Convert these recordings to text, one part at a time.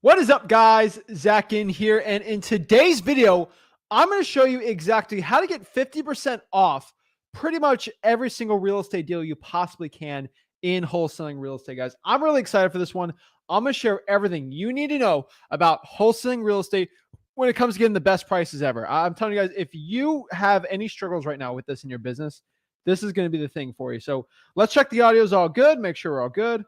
What is up, guys? Zach in here, and in today's video, I'm going to show you exactly how to get 50% off pretty much every single real estate deal you possibly can in wholesaling real estate, guys. I'm really excited for this one. I'm going to share everything you need to know about wholesaling real estate when it comes to getting the best prices ever. I'm telling you guys, if you have any struggles right now with this in your business, this is going to be the thing for you. So let's check the audio is all good. Make sure we're all good.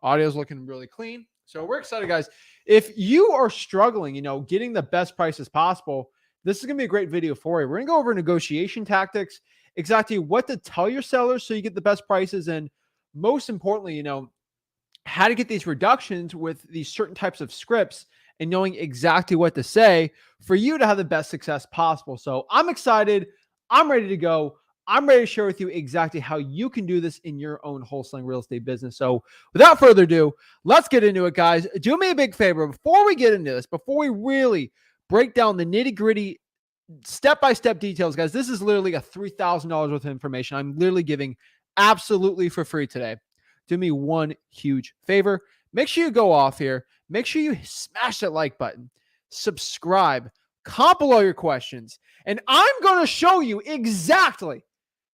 Audio is looking really clean. So we're excited, guys. If you are struggling, getting the best prices possible, this is going to be a great video for you. We're going to go over negotiation tactics, exactly what to tell your sellers so you get the best prices. And most importantly, how to get these reductions with these certain types of scripts and knowing exactly what to say for you to have the best success possible. So I'm excited. I'm ready to go. I'm ready to share with you exactly how you can do this in your own wholesaling real estate business. So without further ado, let's get into it, guys. Do me a big favor before we get into this, before we really break down the nitty-gritty step-by-step details, guys. This is literally a $3,000 worth of information I'm literally giving absolutely for free today. Do me one huge favor. Make sure you go off here. Make sure you smash that like button, subscribe, comment below your questions, and I'm going to show you exactly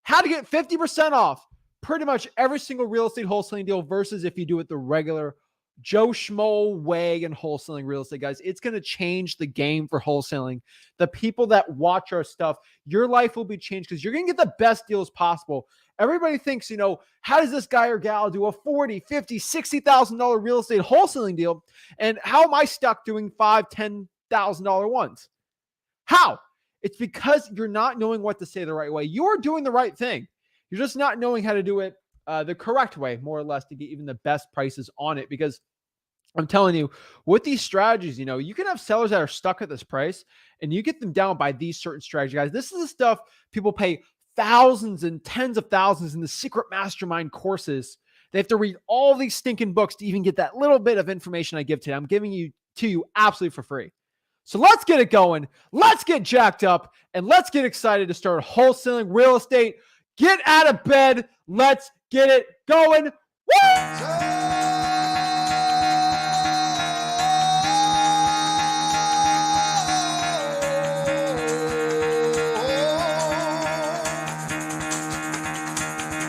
how to get 50% off pretty much every single real estate wholesaling deal versus if you do it the regular Joe Schmo way in wholesaling real estate, guys. It's going to change the game for wholesaling. The people that watch our stuff, your life will be changed because you're going to get the best deals possible. Everybody thinks, how does this guy or gal do a $40,000, $50,000, $60,000 real estate wholesaling deal? And how am I stuck doing $5,000, $10,000 ones? How? It's because you're not knowing what to say the right way. You're doing the right thing. You're just not knowing how to do it the correct way, more or less, to get even the best prices on it. Because I'm telling you, with these strategies, you can have sellers that are stuck at this price and you get them down by these certain strategies, guys. This is the stuff people pay thousands and tens of thousands in the secret mastermind courses. They have to read all these stinking books to even get that little bit of information I give today. I'm giving you to you absolutely for free. So let's get it going. Let's get jacked up and let's get excited to start wholesaling real estate. Get out of bed. Let's get it going. Woo!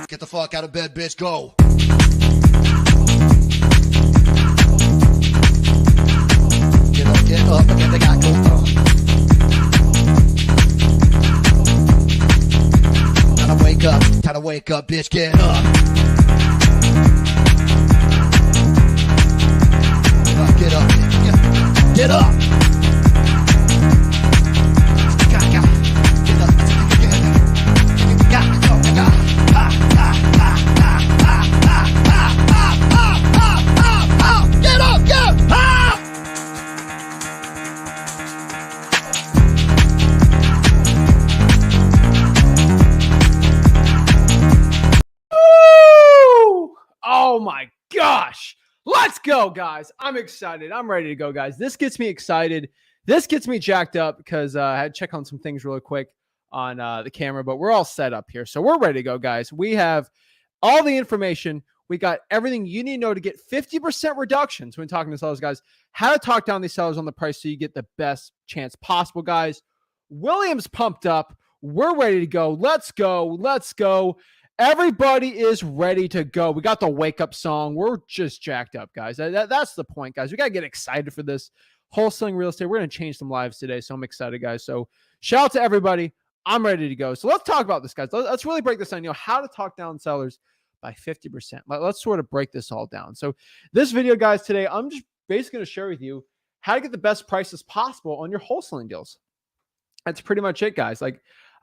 Get the fuck out of bed, bitch. Go. Get up and get the guy go. Time to wake up, bitch. Get up. Get up. Get up. Oh my gosh. Let's go, guys. I'm excited. I'm ready to go, guys. This gets me excited. This gets me jacked up because I had to check on some things really quick on the camera, but we're all set up here. So we're ready to go, guys. We have all the information. We got everything you need to know to get 50% reductions when talking to sellers, guys. How to talk down these sellers on the price so you get the best chance possible, guys. William's pumped up. We're ready to go. Let's go. Let's go. Everybody is ready to go. We got the wake up song. We're just jacked up, guys. That's the point, guys. We got to get excited for this wholesaling real estate. We're going to change some lives today. So I'm excited, guys. So shout out to everybody. I'm ready to go. So let's talk about this, guys. Let's really break this down. How to talk down sellers by 50%. Let's sort of break this all down. So this video, guys, today, I'm just basically going to share with you how to get the best prices possible on your wholesaling deals. That's pretty much it, guys.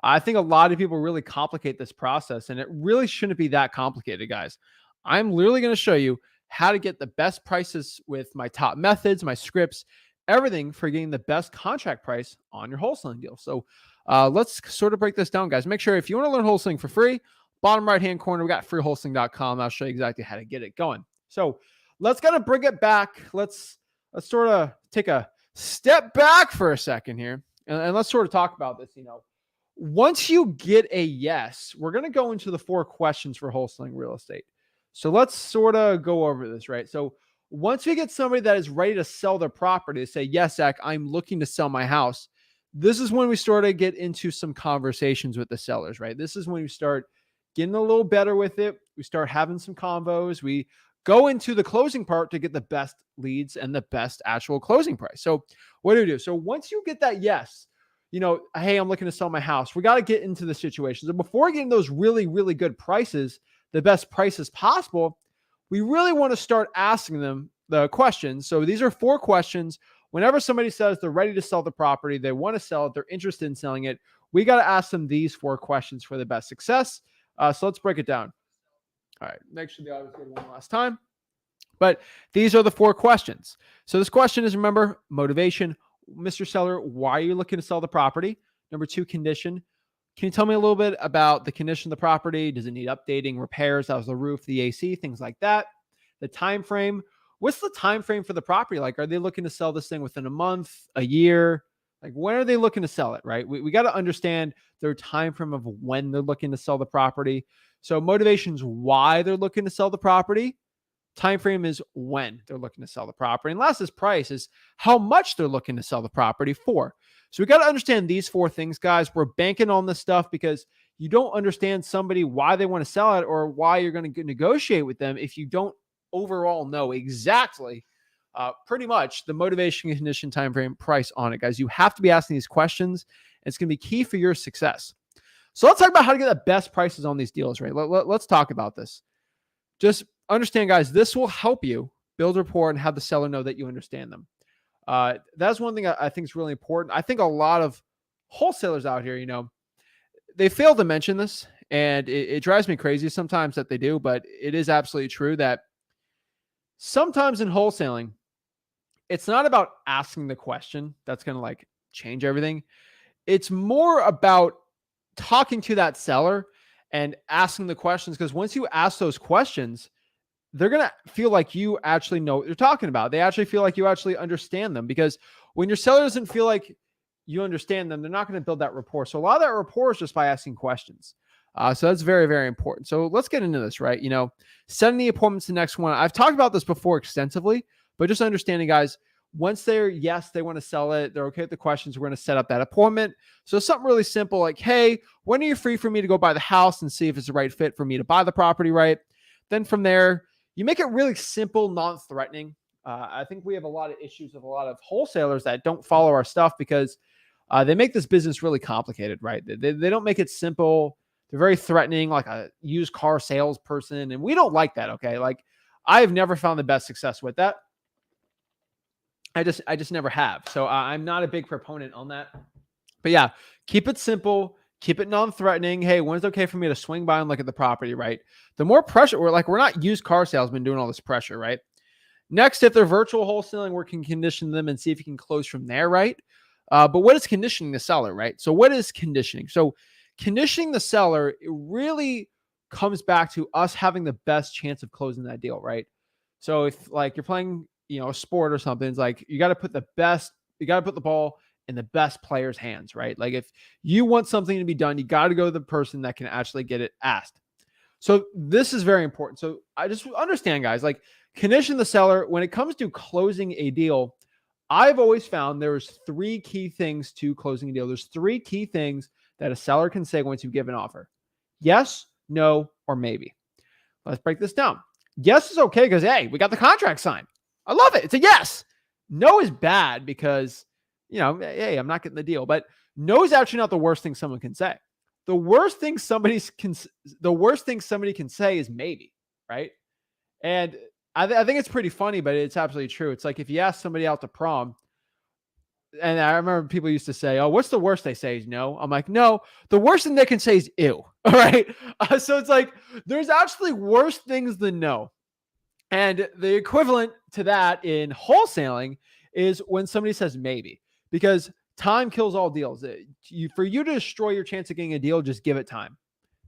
I think a lot of people really complicate this process, and it really shouldn't be that complicated, guys. I'm literally going to show you how to get the best prices with my top methods, my scripts, everything for getting the best contract price on your wholesaling deal. So let's sort of break this down, guys. Make sure if you want to learn wholesaling for free, bottom right-hand corner, we got freewholesaling.com. I'll show you exactly how to get it going. So let's kind of bring it back. Let's sort of take a step back for a second here, and let's sort of talk about this, Once you get a yes, we're going to go into the 4 questions for wholesaling real estate. So let's sort of go over this, right? So Once we get somebody that is ready to sell their property to say, yes, Zach, I'm looking to sell my house. This is when we start to get into some conversations with the sellers, right? This is when we start getting a little better with it. We start having some convos. We go into the closing part to get the best leads and the best actual closing price. So what do we do? So once you get that yes, hey, I'm looking to sell my house, we got to get into the situation. So before getting those really, really good prices, the best prices possible, we really want to start asking them the questions. So these are 4 questions. Whenever somebody says they're ready to sell the property, they want to sell it, they're interested in selling it, we got to ask them these 4 questions for the best success. So let's break it down. All right, make sure the audio's good one last time. But these are the 4 questions. So this question is, remember, motivation. Mr. Seller, why are you looking to sell the property? Number 2, condition. Can you tell me a little bit about the condition of the property? Does it need updating, repairs? How's the roof, the AC, things like that? The time frame. What's the time frame for the property? Like, are they looking to sell this thing within a month, a year? Like, when are they looking to sell it, right? We got to understand their time frame of when they're looking to sell the property. So motivation's why they're looking to sell the property. Time frame is when they're looking to sell the property. And last is price, is how much they're looking to sell the property for. So we got to understand these 4 things, guys. We're banking on this stuff because you don't understand somebody why they want to sell it or why you're going to negotiate with them if you don't overall know exactly pretty much the motivation, condition, time frame, price on it, guys. You have to be asking these questions. It's going to be key for your success. So let's talk about how to get the best prices on these deals, right? Let's talk about this. Just understand, guys, this will help you build rapport and have the seller know that you understand them. That's one thing I think is really important. I think a lot of wholesalers out here, they fail to mention this, and it drives me crazy sometimes that they do, but it is absolutely true that sometimes in wholesaling, it's not about asking the question that's going to like change everything. It's more about talking to that seller and asking the questions, because once you ask those questions, they're going to feel like you actually know what you're talking about. They actually feel like you actually understand them, because when your seller doesn't feel like you understand them, they're not going to build that rapport. So a lot of that rapport is just by asking questions. So that's very, very important. So let's get into this, right? Setting the appointments to the next one. I've talked about this before extensively, but just understanding, guys, once they want to sell it, they're okay with the questions, we're going to set up that appointment. So something really simple like, hey, when are you free for me to go by the house and see if it's the right fit for me to buy the property, right? Then from there, you make it really simple, non-threatening. I think we have a lot of issues with a lot of wholesalers that don't follow our stuff because they make this business really complicated, right? They don't make it simple. They're very threatening, like a used car salesperson. And we don't like that, okay? Like, I've never found the best success with that. I just never have. So I'm not a big proponent on that. But yeah, keep it simple. Keep it non-threatening. Hey, when's it okay for me to swing by and look at the property, right? The more pressure, we're not used car salesmen doing all this pressure, right? Next, if they're virtual wholesaling, we can condition them and see if you can close from there, right? But what is conditioning the seller, right? So what is conditioning? So conditioning the seller, it really comes back to us having the best chance of closing that deal, right? So if like you're playing, a sport or something, it's like you got to put the ball in the best player's hands, right? Like if you want something to be done, you got to go to the person that can actually get it asked. So this is very important. So I just understand, guys, like condition the seller. When it comes to closing a deal, I've always found there's 3 key things to closing a deal. There's 3 key things that a seller can say once you give an offer. Yes, no, or maybe. Let's break this down. Yes is okay because, hey, we got the contract signed. I love it. It's a yes. No is bad because, hey, I'm not getting the deal. But no is actually not the worst thing someone can say. The worst thing somebody can say is maybe, right? And I think it's pretty funny, but it's absolutely true. It's like if you ask somebody out to prom, and I remember people used to say, oh, what's the worst they say is no? I'm like, no, the worst thing they can say is ew. All right. So it's like, there's actually worse things than no. And the equivalent to that in wholesaling is when somebody says maybe, because time kills all deals. For you to destroy your chance of getting a deal, just give it time.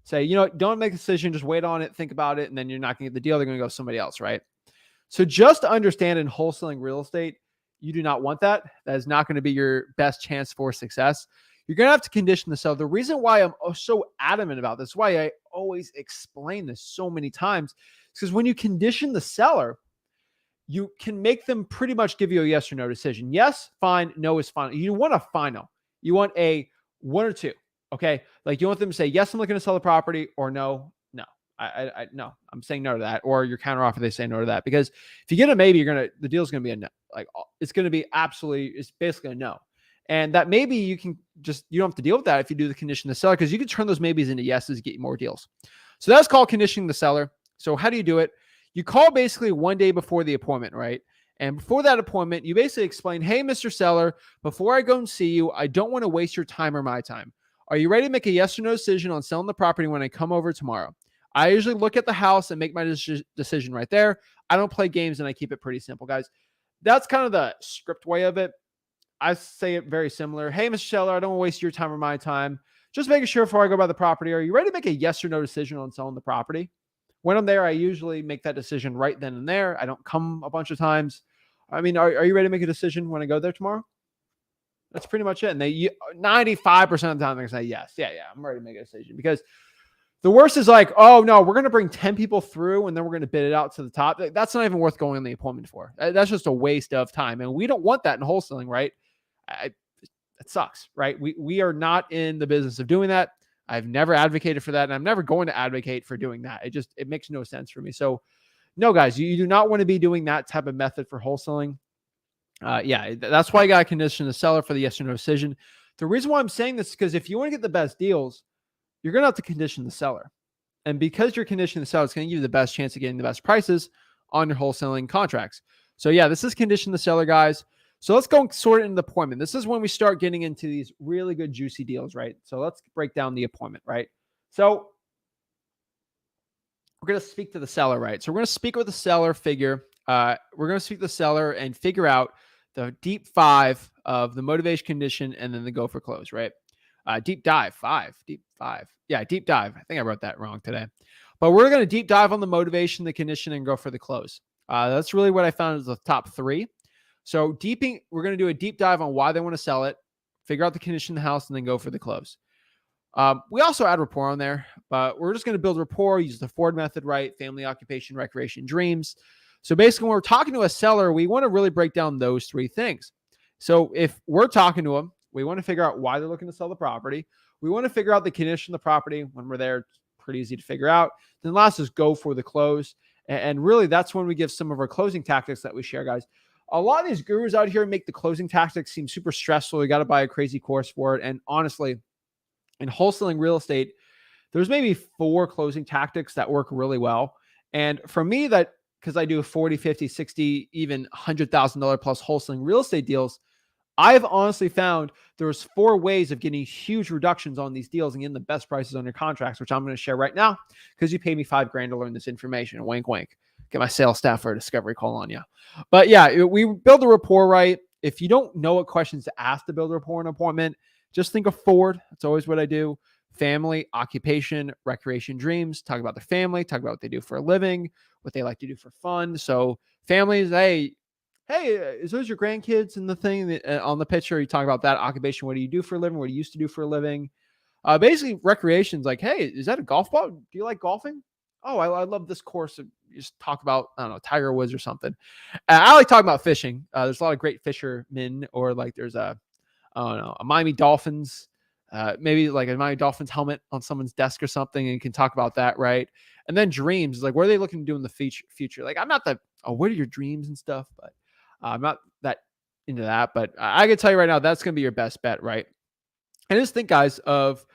Say, don't make a decision, just wait on it, think about it, and then you're not going to get the deal. They're going to go somebody else, right? So just to understand, in wholesaling real estate, you do not want that. That is not going to be your best chance for success. You're going to have to condition the seller. The reason why I'm so adamant about this, why I always explain this so many times, is because when you condition the seller, you can make them pretty much give you a yes or no decision. Yes, fine. No is fine. You want a final. You want a one or two. Okay. Like you want them to say, yes, I'm looking to sell the property, or no, no. No, I'm saying no to that. Or your counter offer, they say no to that. Because if you get a maybe, the deal's going to be a no. Like it's going to be it's basically a no. And that maybe you don't have to deal with that if you do the condition the seller, because you can turn those maybes into yeses, get you more deals. So that's called conditioning the seller. So how do you do it? You call basically one day before the appointment, right? And before that appointment, you basically explain, hey, Mr. Seller, before I go and see you, I don't want to waste your time or my time. Are you ready to make a yes or no decision on selling the property when I come over tomorrow? I usually look at the house and make my decision right there. I don't play games, and I keep it pretty simple, guys. That's kind of the script way of it. I say it very similar. Hey, Mr. Seller, I don't want to waste your time or my time. Just making sure before I go by the property, are you ready to make a yes or no decision on selling the property? When I'm there, I usually make that decision right then and there. I don't come a bunch of times. I mean, are you ready to make a decision when I go there tomorrow? That's pretty much it. And 95% of the time, they're going to say yes. Yeah, I'm ready to make a decision. Because the worst is like, oh, no, we're going to bring 10 people through and then we're going to bid it out to the top. That's not even worth going on the appointment for. That's just a waste of time. And we don't want that in wholesaling, right? It sucks, right? We are not in the business of doing that. I've never advocated for that, and I'm never going to advocate for doing that. It makes no sense for me. So no, guys, you do not want to be doing that type of method for wholesaling. That's why I got to condition the seller for the yes or no decision. The reason why I'm saying this is because if you want to get the best deals, you're going to have to condition the seller. And because you're conditioning the seller, it's going to give you the best chance of getting the best prices on your wholesaling contracts. So yeah, this is condition the seller, guys. So let's go and sort it into the appointment. This is when we start getting into these really good, juicy deals, right? So let's break down the appointment, right? So we're going to speak to the seller, right? So we're going to speak with the seller figure. We're going to speak to the seller and figure out the deep 5 of the motivation condition and then the go for close, right? Deep dive. Yeah, deep dive. I think I wrote that wrong today. But we're going to deep dive on the motivation, the condition, and go for the close. That's really what I found is the top 3. So we're going to do a deep dive on why they want to sell it, figure out the condition of the house, and then go for the close. We also add rapport on there, but we're just going to build rapport, use the Ford method, right? Family, occupation, recreation, dreams. So basically, when we're talking to a seller, we want to really break down those 3 things. So if we're talking to them, we want to figure out why they're looking to sell the property. We want to figure out the condition of the property. When we're there, it's pretty easy to figure out. Then last is go for the close. And really, that's when we give some of our closing tactics that we share, guys. A lot of these gurus out here make the closing tactics seem super stressful. You got to buy a crazy course for it. And honestly, in wholesaling real estate, there's maybe 4 closing tactics that work really well. And for me, because I do 40, 50, 60, even $100,000 plus wholesaling real estate deals, I've honestly found there's 4 ways of getting huge reductions on these deals and getting the best prices on your contracts, which I'm going to share right now because you paid me $5,000 to learn this information. Wink, wink. Get my sales staff for a discovery call on you. But yeah, we build a rapport, right? If you don't know what questions to ask to build a rapport in an appointment, just think of Ford. That's always what I do. Family, occupation, recreation, dreams. Talk about their family. Talk about what they do for a living, what they like to do for fun. So families, hey, is those your grandkids in the thing on the picture? You talk about that. Occupation, what do you do for a living? What do you used to do for a living? Basically, recreation's like, hey, is that a golf ball? Do you like golfing? Oh, I love this course. You just talk about, I don't know, Tiger Woods or something. I like talking about fishing. There's a lot of great fishermen, or like there's I don't know, a Miami Dolphins, maybe like a Miami Dolphins helmet on someone's desk or something, and you can talk about that, right? And then dreams, like what are they looking to do in the future? Like I'm not what are your dreams and stuff, but I'm not that into that. But I can tell you right now, that's going to be your best bet, right? And just think, guys, of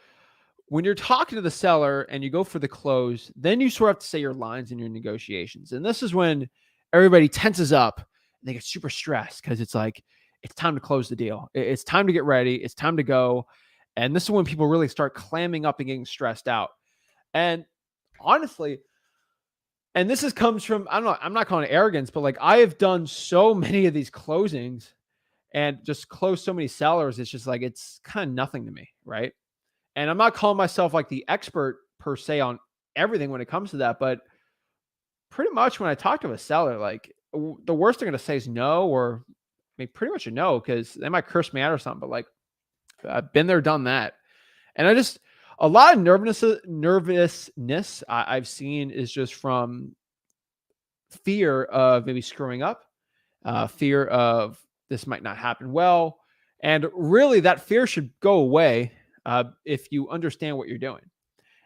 when you're talking to the seller and you go for the close, then you sort of have to say your lines in your negotiations. And this is when everybody tenses up and they get super stressed because it's like, it's time to close the deal. It's time to get ready. It's time to go. And this is when people really start clamming up and getting stressed out. And honestly, and comes from, I'm not calling it arrogance, but like I have done so many of these closings and just closed so many sellers. It's just like, it's kind of nothing to me, right? And I'm not calling myself like the expert per se on everything when it comes to that, but pretty much when I talk to a seller, like the worst they're going to say is no, or pretty much a no, because they might curse me out or something. But like I've been there, done that. And a lot of nervousness I've seen is just from fear of maybe screwing up, fear of this might not happen well. And really, that fear should go away if you understand what you're doing.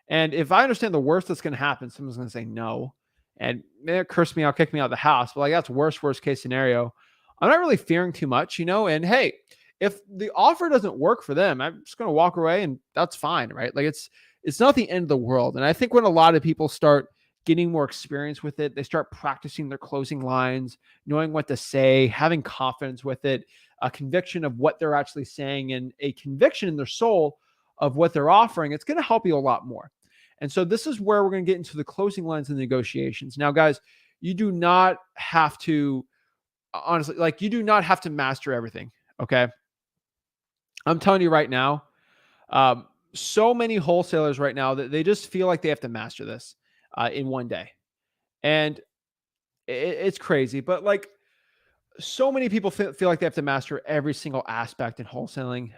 And if I understand the worst that's going to happen, someone's going to say no, and curse me out, kick me out of the house. But like that's worst case scenario. I'm not really fearing too much, And hey, if the offer doesn't work for them, I'm just going to walk away, and that's fine, right? Like it's not the end of the world. And I think when a lot of people start getting more experience with it, they start practicing their closing lines, knowing what to say, having confidence with it, a conviction of what they're actually saying, and a conviction in their soul of what they're offering. It's going to help you a lot more. And so this is where we're going to get into the closing lines and negotiations. Now, guys, you do not have to, honestly, like you do not have to master everything. Okay. I'm telling you right now, so many wholesalers right now that they just feel like they have to master this in one day. And it's crazy, but like so many people feel like they have to master every single aspect in wholesaling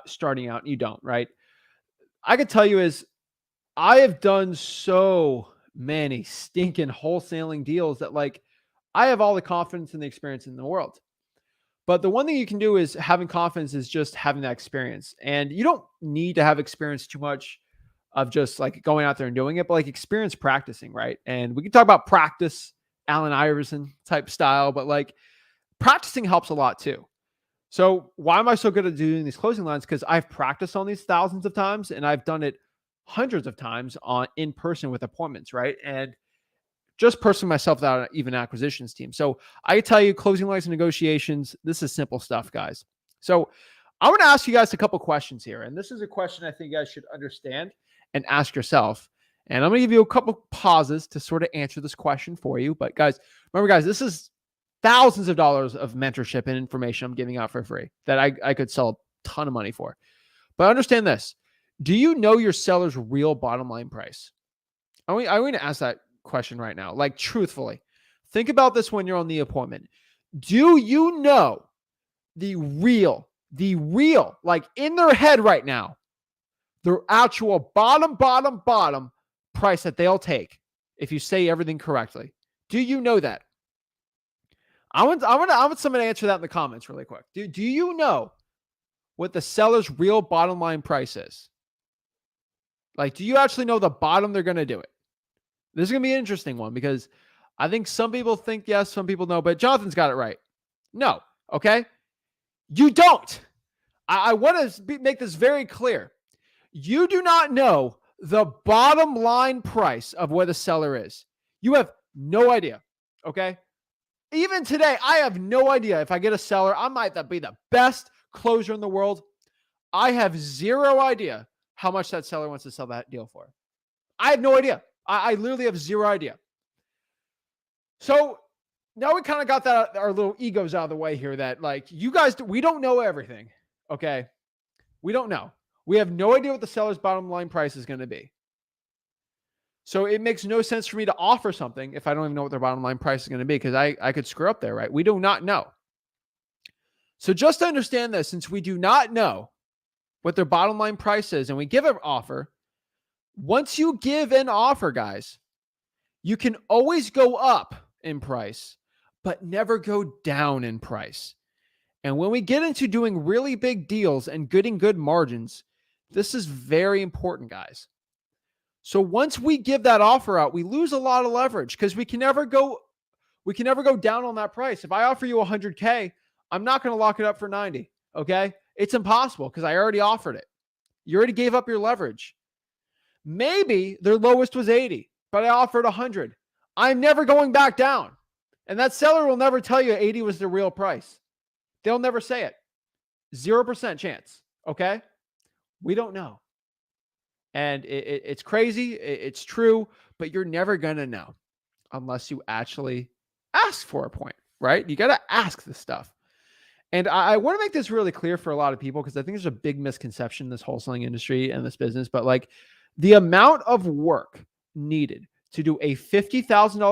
starting out, and you don't, right? I could tell you is I have done so many stinking wholesaling deals that like I have all the confidence and the experience in the world. But the one thing you can do is having confidence is just having that experience. And you don't need to have experience too much of just like going out there and doing it, but like experience practicing, right? And we can talk about practice, Allen Iverson type style, but like practicing helps a lot too. So why am I so good at doing these closing lines? Because I've practiced on these thousands of times, and I've done it hundreds of times on in person with appointments, right? And just personally myself without even acquisitions team. So I tell you, closing lines and negotiations, this is simple stuff, guys. So I want to ask you guys a couple questions here. And this is a question I think you guys should understand and ask yourself. And I'm going to give you a couple pauses to sort of answer this question for you. But guys, remember, guys, this is thousands of dollars of mentorship and information I'm giving out for free that I could sell a ton of money for. But understand this. Do you know your seller's real bottom line price? I want to ask that question right now. Like, truthfully, think about this when you're on the appointment. Do you know the real, like in their head right now, their actual bottom price that they'll take if you say everything correctly? Do you know that? I want someone to answer that in the comments really quick. Do you know what the seller's real bottom line price is? Like, do you actually know the bottom they're going to do it? This is going to be an interesting one because I think some people think yes, some people no, but Jonathan's got it right. No, okay? You don't. I want to make this very clear. You do not know the bottom line price of where the seller is. You have no idea, okay? Even today, I have no idea if I get a seller. I might be the best closer in the world. I have zero idea how much that seller wants to sell that deal for. I have no idea. I literally have zero idea. So now we kind of got that our little egos out of the way here that like you guys, we don't know everything. Okay. We don't know. We have no idea what the seller's bottom line price is going to be. So it makes no sense for me to offer something if I don't even know what their bottom line price is going to be because I could screw up there, right? We do not know. So just to understand this, since we do not know what their bottom line price is and we give an offer, once you give an offer, guys, you can always go up in price, but never go down in price. And when we get into doing really big deals and getting good margins, this is very important, guys. So once we give that offer out, we lose a lot of leverage because we can never go down on that price. If I offer you 100K, I'm not going to lock it up for 90. Okay. It's impossible because I already offered it. You already gave up your leverage. Maybe their lowest was 80, but I offered 100. I'm never going back down. And that seller will never tell you 80 was the real price. They'll never say it. 0% chance. Okay. We don't know. And it's crazy. It's true, but you're never going to know unless you actually ask for a point, right? You got to ask this stuff. And I want to make this really clear for a lot of people because I think there's a big misconception in this wholesaling industry and this business, but like the amount of work needed to do a $50,000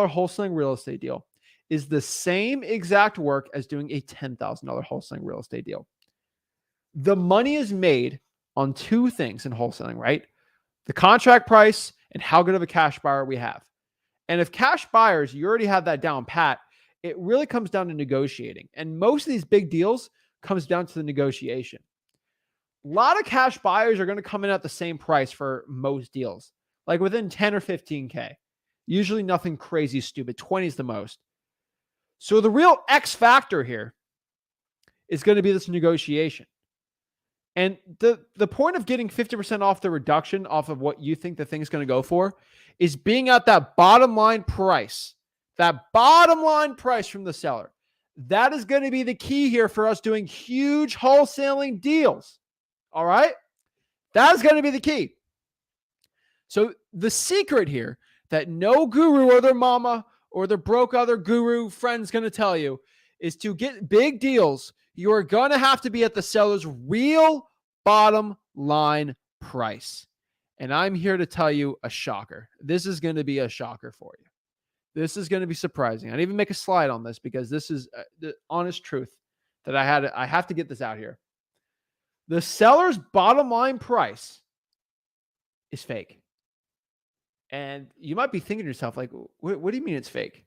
wholesaling real estate deal is the same exact work as doing a $10,000 wholesaling real estate deal. The money is made on two things in wholesaling, right? The contract price and how good of a cash buyer we have. And if cash buyers, you already have that down pat, it really comes down to negotiating. And most of these big deals comes down to the negotiation. A lot of cash buyers are going to come in at the same price for most deals, like within 10 or 15K. Usually nothing crazy stupid. 20 is the most. So the real X factor here is going to be this negotiation. And the point of getting 50% off the reduction off of what you think the thing's going to go for is being at that bottom line price, from the seller. That is going to be the key here for us doing huge wholesaling deals. All right. That is going to be the key. So the secret here that no guru or their mama or their broke other guru friend's going to tell you is to get big deals. You are going to have to be at the seller's real bottom line price. And I'm here to tell you a shocker. This is going to be a shocker for you. This is going to be surprising. I didn't even make a slide on this because this is the honest truth that I have to get this out here. The seller's bottom line price is fake. And you might be thinking to yourself, like, what do you mean it's fake?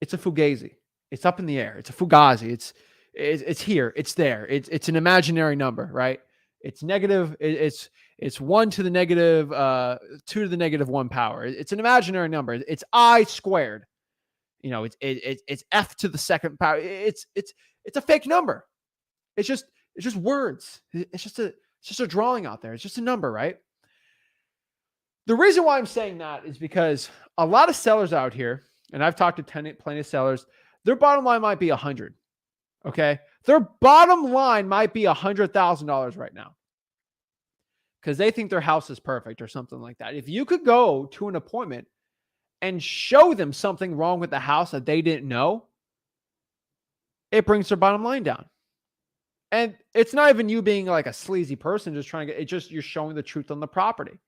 It's a fugazi. It's up in the air. It's a fugazi. It's here. It's there. It's an imaginary number, right? It's negative. It's 1 to the negative 2 to the negative 1 power. It's an imaginary number. It's I squared. You know, it's F to the second power. It's a fake number. It's just words. It's just a drawing out there. It's just a number, right? The reason why I'm saying that is because a lot of sellers out here, and I've talked to plenty of sellers, their bottom line might be 100. Okay. Their bottom line might be $100,000 right now because they think their house is perfect or something like that. If you could go to an appointment and show them something wrong with the house that they didn't know, it brings their bottom line down. And it's not even you being like a sleazy person just trying to get it, just you're showing the truth on the property.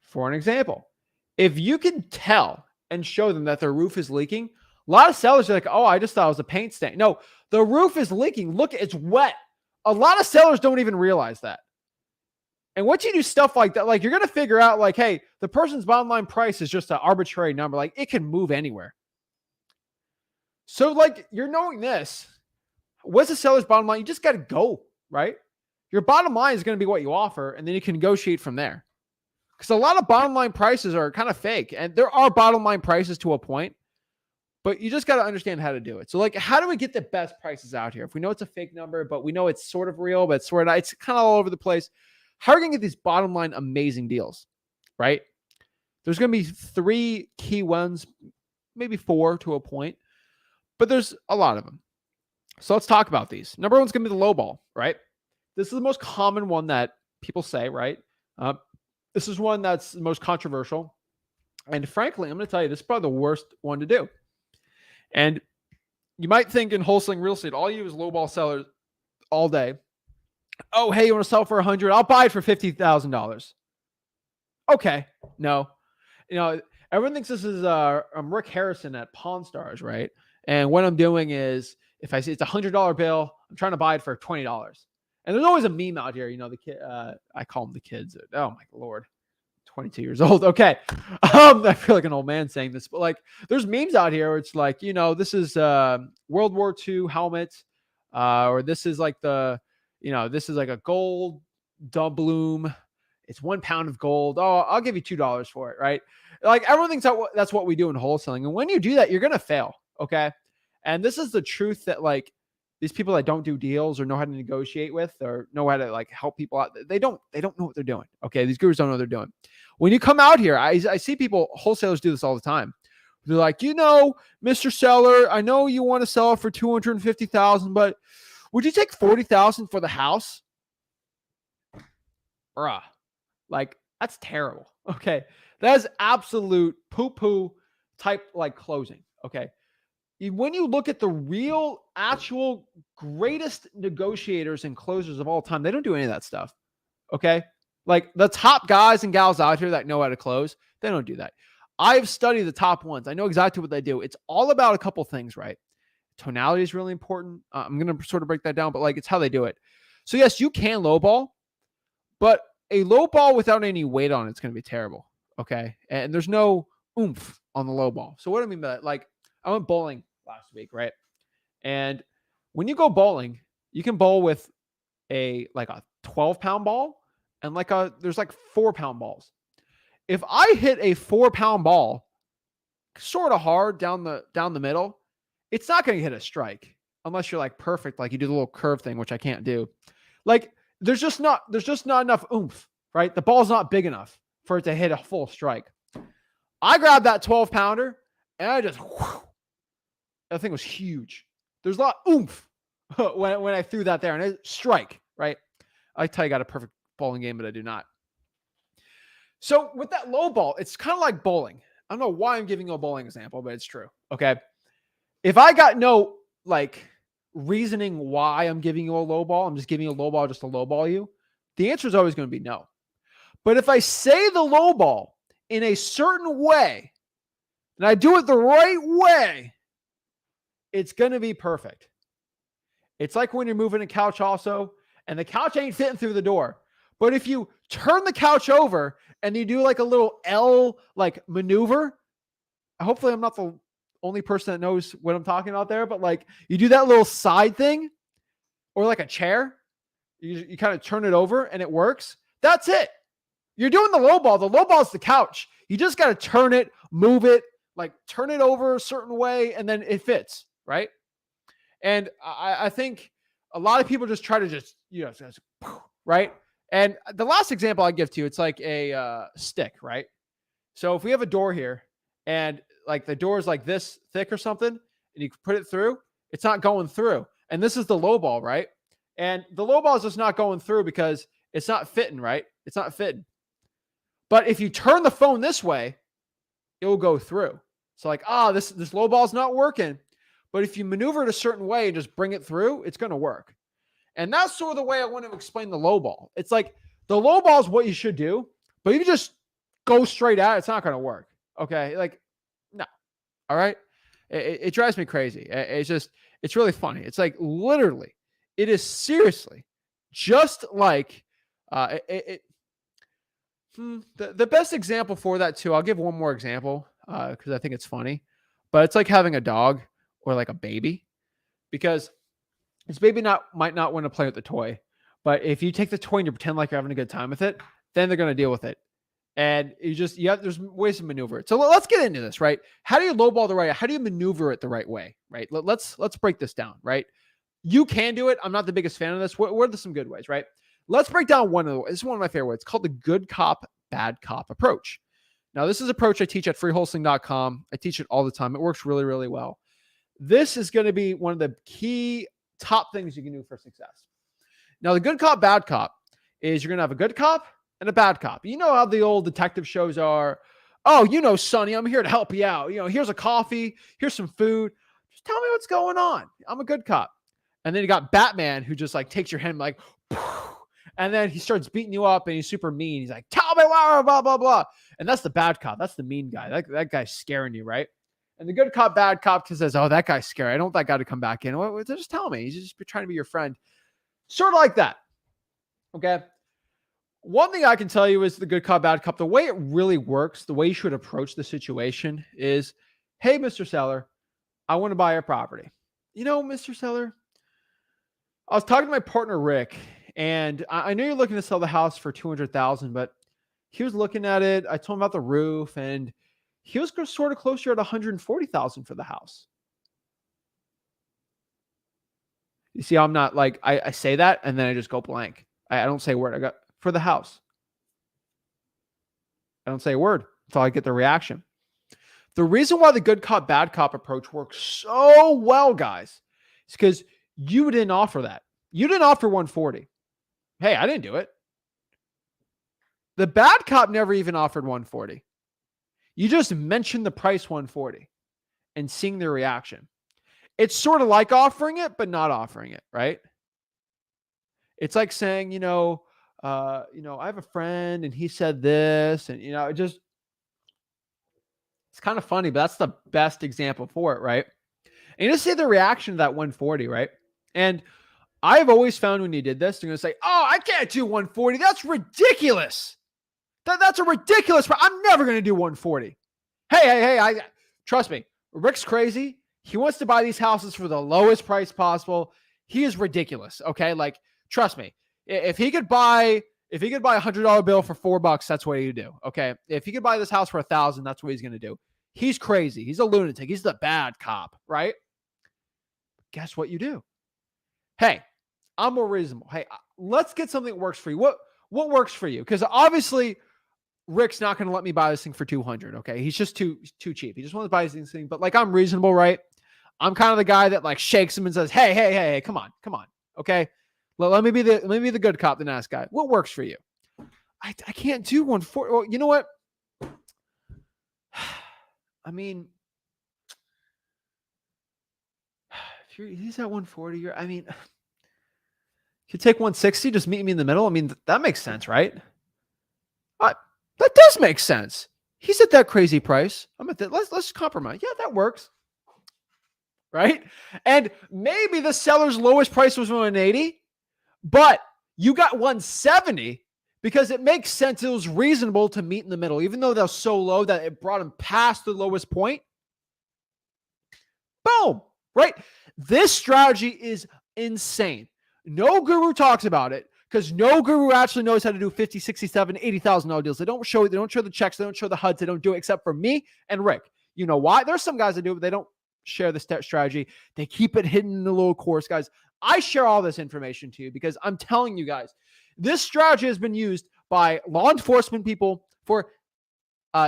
For an example, if you can tell and show them that their roof is leaking, a lot of sellers are like, oh, I just thought it was a paint stain. No, the roof is leaking. Look, it's wet. A lot of sellers don't even realize that. And once you do stuff like that, like you're going to figure out like, hey, the person's bottom line price is just an arbitrary number. Like it can move anywhere. So like you're knowing this. What's the seller's bottom line? You just got to go, right? Your bottom line is going to be what you offer, and then you can negotiate from there. Because a lot of bottom line prices are kind of fake. And there are bottom line prices to a point, but you just got to understand how to do it. So like, how do we get the best prices out here? If we know it's a fake number, but we know it's sort of real, but sort of not, it's kind of all over the place. How are we going to get these bottom line amazing deals, right? There's going to be 3 key ones, maybe 4 to a point, but there's a lot of them. So let's talk about these. Number 1's going to be the low ball, right? This is the most common one that people say, right? This is one that's the most controversial. And frankly, I'm going to tell you, this is probably the worst one to do. And you might think in wholesaling real estate, all you do is lowball sellers all day. Oh, hey, you want to sell for 100? I'll buy it for $50,000. Okay. No. You know, everyone thinks this is I'm Rick Harrison at Pawn Stars, right? And what I'm doing is if I see it's $100 bill, I'm trying to buy it for $20. And there's always a meme out here, you know, the kid, I call them the kids. Oh my Lord, 22 years old. Okay. I feel like an old man saying this, but like there's memes out here where it's like, you know, this is World War II helmet, or this is like this is like a gold doubloon. It's 1 pound of gold. Oh, I'll give you $2 for it. Right. Like everyone thinks that's what we do in wholesaling. And when you do that, you're going to fail. Okay. And this is the truth that like these people that don't do deals or know how to negotiate with or know how to like help people out, they don't know what they're doing. Okay. These gurus don't know what they're doing. When you come out here, I see people, wholesalers do this all the time. They're like, you know, Mr. Seller, I know you want to sell it for $250,000, but would you take $40,000 for the house? Bruh. Like that's terrible. Okay. That is absolute poo-poo type like closing. Okay. When you look at the real, actual greatest negotiators and closers of all time, they don't do any of that stuff. Okay. Like the top guys and gals out here that know how to close, they don't do that. I've studied the top ones. I know exactly what they do. It's all about a couple things, right? Tonality is really important. I'm going to sort of break that down, but like it's how they do it. So yes, you can lowball, but a lowball without any weight on it's going to be terrible. Okay. And there's no oomph on the lowball. So what do I mean by that? Like I went bowling last week, right? And when you go bowling, you can bowl with a 12-pound ball and there's 4-pound balls. If I hit a 4-pound ball sort of hard down the middle, it's not going to hit a strike unless you're perfect, you do the little curve thing, which I can't do. There's just not enough oomph, right? The ball's not big enough for it to hit a full strike. I grabbed that 12-pounder and I just, that thing was huge. There's a lot of oomph when I threw that there, and it strike, right? I tell you, I got a perfect bowling game, but I do not. So with that low ball, it's kind of like bowling. I don't know why I'm giving you a bowling example, but it's true. Okay. If I got no reasoning why I'm giving you a low ball, I'm just giving you a low ball just to low ball you, the answer is always going to be no. But if I say the low ball in a certain way, and I do it the right way, it's going to be perfect. It's like when you're moving a couch also, and the couch ain't fitting through the door. But if you turn the couch over and you do a little L maneuver, hopefully I'm not the only person that knows what I'm talking about there, but you do that little side thing, or a chair, you kind of turn it over and it works. That's it. You're doing the low ball. The low ball is the couch. You just got to turn it, move it, turn it over a certain way, and then it fits, right? And I think a lot of people just try to right? And the last example I give to you, it's like a stick, right? So if we have a door here and the door is this thick or something, and you put it through, it's not going through. And this is the low ball, right? And the low ball is just not going through because it's not fitting, right? It's not fitting. But if you turn the phone this way, it will go through. So this low ball is not working. But if you maneuver it a certain way and just bring it through, it's going to work. And that's sort of the way I want to explain the low ball. It's the low ball is what you should do, but if you just go straight at it, it's not going to work. Okay. No. All right. It drives me crazy. It's really funny. It's literally, it is seriously just the best example for that too. I'll give one more example because I think it's funny, but it's like having a dog or a baby, because this baby might not want to play with the toy, but if you take the toy and you pretend like you're having a good time with it, then they're going to deal with it. And there's ways to maneuver it. So let's get into this, right? How do you lowball the right way? How do you maneuver it the right way, right? Let's break this down, right? You can do it. I'm not the biggest fan of this. What are some good ways, right? Let's break down this is one of my favorite ways. It's called the good cop, bad cop approach. Now, this is an approach I teach at freewholesaling.com. I teach it all the time. It works really, really well. This is going to be one of the key top things you can do for success. Now, the good cop, bad cop is you're going to have a good cop and a bad cop. You know how the old detective shows are. Oh, Sonny, I'm here to help you out. Here's a coffee. Here's some food. Just tell me what's going on. I'm a good cop. And then you got Batman, who just takes your hand and then he starts beating you up and he's super mean. He's like, tell me why, blah, blah, blah. And that's the bad cop. That's the mean guy. That guy's scaring you, right? And the good cop, bad cop says, oh, that guy's scary. I don't want that guy to come back in. Well, just tell me. He's just trying to be your friend. Sort of like that. Okay. One thing I can tell you is the good cop, bad cop. The way it really works, the way you should approach the situation is, hey, Mr. Seller, I want to buy your property. Mr. Seller, I was talking to my partner, Rick, and I know you're looking to sell the house for $200,000, but he was looking at it. I told him about the roof, and he was sort of closer at $140,000 for the house. You see, I'm not I say that and then I just go blank. I don't say a word. I got for the house. I don't say a word until I get the reaction. The reason why the good cop, bad cop approach works so well, guys, is because you didn't offer that. You didn't offer 140. Hey, I didn't do it. The bad cop never even offered 140. You just mentioned the price 140 and seeing their reaction. It's sort of like offering it, but not offering it, right? It's like saying, I have a friend and he said this, and it's kind of funny, but that's the best example for it, right? And you just see the reaction to that 140, right? And I've always found when you did this, you're going to say, oh, I can't do 140. That's ridiculous. That's a ridiculous. I'm never going to do 140. Hey, trust me. Rick's crazy. He wants to buy these houses for the lowest price possible. He is ridiculous. Okay. Like, trust me, if he could buy $100 bill for $4, that's what he'd do. Okay. If he could buy this house for $1,000, that's what he's going to do. He's crazy. He's a lunatic. He's the bad cop, right? Guess what you do? Hey, I'm more reasonable. Hey, let's get something that works for you. What works for you? Because obviously Rick's not going to let me buy this thing for 200. Okay. He's just too cheap. He just wants to buy this thing, but like, I'm reasonable, right? I'm kind of the guy that like shakes him and says, hey, come on. Okay. Let me be the good cop, the nice guy. What works for you? I can't do 140. Well, you know what? I mean, if he's at 140, I mean, you take 160, just meet me in the middle. I mean, that makes sense, right? That does make sense. He's at that crazy price. I'm at that. Let's compromise. Yeah, that works. Right? And maybe the seller's lowest price was 180, but you got 170 because it makes sense. It was reasonable to meet in the middle, even though that was so low that it brought him past the lowest point. Boom. Right? This strategy is insane. No guru talks about it because no guru actually knows how to do $50,000, $67,000, $80,000 deals. They don't show the checks. They don't show the HUDs. They don't do it except for me and Rick. You know why? There's some guys that do it, but they don't share the strategy. They keep it hidden in the little course, guys. I share all this information to you because I'm telling you guys, this strategy has been used by law enforcement people for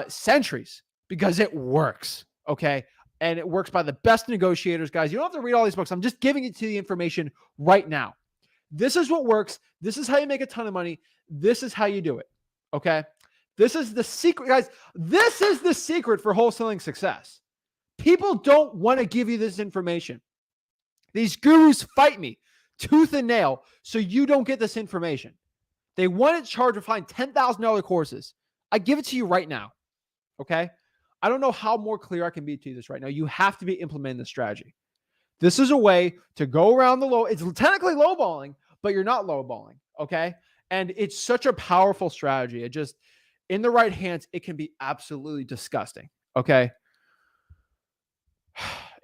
centuries because it works. Okay. And it works by the best negotiators, guys. You don't have to read all these books. I'm just giving it to the information right now. This is what works. This is how you make a ton of money. This is how you do it. Okay. This is the secret, guys. This is the secret for wholesaling success. People don't want to give you this information. These gurus fight me tooth and nail so you don't get this information. They want to charge or find $10,000 courses. I give it to you right now. Okay. I don't know how more clear I can be to you this right now. You have to be implementing this strategy. This is a way to go around the low. It's technically lowballing, but you're not lowballing. Okay. And it's such a powerful strategy. It just, in the right hands, it can be absolutely disgusting. Okay.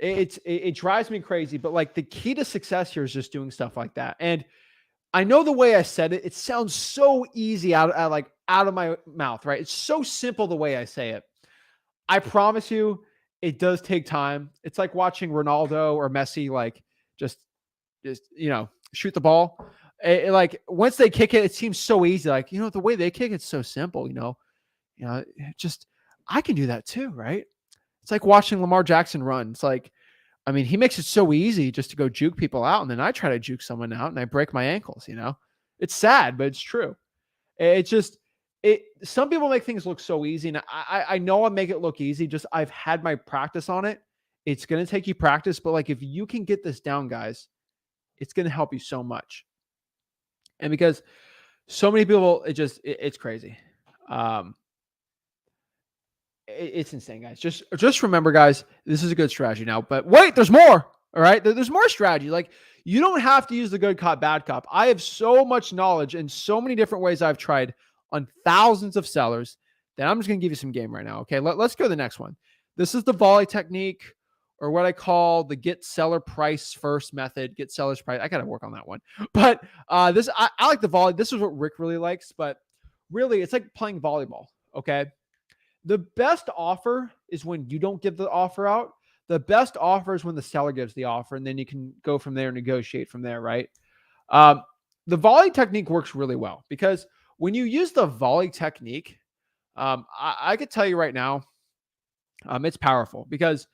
It drives me crazy, but like the key to success here is just doing stuff like that. And I know the way I said it, it sounds so easy out of my mouth, right? It's so simple the way I say it. I promise you, it does take time. It's like watching Ronaldo or Messi, like just shoot the ball. Like once they kick it, it seems so easy. Like, the way they kick it's so simple. Just I can do that too, right? It's like watching Lamar Jackson run. It's like, I mean, he makes it so easy just to go juke people out, and then I try to juke someone out, and I break my ankles. It's sad, but it's true. It's just. Some people make things look so easy, and I know I make it look easy. Just I've had my practice on it. It's going to take you practice, but like if you can get this down, guys, it's going to help you so much. And because so many people, it's crazy. It's insane, guys. Just remember, guys, this is a good strategy now. But wait, there's more. All right, there's more strategy. Like you don't have to use the good cop, bad cop. I have so much knowledge and so many different ways I've tried on thousands of sellers that I'm just going to give you some game right now. Okay, let's go to the next one. This is the volley technique, or what I call the get seller price first method. Get seller's price. I got to work on that one. But I like the volley. This is what Rick really likes. But really, it's like playing volleyball. Okay, the best offer is when you don't give the offer out. The best offer is when the seller gives the offer, and then you can go from there and negotiate from there, right? The volley technique works really well because when you use the volley technique, I could tell you right now, it's powerful because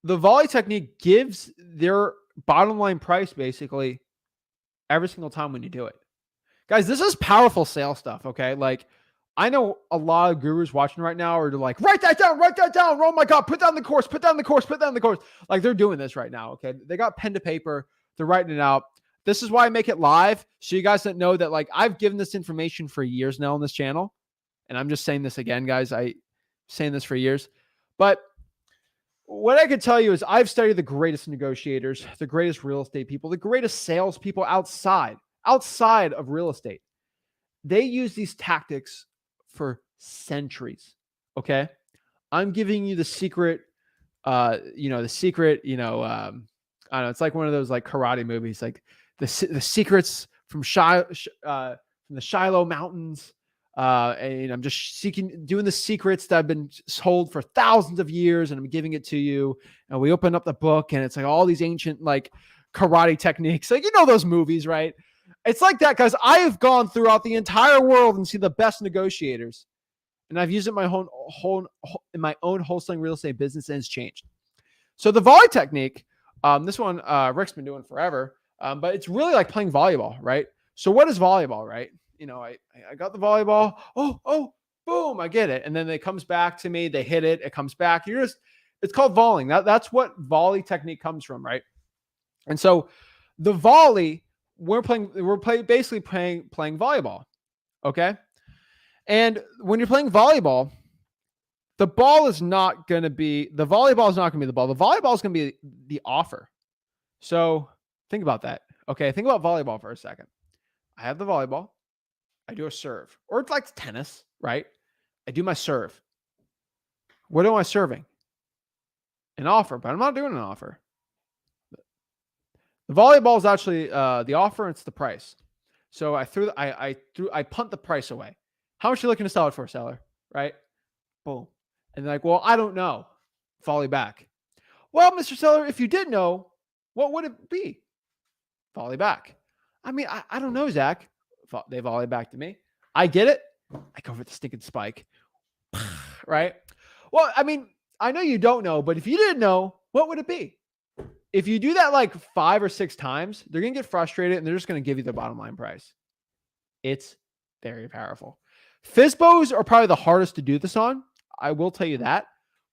the volley technique gives their bottom line price basically every single time when you do it. Guys, this is powerful sales stuff, okay? Like, I know a lot of gurus watching right now are like, write that down. Oh my God, put down the course. Like they're doing this right now, okay? They got pen to paper. They're writing it out. This is why I make it live. So you guys that know that like I've given this information for years now on this channel. And I'm just saying this again, guys. I'm saying this for years. But what I could tell you is I've studied the greatest negotiators, the greatest real estate people, the greatest salespeople outside of real estate. They use these tactics for centuries. Okay. I'm giving you the secret The secret, I don't know, it's like one of those like karate movies, like the secrets from from the Shiloh Mountains. And I'm just doing the secrets that have been sold for thousands of years, and I'm giving it to you. And we open up the book, and it's like all these ancient like karate techniques, like those movies, right? It's like that, guys. I have gone throughout the entire world and seen the best negotiators, and I've used it in my own wholesaling real estate business, and it's changed. So the volley technique, this one Rick's been doing forever, but it's really like playing volleyball, right? So what is volleyball, right? I got the volleyball. Oh, boom, I get it. And then it comes back to me. They hit it. It comes back. It's called volleying. That's what volley technique comes from, right? And so the volley, basically playing volleyball. Okay. And when you're playing volleyball, the volleyball is not going to be the ball. The volleyball is going to be the offer. So think about that. Okay. Think about volleyball for a second. I have the volleyball. I do a serve, or it's like tennis, right? I do my serve. What am I serving? An offer, but I'm not doing an offer. The volleyball is actually the offer, and it's the price. So I punt the price away. How much are you looking to sell it for, seller? Right? Boom. And they're like, well, I don't know. Volley back. Well, Mr. Seller, if you did know, what would it be? Volley back. I mean, I don't know, Zach. They volley back to me. I get it. I go for the stinking spike. Right? Well, I mean, I know you don't know, but if you didn't know, what would it be? If you do that like 5 or 6 times, they're going to get frustrated and they're just going to give you the bottom line price. It's very powerful. FSBOs are probably the hardest to do this on. I will tell you that.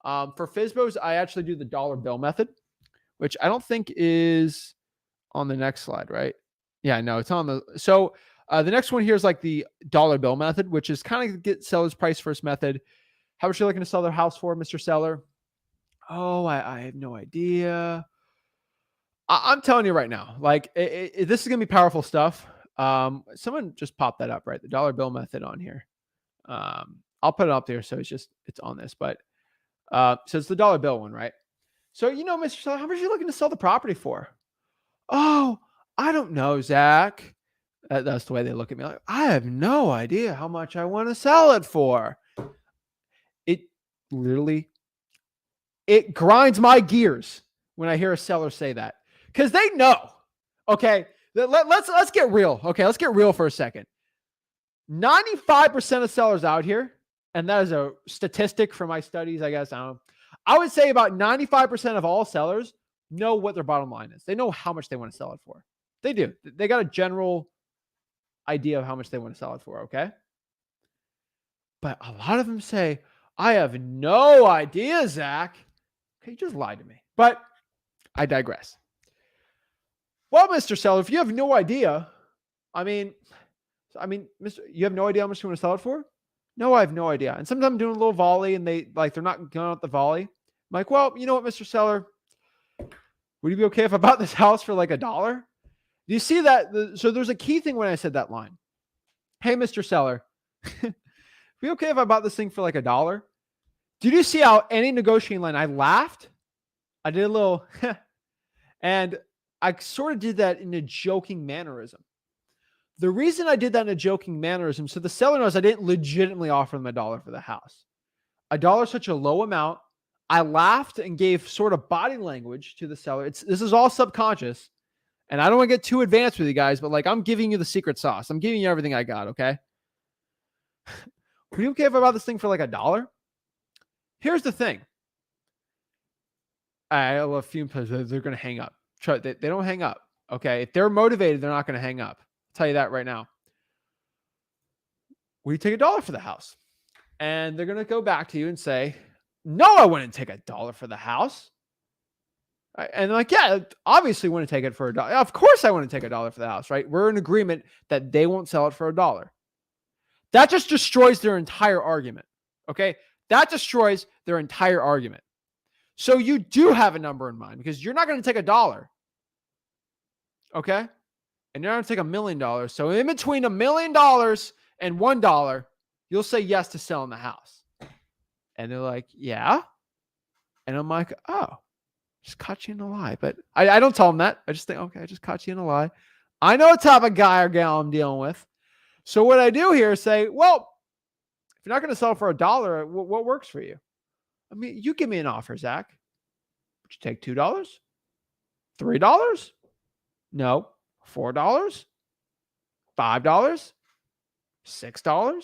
For FSBOs, I actually do the dollar bill method, which I don't think is on the next slide, right? Yeah, no, it's on the... So the next one here is like the dollar bill method, which is kind of get seller's price first method. How much are you looking to sell their house for, Mr. Seller? Oh, I have no idea. I'm telling you right now, like this is going to be powerful stuff. Someone just popped that up, right? The dollar bill method on here. I'll put it up there. So it's on this, but so it's the dollar bill one, right? So, Mr. Seller, how much are you looking to sell the property for? Oh, I don't know, Zach. That's the way they look at me. Like, I have no idea how much I want to sell it for. It literally, it grinds my gears when I hear a seller say that, because they know. Okay, let's get real. Okay, let's get real for a second. 95% of sellers out here, and that is a statistic from my studies, I guess. I would say about 95% of all sellers know what their bottom line is. They know how much they want to sell it for. They do. They got a general idea of how much they want to sell it for, okay? But a lot of them say, I have no idea, Zach. Okay, you just lied to me. But I digress. Well, Mr. Seller, if you have no idea, I mean, you have no idea how much you want to sell it for? No, I have no idea. And sometimes I'm doing a little volley and they're not going out the volley. I'm like, well, you know what, Mr. Seller, would you be okay if I bought this house for like $1? Do you see that? So there's a key thing when I said that line. Hey, Mr. Seller, be okay if I bought this thing for like $1? Did you see how any negotiating line I laughed? I did a little, and I sort of did that in a joking mannerism. The reason I did that in a joking mannerism, so the seller knows I didn't legitimately offer them $1 for the house. $1 is such a low amount. I laughed and gave sort of body language to the seller. This is all subconscious. And I don't want to get too advanced with you guys, but like I'm giving you the secret sauce. I'm giving you everything I got, okay? Are you okay if I bought this thing for like $1? Here's the thing. I have a few places they're going to hang up. They don't hang up, okay? If they're motivated, they're not going to hang up. I'll tell you that right now. Will you take $1 for the house? And they're going to go back to you and say, no, I wouldn't take $1 for the house. And like, yeah, obviously want to take it for $1. Of course I want to take $1 for the house, right? We're in agreement that they won't sell it for $1. That just destroys their entire argument, okay? That destroys their entire argument. So you do have a number in mind because you're not going to take $1, okay? And you're not going to take $1 million. So in between $1 million and $1, you'll say yes to selling the house. And they're like, yeah. And I'm like, oh, just caught you in a lie. But I don't tell them that. I just think, okay, I just caught you in a lie. I know what type of guy or gal I'm dealing with. So what I do here is say, well, if you're not going to sell for $1, what works for you? I mean, you give me an offer, Zach. Would you take $2? $3? No. $4? $5? $6?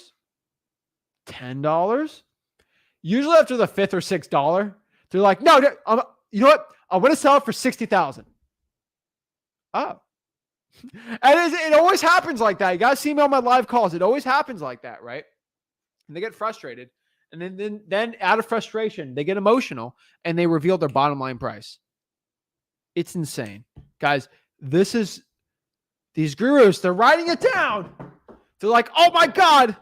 $10? Usually after the fifth or $6, they're like, no, you know what? I want to sell it for $60,000. Oh. And it always happens like that. You guys see me on my live calls. It always happens like that, right? And they get frustrated. And then out of frustration, they get emotional and they reveal their bottom line price. It's insane. Guys, these gurus, they're writing it down. They're like, oh my God,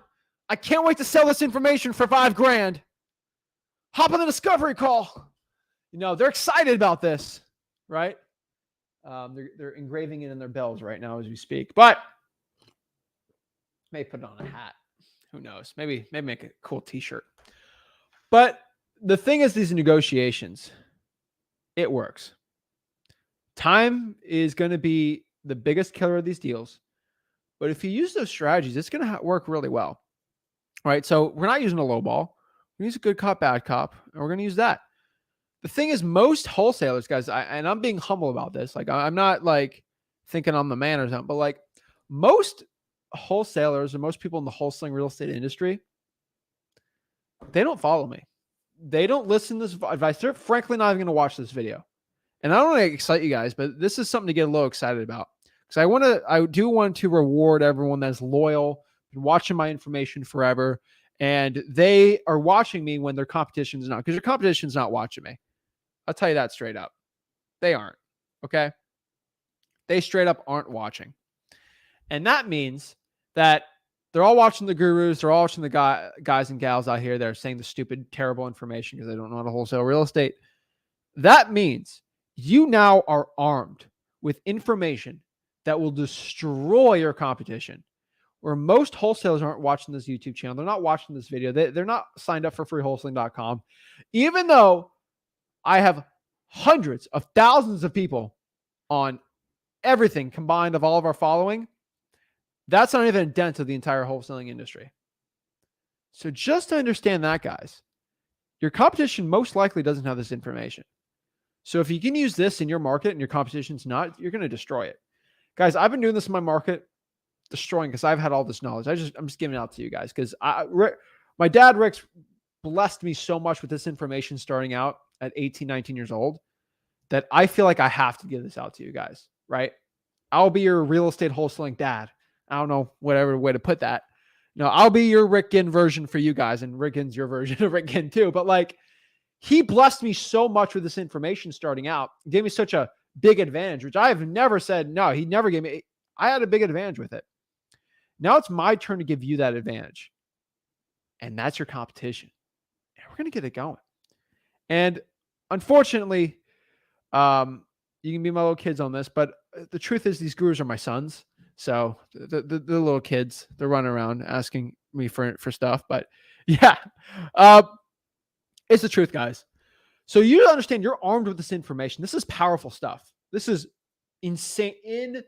I can't wait to sell this information for $5,000. Hop on the discovery call. They're excited about this, right? They're engraving it in their bells right now as we speak. But may put it on a hat. Who knows? Maybe make a cool t-shirt. But the thing is, these negotiations, it works. Time is going to be the biggest killer of these deals. But if you use those strategies, it's going to work really well. All right. So we're not using a low ball. We use a good cop, bad cop, and we're going to use that. The thing is, most wholesalers, guys, and I'm being humble about this. Like, I'm not like thinking I'm the man or something, but like most wholesalers or most people in the wholesaling real estate industry, they don't follow me. They don't listen to this advice. They're frankly not even going to watch this video. And I don't want to excite you guys, but this is something to get a little excited about. Because I do want to reward everyone that's loyal, been watching my information forever, and they are watching me when their competition's not. Because your competition's not watching me. I'll tell you that straight up. They aren't. Okay? They straight up aren't watching. And that means that they're all watching the gurus. They're all watching the guys and gals out here that are saying the stupid, terrible information because they don't know how to wholesale real estate. That means you now are armed with information that will destroy your competition. Where most wholesalers aren't watching this YouTube channel. They're not watching this video. They're not signed up for freewholesaling.com. Even though I have hundreds of thousands of people on everything combined of all of our following, that's not even a dent of the entire wholesaling industry. So just to understand that, guys, your competition most likely doesn't have this information. So if you can use this in your market and your competition's not, you're going to destroy it. Guys, I've been doing this in my market, destroying, because I've had all this knowledge. I'm just giving it out to you guys because my dad, Rick's, blessed me so much with this information starting out at 18, 19 years old that I feel like I have to give this out to you guys, right? I'll be your real estate wholesaling dad. I don't know, whatever way to put that. No, I'll be your Rick Ginn version for you guys, and Rick Ginn's your version of Rick Ginn too. But like, he blessed me so much with this information starting out, gave me such a big advantage, which I have never said no. He never gave me. I had a big advantage with it. Now it's my turn to give you that advantage, and that's your competition. And we're gonna get it going. And unfortunately, you can be my little kids on this, but the truth is, these gurus are my sons. So the little kids, they're running around asking me for stuff. But yeah, it's the truth, guys. So you understand, you're armed with this information. This is powerful stuff. This is insane.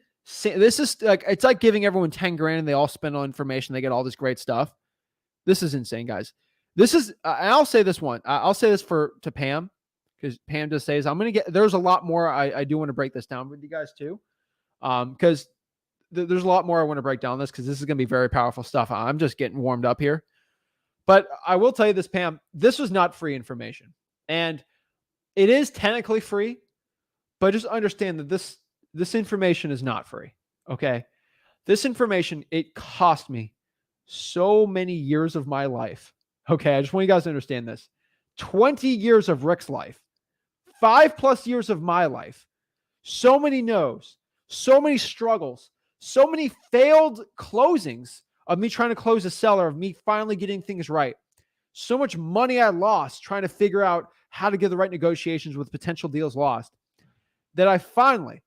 This is like, it's like giving everyone 10 grand and they all spend on information. They get all this great stuff. This is insane, guys. This is, and I'll say this one. I'll say this to Pam, because Pam just says, there's a lot more. I do want to break this down with you guys too. Because there's a lot more I want to break down this, because this is going to be very powerful stuff. I'm just getting warmed up here. But I will tell you this, Pam, this was not free information. And it is technically free, but just understand that this information is not free. Okay. This information, it cost me so many years of my life. Okay. I just want you guys to understand this. 20 years of Rick's life, 5+ years of my life, so many no's, so many struggles, so many failed closings of me trying to close a seller, of me finally getting things right. So much money I lost trying to figure out how to get the right negotiations with potential deals lost, that I finally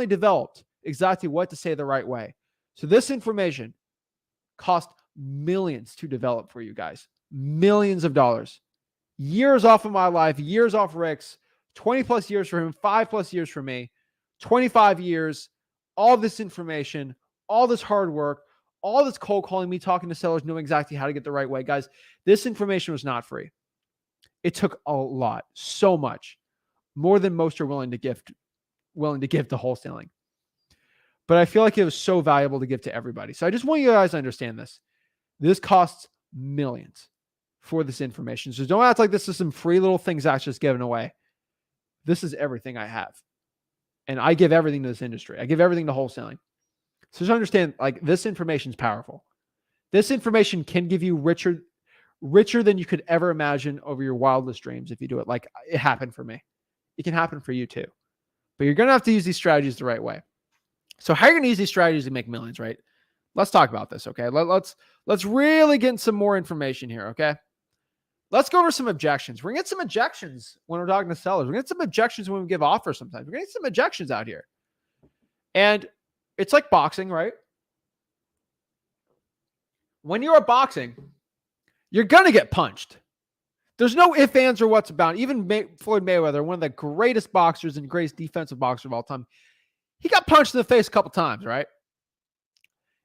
developed exactly what to say the right way. So this information cost millions to develop for you guys, millions of dollars. years off of my life, years off Rick's, 20 plus years for him, 5 plus years for me, 25 years, all this information, all this hard work, all this cold calling, me talking to sellers, knowing exactly how to get the right way. Guys, this information was not free. It took a lot, so much, more than most are willing to give to wholesaling. But I feel like it was so valuable to give to everybody. So I just want you guys to understand this. This costs millions for this information. So don't act like this is some free little things that's just given away. This is everything I have. And I give everything to this industry. I give everything to wholesaling. So just understand, like, this information is powerful. This information can give you richer than you could ever imagine over your wildest dreams if you do it. Like it happened for me. It can happen for you too. But you're going to have to use these strategies the right way. So how are you going to use these strategies to make millions, right? Let's talk about this, okay? Let's really get some more information here, okay? Let's go over some objections. We're going to get some objections when we're talking to sellers. We're going to get some objections when we give offers sometimes. We're going to get some objections out here. And it's like boxing, right? When you're boxing, you're going to get punched. There's no ifs, ands, or what's about it. Even Floyd Mayweather, one of the greatest boxers and greatest defensive boxers of all time, he got punched in the face a couple times, right?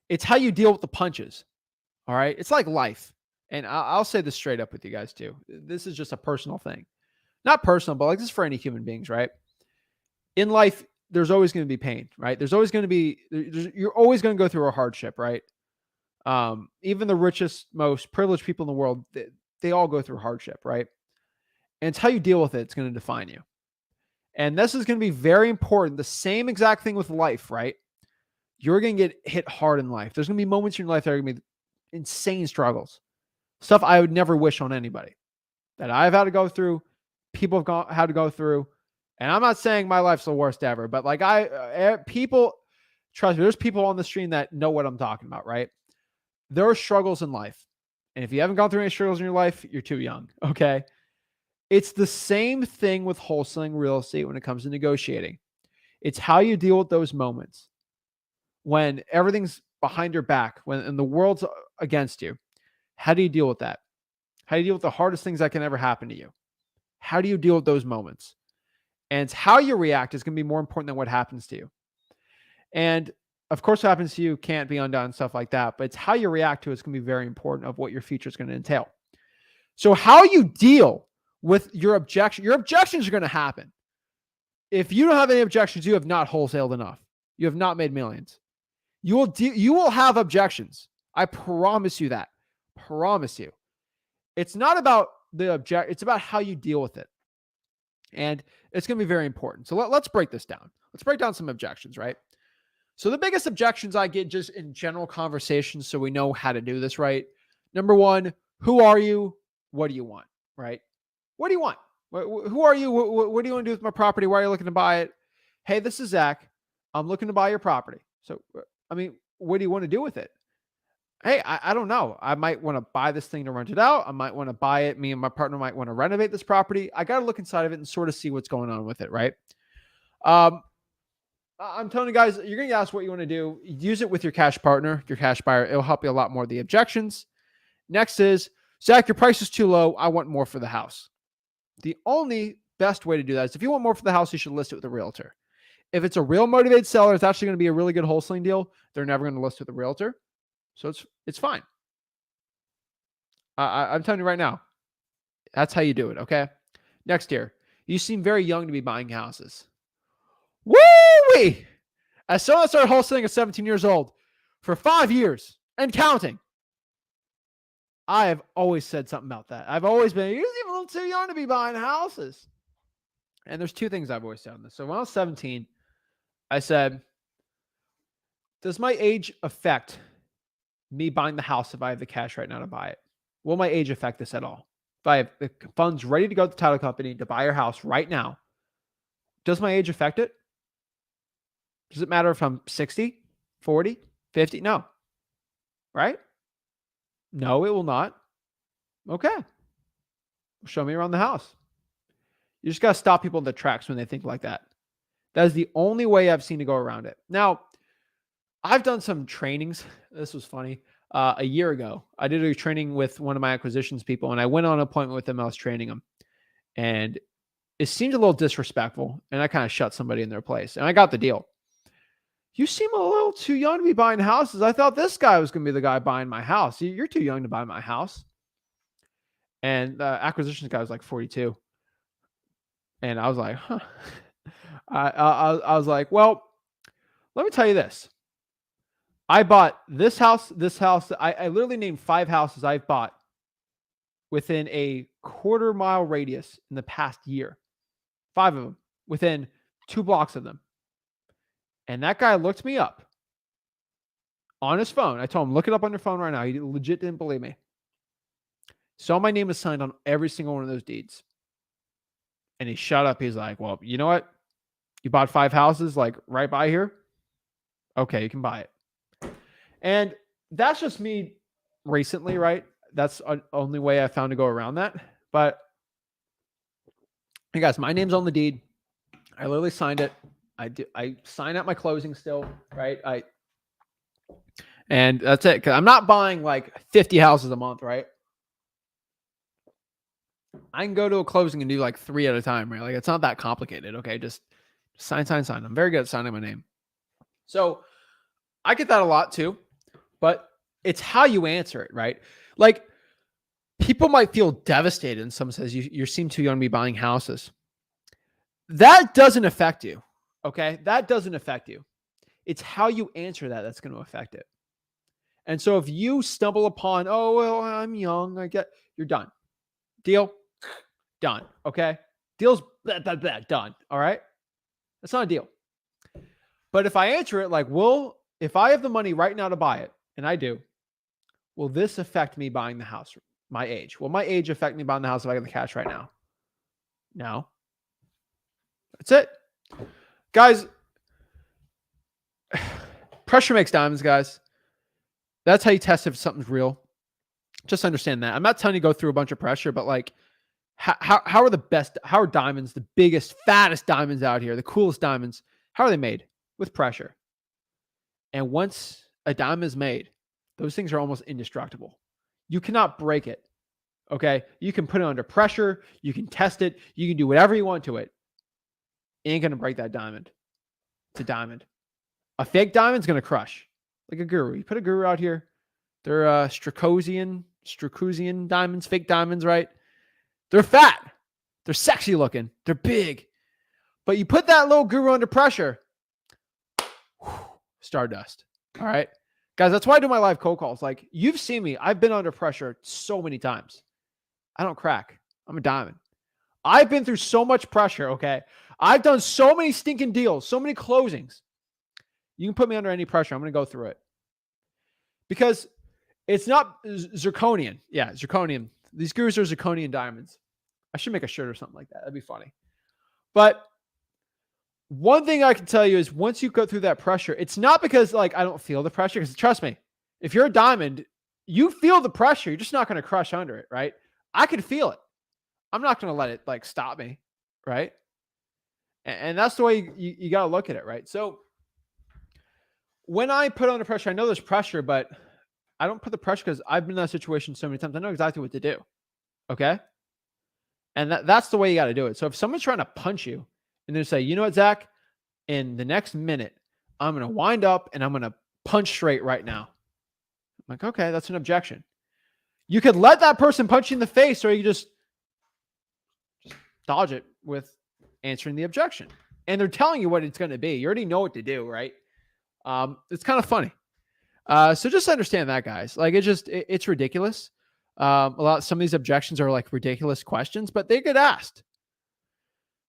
It's how you deal with the punches, all right? It's like life. And I'll say this straight up with you guys too. This is just a personal thing. Not personal, but like this is for any human beings, right? In life, there's always going to be pain, right? You're always going to go through a hardship, right? Even the richest, most privileged people in the world, they all go through hardship, right? And it's how you deal with it. It's going to define you. And this is going to be very important. The same exact thing with life, right? You're going to get hit hard in life. There's going to be moments in your life that are going to be insane struggles. Stuff I would never wish on anybody that I've had to go through, people have had to go through. And I'm not saying my life's the worst ever, but like people, trust me, there's people on the stream that know what I'm talking about, right? There are struggles in life. And if you haven't gone through any struggles in your life, you're too young, okay? It's the same thing with wholesaling real estate when it comes to negotiating. It's how you deal with those moments when everything's behind your back, and the world's against you. How do you deal with that? How do you deal with the hardest things that can ever happen to you? How do you deal with those moments? And how you react is going to be more important than what happens to you. And of course, what happens to you can't be undone, stuff like that. But it's how you react to it is going to be very important of what your future is going to entail. So how you deal with your objections are going to happen. If you don't have any objections, you have not wholesaled enough. You have not made millions. You will have objections. I promise you that. Promise you. It's not about it's about how you deal with it. And it's going to be very important. So let's break this down. Let's break down some objections, right? So the biggest objections I get just in general conversations, so we know how to do this right. Number one, who are you? What do you want, right? What do you want? Who are you? What do you want to do with my property? Why are you looking to buy it? Hey, this is Zach. I'm looking to buy your property. So, I mean, what do you want to do with it? Hey, I don't know. I might want to buy this thing to rent it out. I might want to buy it. Me and my partner might want to renovate this property. I got to look inside of it and sort of see what's going on with it, right? I'm telling you guys, you're going to ask what you want to do. Use it with your cash partner, your cash buyer. It'll help you a lot more. The objections. Next is, Zach, your price is too low. I want more for the house. The only best way to do that is if you want more for the house, you should list it with a realtor. If it's a real motivated seller, it's actually going to be a really good wholesaling deal. They're never going to list with a realtor. So it's fine. I'm telling you right now, that's how you do it, okay? Next year, you seem very young to be buying houses. Woo-wee! As someone that started wholesaling at 17 years old for 5 years and counting, I have always said something about that. I've always been, you're even a little too young to be buying houses. And there's two things I've always said on this. So when I was 17, I said, does my age affect me buying the house if I have the cash right now to buy it? Will my age affect this at all? If I have the funds ready to go to the title company to buy your house right now, does my age affect it? Does it matter if I'm 60, 40, 50? No. Right? No, it will not. Okay. Show me around the house. You just got to stop people in their tracks when they think like that. That is the only way I've seen to go around it. Now, I've done some trainings. This was funny. a year ago. I did a training with one of my acquisitions people, and I went on an appointment with them. I was training them, and it seemed a little disrespectful, and I kind of shut somebody in their place, and I got the deal. You seem a little too young to be buying houses. I thought this guy was going to be the guy buying my house. You're too young to buy my house. And the acquisitions guy was like 42. And I was like, huh. I was like, well, let me tell you this. I bought this house. I literally named 5 houses I've bought within a quarter-mile radius in the past year. 5 of them within 2 blocks of them. And that guy looked me up on his phone. I told him, look it up on your phone right now. He legit didn't believe me. So my name was signed on every single one of those deeds. And he shut up. He's like, well, you know what? You bought 5 houses like right by here. Okay, you can buy it. And that's just me recently, right? That's the only way I found to go around that. But hey guys, my name's on the deed. I literally signed it. I sign at my closing still, right? And that's it. 'Cause I'm not buying like 50 houses a month, right? I can go to a closing and do like 3 at a time, right? Like it's not that complicated. Okay, just sign. I'm very good at signing my name. So I get that a lot too, but it's how you answer it, right? Like people might feel devastated and someone says you seem too young to be buying houses. That doesn't affect you. Okay. That doesn't affect you. It's how you answer that that's going to affect it. And so if you stumble upon, oh, well, I'm young, you're done. Deal? Done. Okay. Deal's done. All right. That's not a deal. But if I answer it like, well, if I have the money right now to buy it, and I do, will this affect me buying the house? My age. Will my age affect me buying the house if I get the cash right now? No. That's it. Guys, pressure makes diamonds, guys. That's how you test if something's real. Just understand that. I'm not telling you to go through a bunch of pressure, but like, how are diamonds, the biggest, fattest diamonds out here, the coolest diamonds, how are they made? With pressure. And once a diamond is made, those things are almost indestructible. You cannot break it. Okay. You can put it under pressure. You can test it. You can do whatever you want to it. It ain't going to break that diamond. It's a diamond. A fake diamond's going to crush. Like a guru. You put a guru out here. They're Stracosian diamonds, fake diamonds, right? They're fat. They're sexy looking. They're big. But you put that little guru under pressure, stardust. All right. Guys, that's why I do my live cold calls. Like, you've seen me. I've been under pressure so many times. I don't crack. I'm a diamond. I've been through so much pressure, okay? I've done so many stinking deals, so many closings. You can put me under any pressure. I'm going to go through it. Because it's not zirconian. Yeah, zirconian. These gurus are zirconian diamonds. I should make a shirt or something like that. That'd be funny. But one thing I can tell you is once you go through that pressure, it's not because like I don't feel the pressure. Because trust me, if you're a diamond, you feel the pressure. You're just not going to crush under it, right? I can feel it. I'm not going to let it like stop me, right? And that's the way you got to look at it, right? So when I put under pressure, I know there's pressure, but I don't put the pressure because I've been in that situation so many times. I know exactly what to do. Okay. And that's the way you got to do it. So if someone's trying to punch you and they say, you know what, Zach, in the next minute, I'm going to wind up and I'm going to punch straight right now. I'm like, okay, that's an objection. You could let that person punch you in the face, or you could just dodge it with answering the objection. And they're telling you what it's going to be. You already know what to do, right? It's kind of funny. So just understand that, guys. Like it's ridiculous. Some of these objections are like ridiculous questions, but they get asked.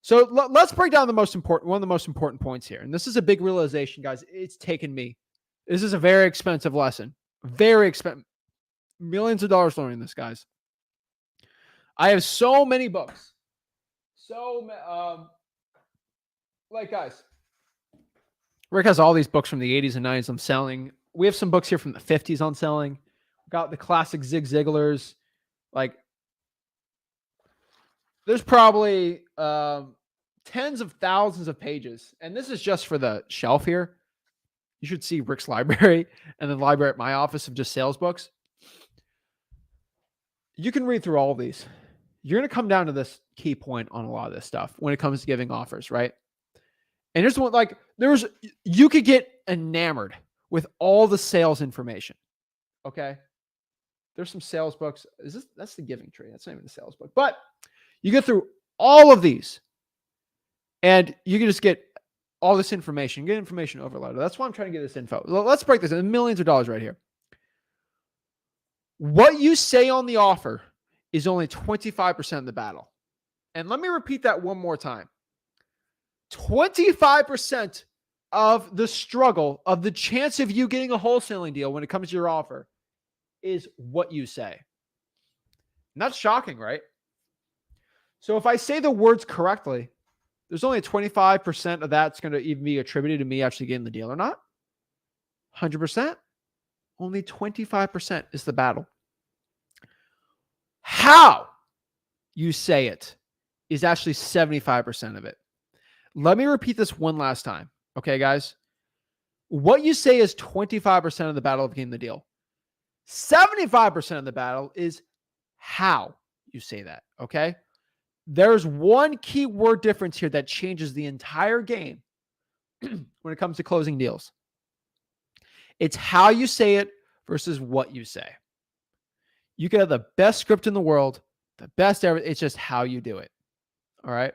So let's break down one of the most important points here. And this is a big realization, guys. It's taken me. This is a very expensive lesson. Very expensive. Millions of dollars learning this, guys. I have so many books. Like, guys, Rick has all these books from the 80s and 90s on selling. We have some books here from the 50s on selling. We've got the classic Zig Ziglars. Like, there's probably tens of thousands of pages. And this is just for the shelf here. You should see Rick's library and the library at my office of just sales books. You can read through all of these. You're going to come down to this key point on a lot of this stuff when it comes to giving offers, right? And here's the one, like you could get enamored with all the sales information. Okay. There's some sales books. That's the giving tree. That's not even the sales book, but you get through all of these and you can just get all this information, get information overloaded. That's why I'm trying to get this info. Let's break this in millions of dollars right here. What you say on the offer is only 25% of the battle. And let me repeat that one more time. 25% of the struggle, of the chance of you getting a wholesaling deal when it comes to your offer, is what you say. And that's shocking, right? So if I say the words correctly, there's only 25% of that's going to even be attributed to me actually getting the deal or not. 100%. Only 25% is the battle. How you say it is actually 75% of it. Let me repeat this one last time. Okay, guys? What you say is 25% of the battle of getting the deal. 75% of the battle is how you say that. Okay? There's one key word difference here that changes the entire game when it comes to closing deals. It's how you say it versus what you say. You can have the best script in the world, the best ever. It's just how you do it. All right.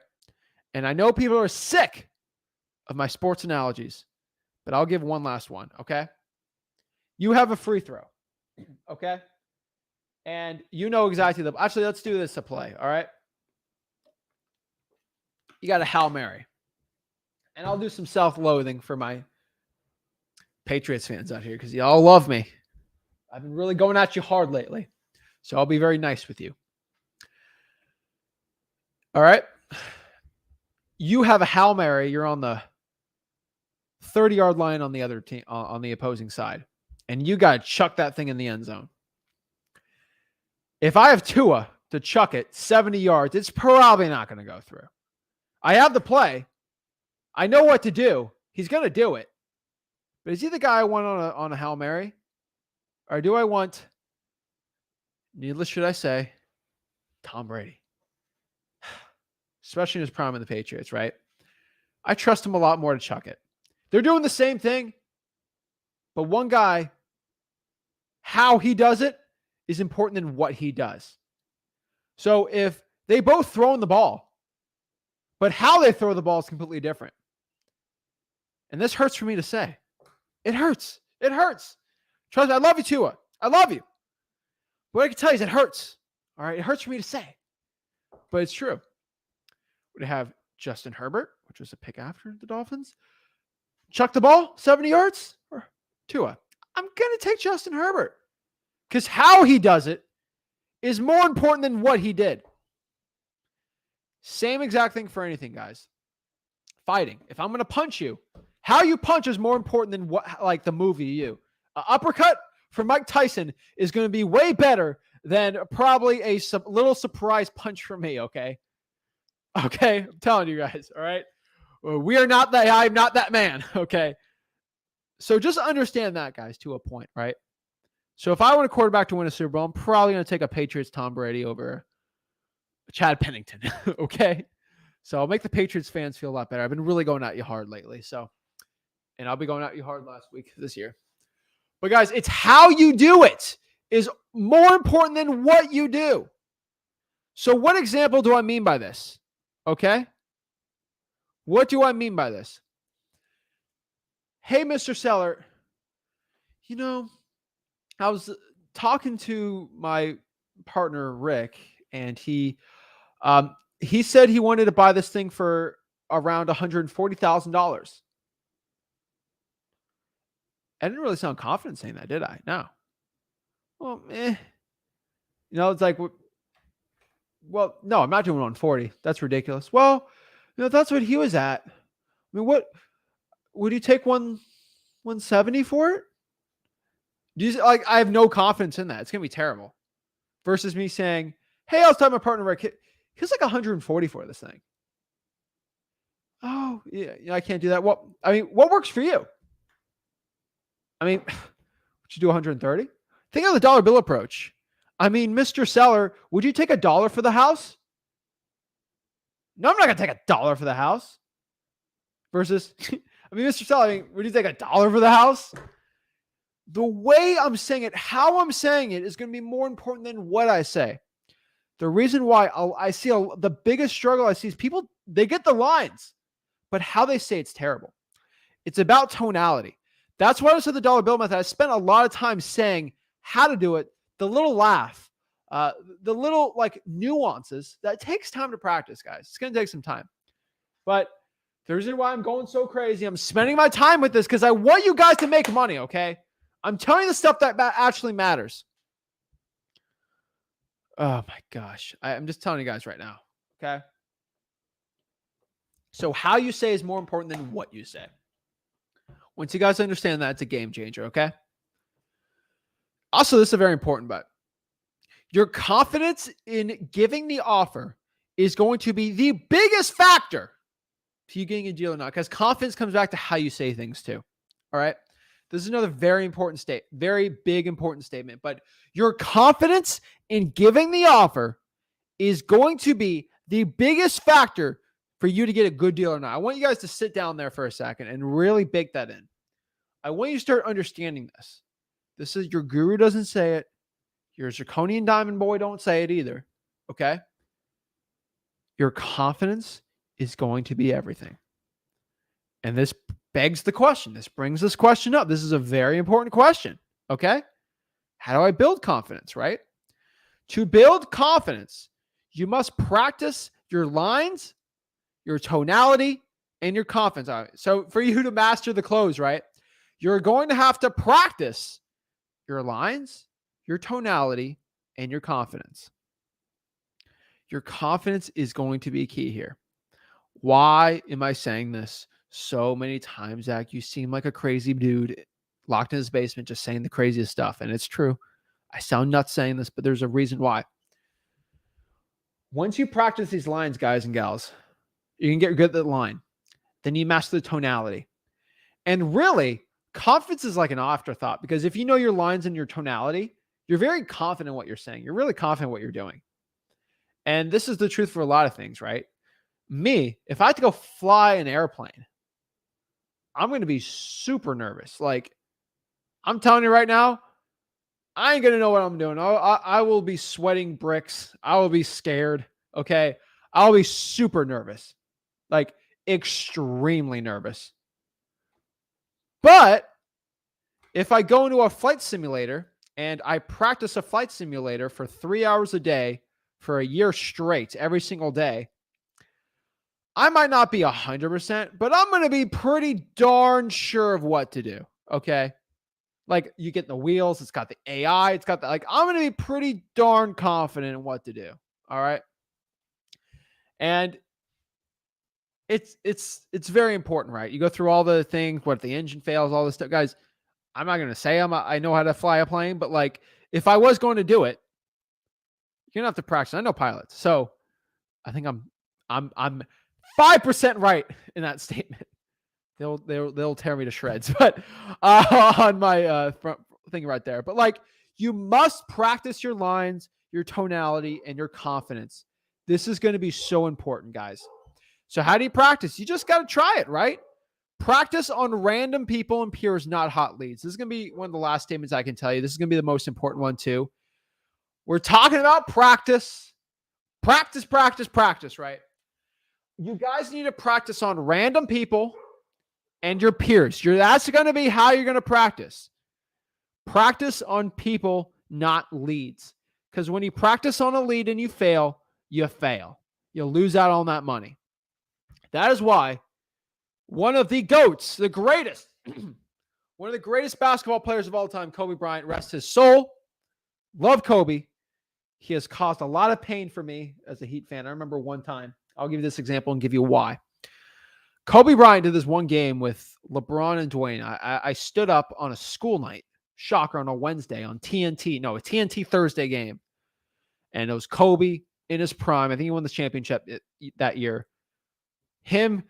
And I know people are sick of my sports analogies, but I'll give one last one. Okay. You have a free throw. Okay. And you know exactly actually, let's do this to play. All right. You got a Hail Mary. And I'll do some self-loathing for my Patriots fans out here because y'all love me. I've been really going at you hard lately. So I'll be very nice with you. All right. You have a Hail Mary. You're on the 30-yard line on the other team, on the opposing side. And you got to chuck that thing in the end zone. If I have Tua to chuck it 70 yards, it's probably not going to go through. I have the play. I know what to do. He's going to do it. But is he the guy I want on a Hail Mary? Or do I want, needless should I say, Tom Brady? Especially in his prime in the Patriots, right? I trust him a lot more to chuck it. They're doing the same thing, but one guy, how he does it is important than what he does. So if they both throw in the ball, but how they throw the ball is completely different. And this hurts for me to say. It hurts. It hurts. Trust me, I love you, Tua. I love you. But what I can tell you is it hurts. All right? It hurts for me to say. But it's true. We have Justin Herbert, which was a pick after the Dolphins. Chuck the ball 70 yards or Tua. I'm going to take Justin Herbert because how he does it is more important than what he did. Same exact thing for anything, guys. Fighting. If I'm going to punch you, how you punch is more important than what, like the movie you. An uppercut for Mike Tyson is going to be way better than probably a little surprise punch for me, okay? Okay? I'm telling you guys, all right? We are not that. I'm not that man, okay? So just understand that, guys, to a point, right? So if I want a quarterback to win a Super Bowl, I'm probably going to take a Patriots Tom Brady over Chad Pennington, okay? So I'll make the Patriots fans feel a lot better. I've been really going at you hard lately, so. And I'll be going at you hard last week this year. But guys, it's how you do it is more important than what you do. So what example do I mean by this? Okay? What do I mean by this? Hey, Mr. Seller, you know, I was talking to my partner, Rick, and he said he wanted to buy this thing for around $140,000. I didn't really sound confident saying that, did I? No. Well, You know, it's like, well, no, I'm not doing 140. That's ridiculous. Well, you know, that's what he was at. I mean, what would you take 170 for it? Like, I have no confidence in that. It's gonna be terrible. Versus me saying, hey, I was talking to my partner, Rick. He was like 140 for this thing. Oh, yeah, I can't do that. Well, I mean, what works for you? I mean, would you do 130? Think of the dollar bill approach. I mean, Mr. Seller, would you take $1 for the house? No, I'm not going to take $1 for the house. Versus, I mean, Mr. Seller, I mean, would you take $1 for the house? The way I'm saying it, how I'm saying it is going to be more important than what I say. The reason why I see the biggest struggle I see is people, they get the lines, but how they say it's terrible. It's about tonality. That's why I said the dollar bill method. I spent a lot of time saying how to do it, the little laugh, the little like nuances that takes time to practice, guys. It's going to take some time. But the reason why I'm going so crazy, I'm spending my time with this because I want you guys to make money, okay? I'm telling you the stuff that actually matters. Oh my gosh. I'm just telling you guys right now, okay? So how you say is more important than what you say. Once you guys understand that, it's a game changer, okay? Also, this is a very important but. Your confidence in giving the offer is going to be the biggest factor to you getting a deal or not, because confidence comes back to how you say things too, all right? This is another very important very big important statement, but your confidence in giving the offer is going to be the biggest factor for you to get a good deal or not. I want you guys to sit down there for a second and really bake that in. I want you to start understanding this. This is your guru doesn't say it. Your Zirconian Diamond Boy don't say it either. Okay? Your confidence is going to be everything. And this begs the question. This brings this question up. This is a very important question. Okay? How do I build confidence, right? To build confidence, you must practice your lines, your tonality, and your confidence. So for you to master the close, right? You're going to have to practice your lines, your tonality, and your confidence. Your confidence is going to be key here. Why am I saying this so many times, Zach? You seem like a crazy dude locked in his basement just saying the craziest stuff. And it's true. I sound nuts saying this, but there's a reason why. Once you practice these lines, guys and gals, you can get good at the line. Then you master the tonality. And really, confidence is like an afterthought, because if you know your lines and your tonality, you're very confident in what you're saying. You're really confident in what you're doing. And this is the truth for a lot of things, right? Me, if I had to go fly an airplane, I'm going to be super nervous. Like, I'm telling you right now, I ain't going to know what I'm doing. I will be sweating bricks. I will be scared. Okay. I'll be super nervous, like extremely nervous. But if I go into a flight simulator and I practice a flight simulator for 3 hours a day for a year straight, every single day, I might not be 100%, but I'm going to be pretty darn sure of what to do. Okay. Like, you get the wheels, it's got the AI, it's got the, like, I'm going to be pretty darn confident in what to do. All right. And it's very important, right? You go through all the things, what if the engine fails, all this stuff, guys. I'm not going to say I know how to fly a plane, but like, if I was going to do it, you're going to have to practice. I know pilots. So I think I'm 5% right in that statement. They'll tear me to shreds, but on my front thing right there. But like, you must practice your lines, your tonality, and your confidence. This is going to be so important, guys. So how do you practice? You just got to try it, right? Practice on random people and peers, not hot leads. This is going to be one of the last statements I can tell you. This is going to be the most important one too. We're talking about practice, right? You guys need to practice on random people and your peers. That's going to be how you're going to practice. Practice on people, not leads. Because when you practice on a lead and you fail, you fail. You'll lose out on that money. That is why one of the GOATs, the greatest, one of the greatest basketball players of all time, Kobe Bryant, rest his soul. Love Kobe. He has caused a lot of pain for me as a Heat fan. I remember one time, I'll give you this example and give you why. Kobe Bryant did this one game with LeBron and Dwayne. I stood up on a school night, shocker, on a Wednesday on TNT. No, a TNT Thursday game. And it was Kobe in his prime. I think he won the championship that year. Him,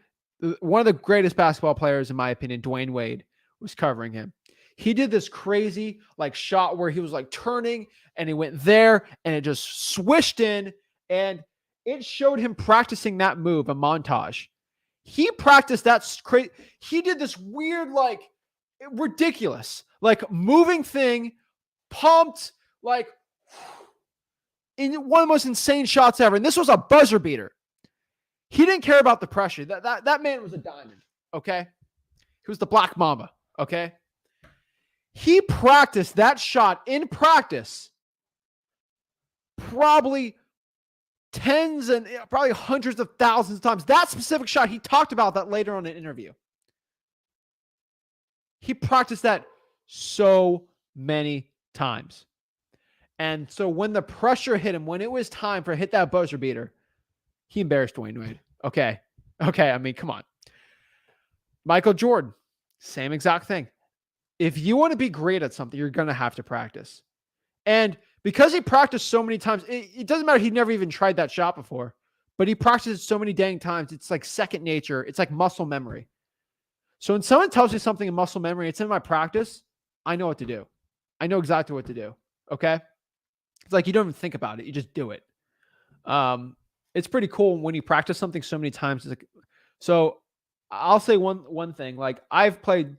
one of the greatest basketball players, in my opinion, Dwayne Wade, was covering him. He did this crazy like shot where he was like turning and he went there and it just swished in, and it showed him practicing that move, a montage. He practiced that crazy. He did this weird, like ridiculous, like moving thing, pumped, like in one of the most insane shots ever. And this was a buzzer beater. He didn't care about the pressure. That man was a diamond. Okay. He was the Black Mamba. Okay. He practiced that shot in practice probably tens and probably hundreds of thousands of times. That specific shot, he talked about that later on in an interview. He practiced that so many times. And so when the pressure hit him, when it was time for hit that buzzer beater, he embarrassed Dwayne Wade. Okay. I mean, come on. Michael Jordan, same exact thing. If you want to be great at something, you're going to have to practice. And because he practiced so many times, it doesn't matter. He never even tried that shot before, but he practiced so many dang times. It's like second nature. It's like muscle memory. So when someone tells me something in muscle memory, it's in my practice, I know what to do. I know exactly what to do. Okay. It's like, you don't even think about it. You just do it. It's pretty cool when you practice something so many times. So I'll say one thing, like I've played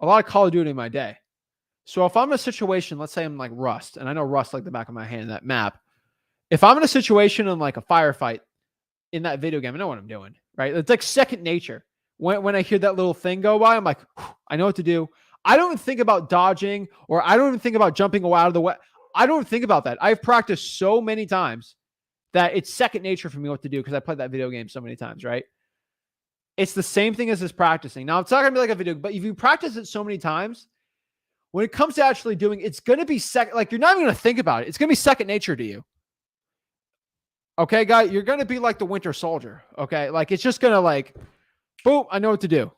a lot of Call of Duty in my day. So if I'm in a situation, let's say I'm like Rust, and I know Rust like the back of my hand, that map. If I'm in a situation in like a firefight in that video game, I know what I'm doing, right? It's like second nature. When I hear that little thing go by, I'm like, I know what to do. I don't even think about dodging, or I don't even think about jumping out of the way. I don't think about that. I've practiced so many times that it's second nature for me what to do because I played that video game so many times, right? It's the same thing as this practicing. Now, it's not going to be like a video, but if you practice it so many times, when it comes to actually doing it, it's going to be like you're not even going to think about it. It's going to be second nature to you. Okay, guy, you're going to be like the Winter Soldier. Okay, like it's just going to like, boom, I know what to do.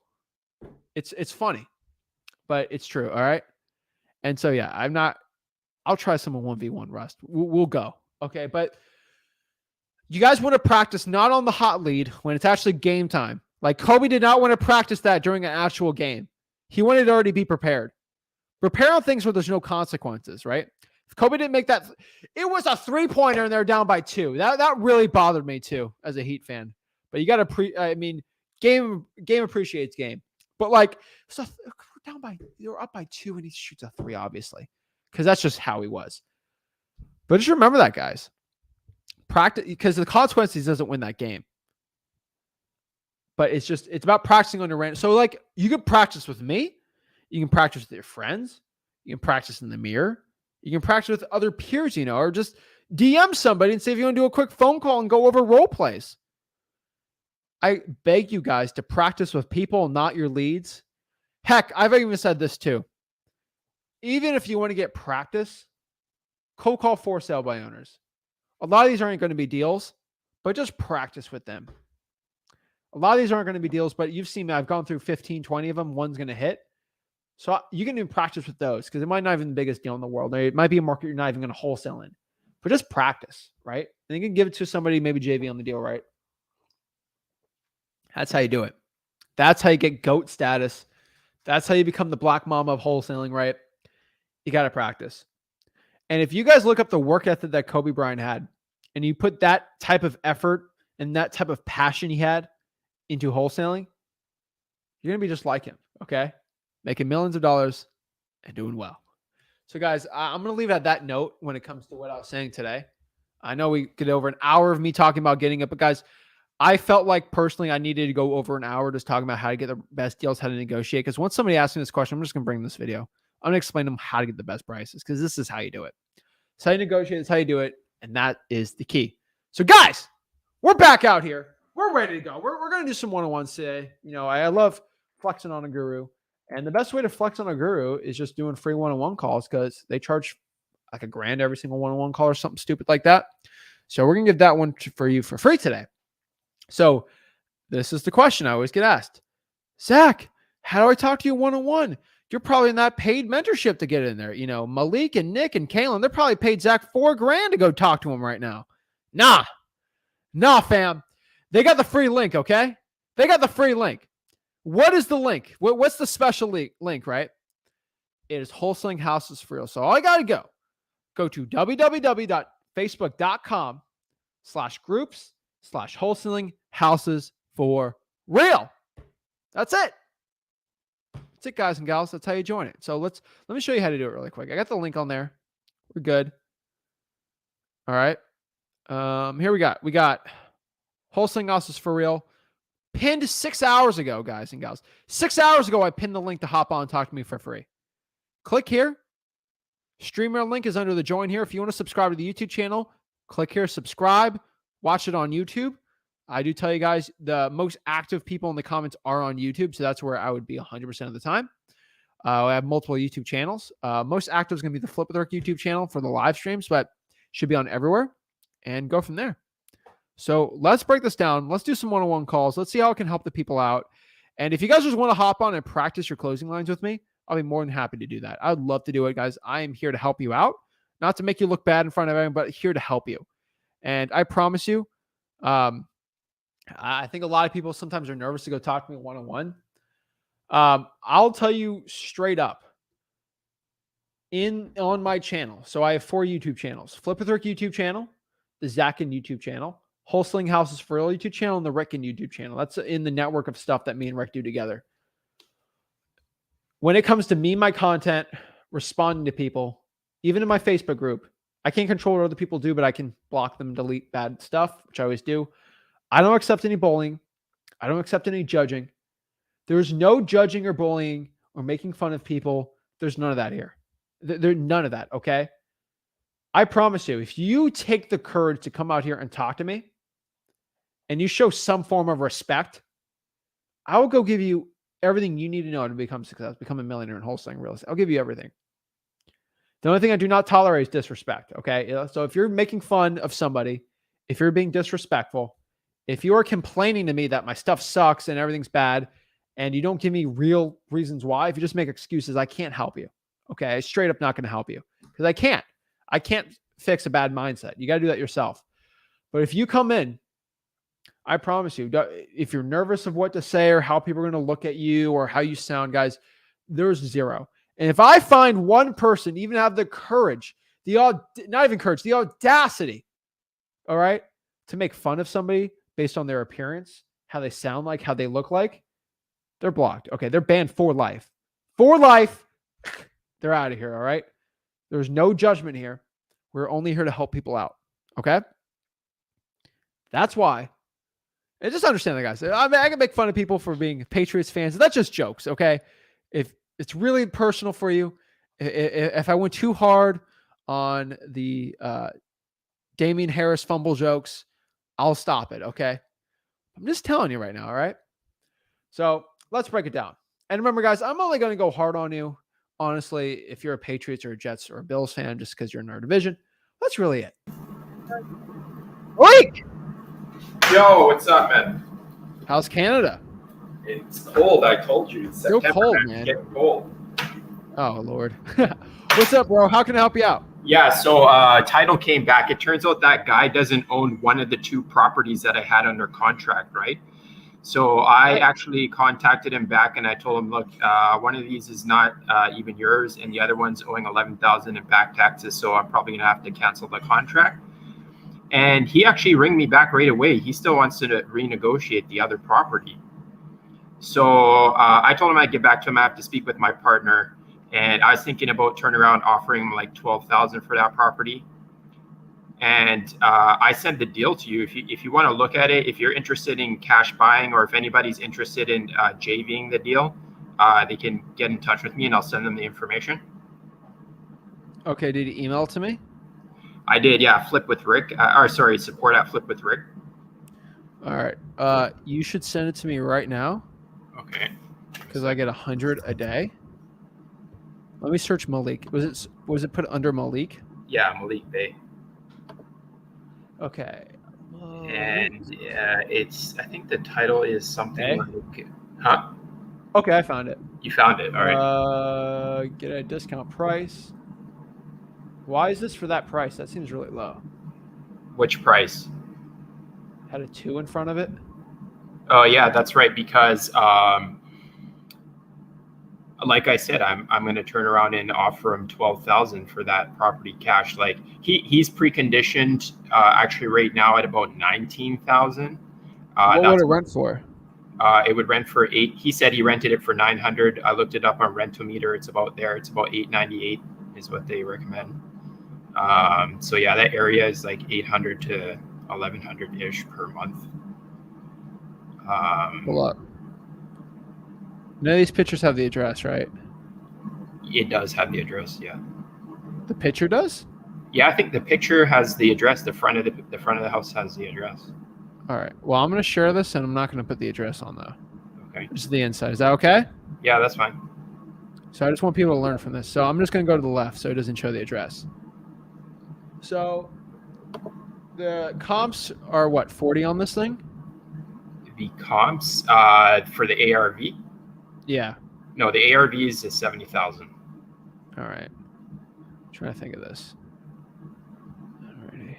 It's funny, but it's true. All right. And so, yeah, I'll try some 1v1 Rust. We'll go. Okay. But you guys want to practice not on the hot lead when it's actually game time. Like Kobe did not want to practice that during an actual game. He wanted to already be prepared. Prepare on things where there's no consequences, right? If Kobe didn't make that, it was a 3-pointer and they're down by 2. That really bothered me too as a Heat fan. But you got to game appreciates game. But like, so we're down by, you're up by 2 and he shoots a 3, obviously, because that's just how he was. But just remember that, guys. Practice, because the consequences doesn't win that game. But it's about practicing on your random. So like, you can practice with me. You can practice with your friends. You can practice in the mirror. You can practice with other peers, or just DM somebody and say if you want to do a quick phone call and go over role plays. I beg you guys to practice with people, not your leads. Heck, I've even said this too. Even if you want to get practice, cold call for sale by owners. A lot of these aren't going to be deals, but just practice with them. A lot of these aren't going to be deals, but you've seen me. I've gone through 15, 20 of them. One's going to hit. So you can even practice with those because it might not even be the biggest deal in the world. It might be a market you're not even going to wholesale in, but just practice, right? And you can give it to somebody, maybe JV on the deal, right? That's how you do it. That's how you get GOAT status. That's how you become the Black Mamba of wholesaling, right? You got to practice. And if you guys look up the work ethic that Kobe Bryant had, and you put that type of effort and that type of passion he had into wholesaling, you're going to be just like him, okay? Making millions of dollars and doing well. So guys, I'm going to leave at that note when it comes to what I was saying today. I know we get over an hour of me talking about getting it, but guys, I felt like personally I needed to go over an hour just talking about how to get the best deals, how to negotiate. Because once somebody asks me this question, I'm just going to bring this video. I'm going to explain to them how to get the best prices because this is how you do it. It's how you negotiate. It's how you do it. And that is the key. So guys, we're back out here. We're ready to go. We're going to do some one-on-ones today. I love flexing on a guru. And the best way to flex on a guru is just doing free one-on-one calls because they charge like $1,000 every single one-on-one call or something stupid like that. So we're going to give that one for you for free today. So this is the question I always get asked. Zach, how do I talk to you one-on-one? You're probably in that paid mentorship to get in there. Malik and Nick and Kalen, they're probably paid Zach $4,000 to go talk to him right now. Nah, fam. They got the free link, okay? They got the free link. What is the link? What's the special link, right? It is Wholesaling Houses for Real. So all I got to go to www.facebook.com/groups/wholesaling houses for real. That's it. That's it, guys and gals. That's how you join it. So let me show you how to do it really quick. I got the link on there. We're good. All right. Here we got Wholesaling Houses for Real. Pinned 6 hours ago, guys and gals. 6 hours ago, I pinned the link to hop on and talk to me for free. Click here. Streamer link is under the join here. If you want to subscribe to the YouTube channel, click here, subscribe, watch it on YouTube. I do tell you guys, the most active people in the comments are on YouTube, so that's where I would be 100% of the time. I have multiple YouTube channels. Most active is going to be the Flip with Rick YouTube channel for the live streams, but should be on everywhere, and go from there. So let's break this down. Let's do some one-on-one calls. Let's see how it can help the people out. And if you guys just want to hop on and practice your closing lines with me, I'll be more than happy to do that. I'd love to do it, guys. I am here to help you out, not to make you look bad in front of everyone, but here to help you. And I promise you, I think a lot of people sometimes are nervous to go talk to me one-on-one. I'll tell you straight up, on my channel. So I have 4 YouTube channels: Flip with Rick YouTube channel, the Zackin YouTube channel, Wholesaling Houses for Real YouTube channel, and the Rick and YouTube channel. That's in the network of stuff that me and Rick do together. When it comes to me, my content, responding to people, even in my Facebook group, I can't control what other people do, but I can block them, delete bad stuff, which I always do. I don't accept any bullying. I don't accept any judging. There's no judging or bullying or making fun of people. There's none of that here. There's none of that, okay? I promise you, if you take the courage to come out here and talk to me, and you show some form of respect, I will go give you everything you need to know to become successful, become a millionaire in wholesaling real estate. I'll give you everything. The only thing I do not tolerate is disrespect, okay? So if you're making fun of somebody, if you're being disrespectful, if you are complaining to me that my stuff sucks and everything's bad, and you don't give me real reasons why, if you just make excuses, I can't help you, okay? I'm straight up not going to help you because I can't. I can't fix a bad mindset. You got to do that yourself. But if you come in, I promise you, if you're nervous of what to say or how people are going to look at you or how you sound, guys, there's zero. And if I find one person even have the courage, not even courage, the audacity, all right, to make fun of somebody based on their appearance, how they sound like, how they look like, they're blocked. Okay, they're banned for life. For life, they're out of here, all right? There's no judgment here. We're only here to help people out, okay? That's why. And just understand that, guys. I mean, I can make fun of people for being Patriots fans. That's just jokes, okay? If it's really personal for you, if I went too hard on the Damian Harris fumble jokes, I'll stop it, okay? I'm just telling you right now, all right? So let's break it down. And remember, guys, I'm only going to go hard on you, honestly, if you're a Patriots or a Jets or a Bills fan, just because you're in our division. That's really it. Blake! Yo, what's up, man? How's Canada? It's cold. I told you. It's Still September, cold, man. man. It's getting cold. Oh, Lord. What's up, bro? How can I help you out? Yeah, so title came back. It turns out that guy doesn't own one of the 2 properties that I had under contract, right? So I actually contacted him back and I told him, look, one of these is not even yours and the other one's owing $11,000 in back taxes, so I'm probably going to have to cancel the contract. And he actually rang me back right away. He still wants to renegotiate the other property. So I told him I'd get back to him. I have to speak with my partner. And I was thinking about turning around offering him like $12,000 for that property. And I sent the deal to you. If you want to look at it, if you're interested in cash buying or if anybody's interested in JVing the deal, they can get in touch with me and I'll send them the information. Okay, did you email it to me? I did, yeah. Flip with Rick. Support at Flip with Rick. All right. You should send it to me right now. Okay. Because I get 100 a day. Let me search Malik. Was it put under Malik? Yeah, Malik Bay. Okay. And I think the title is something like, huh? Okay, I found it. You found it. All right. Get a discount price. Why is this for that price? That seems really low. Which price? Had a 2 in front of it. Oh yeah, that's right. Because like I said, I'm going to turn around and offer him 12,000 for that property cash. Like he's preconditioned actually right now at about 19,000. What would That's it rent for? it would rent for 8. He said he rented it for 900. I looked it up on Rentometer. It's about there. It's about 898 is what they recommend. So yeah, that area is like 800 to 1100 ish per month. Hold up. None of these pictures have the address, right? It does have the address. Yeah. The picture does? Yeah, I think the picture has the address. The front of the house has the address. All right. Well, I'm going to share this, and I'm not going to put the address on, though. Okay. Just the inside. Is that okay? Yeah, that's fine. So I just want people to learn from this. So I'm just going to go to the left so it doesn't show the address. So the comps are what, 40 on this thing? The comps for the ARV? Yeah. No, the ARV is 70,000. All right. Trying to think of this. Alrighty.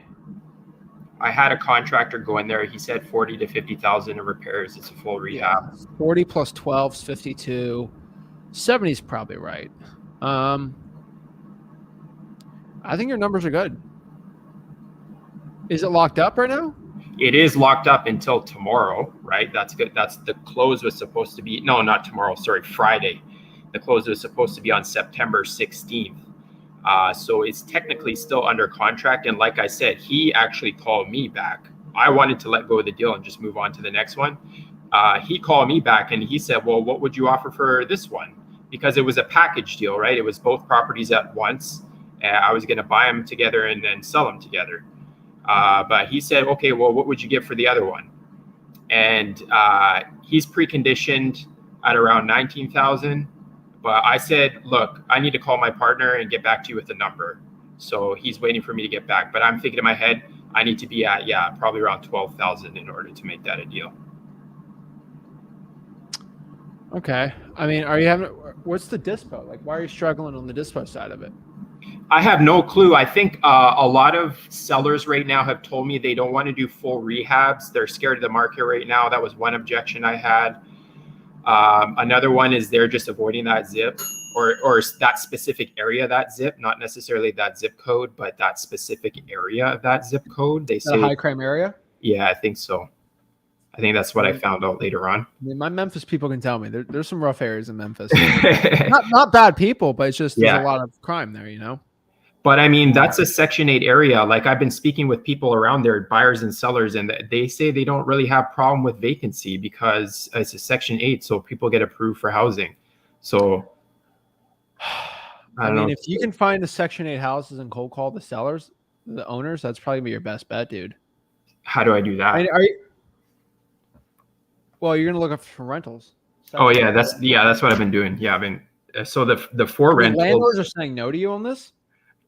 I had a contractor go in there. He said 40 to 50,000 in repairs. It's a full rehab. Yeah. 40 plus 12 is 52. 70 is probably right. I think your numbers are good. Is it locked up right now? It is locked up until tomorrow, right? That's good. That's the close was supposed to be. No, not tomorrow. Sorry, Friday. The close was supposed to be on September 16th. So it's technically still under contract. And like I said, he actually called me back. I wanted to let go of the deal and just move on to the next one. He called me back and he said, well, what would you offer for this one? Because it was a package deal, right? It was both properties at once. I was going to buy them together and then sell them together. But he said, okay, well, what would you give for the other one? And he's preconditioned at around 19,000. But I said, look, I need to call my partner and get back to you with a number. So he's waiting for me to get back. But I'm thinking in my head, I need to be at, probably around 12,000 in order to make that a deal. Okay. I mean, are you having, what's the dispo? Like, why are you struggling on the dispo side of it? I have no clue. I think a lot of sellers right now have told me they don't want to do full rehabs. They're scared of the market right now. That was one objection I had. Another one is they're just avoiding that zip or that specific area of that zip, not necessarily that zip code, but that specific area of that zip code. They say a high crime area? Yeah, I think so. I think that's what I found out later on. I mean, my Memphis people can tell me there's some rough areas in Memphis. not bad people, but it's just there's a lot of crime there, you know? But I mean, that's a Section 8 area. Like I've been speaking with people around there, buyers and sellers, and they say they don't really have problem with vacancy because it's a Section 8, so people get approved for housing. So I don't know. If you can find the Section 8 houses and cold call the sellers, the owners, that's probably be your best bet, dude. How do I do that? Well, you're gonna look up for rentals. Oh yeah, that's what I've been doing. Yeah, I've been so the four rentals. Landlords are saying no to you on this.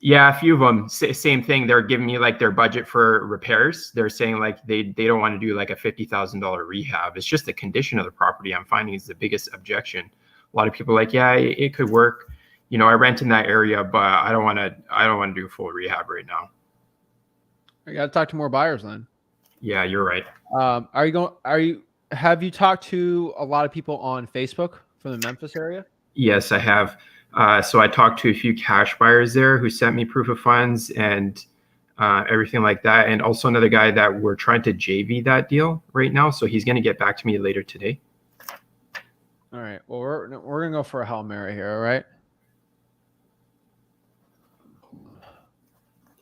Yeah, a few of them, same thing. They're giving me like their budget for repairs. They're saying like they don't want to do like a $50,000 rehab. It's just the condition of the property I'm finding is the biggest objection. A lot of people are like, yeah, it could work. You know, I rent in that area, but I don't want to do full rehab right now. I got to talk to more buyers then. Yeah, you're right. Have you talked to a lot of people on Facebook from the Memphis area? Yes, I have. So I talked to a few cash buyers there who sent me proof of funds and everything like that. And also another guy that we're trying to JV that deal right now. So he's going to get back to me later today. All right. Well, we're going to go for a Hail Mary here. All right.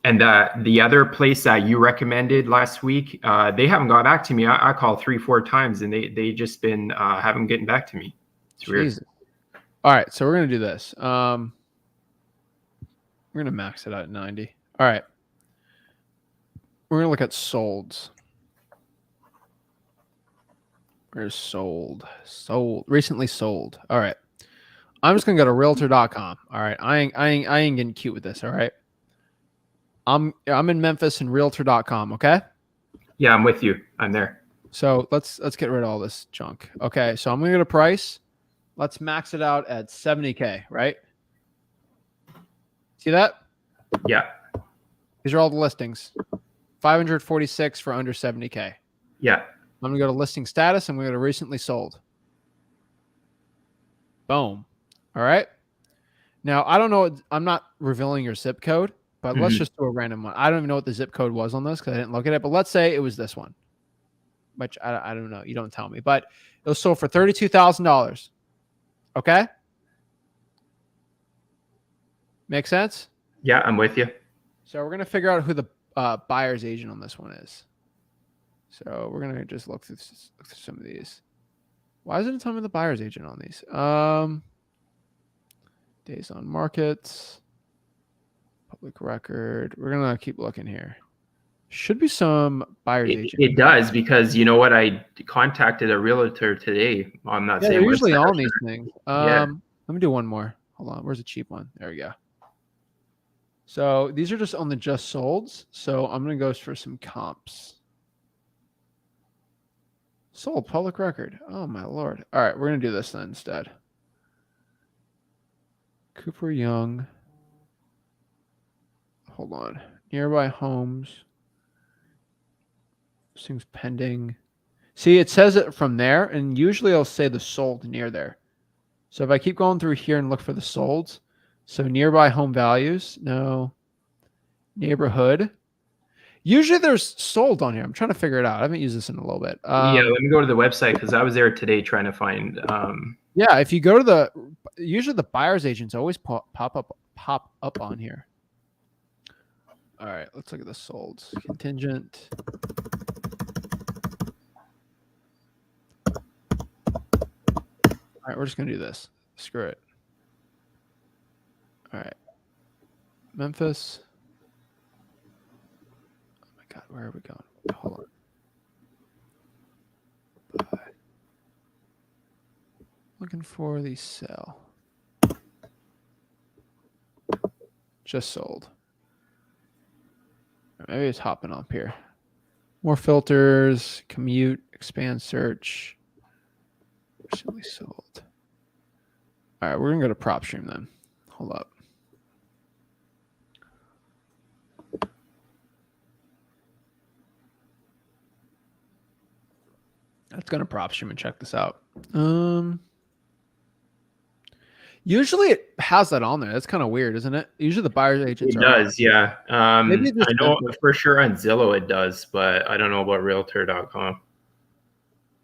And the other place that you recommended last week, they haven't got back to me. I called 3-4 times and they just been haven't getting back to me. It's weird. Jesus. All right, so we're going to do this. We're going to max it out at 90. All right. We're going to look at solds. Where's sold? Recently sold. All right. I'm just going to go to realtor.com. All right. I ain't getting cute with this, all right? I'm in Memphis and realtor.com, okay? Yeah, I'm with you. I'm there. So let's get rid of all this junk. Okay, so I'm going to go to price. Let's max it out at 70K, right? See that? Yeah. These are all the listings. 546 for under 70K. Yeah. I'm going to go to listing status and we're going to recently sold. Boom. All All right. Now, I don't know. I'm not revealing your zip code, but let's just do a random one. I don't even know what the zip code was on this because I didn't look at it. But let's say it was this one, which I don't know. You don't tell me. But it was sold for $32,000. Okay. Make sense? Yeah, I'm with you. So we're going to figure out who the buyer's agent on this one is. So we're going to just look through some of these. Why isn't it telling me the buyer's agent on these? Days on market, public record. We're going to keep looking here. Should be some buyer's agent. It does, because you know what? I contacted a realtor today on that same they're usually website. on these things. Yeah. Let me do one more. Hold on. Where's a cheap one? There we go. So these are just on the just solds. So I'm going to go for some comps. Sold public record. Oh my Lord. All right. We're going to do this then instead. Cooper Young. Hold on. Nearby homes. Things pending. See, it says it from there, and usually I'll say the sold near there. So if I keep going through here and look for the solds, so nearby home values, no. Neighborhood. Usually there's sold on here. I'm trying to figure it out. I haven't used this in a little bit. Yeah, let me go to the website because I was there today trying to find. Yeah, if you go to usually the buyer's agents always pop up on here. All right, let's look at the solds. Contingent. All right, we're just going to do this. Screw it. All right. Memphis. Oh my God, where are we going? Hold on. Buy. Looking for the sell. Just sold. Maybe it's hopping up here. More filters, commute, expand search. Recently sold. All right, we're going to go to PropStream then. Hold up. Let's go to PropStream and check this out. Usually it has that on there. That's kind of weird, isn't it? Usually the buyer's agents It does, yeah. Maybe I know for sure on Zillow it does, but I don't know about Realtor.com.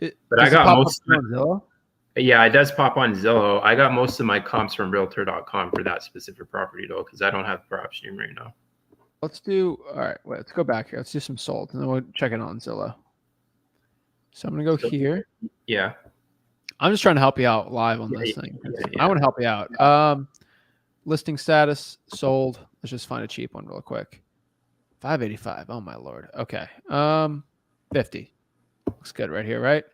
But I got most. On Zillow? Yeah, it does pop on Zillow. I got most of my comps from Realtor.com for that specific property though, because I don't have PropStream right now. Let's do. All right, wait. Let's go back here. Let's do some sold, and then we'll check it on Zillow. So I'm gonna go here. Yeah. I'm just trying to help you out live on this thing. I want to help you out. Listing status, sold. Let's just find a cheap one real quick. 585. Oh my Lord. Okay. 50. Looks good right here, right?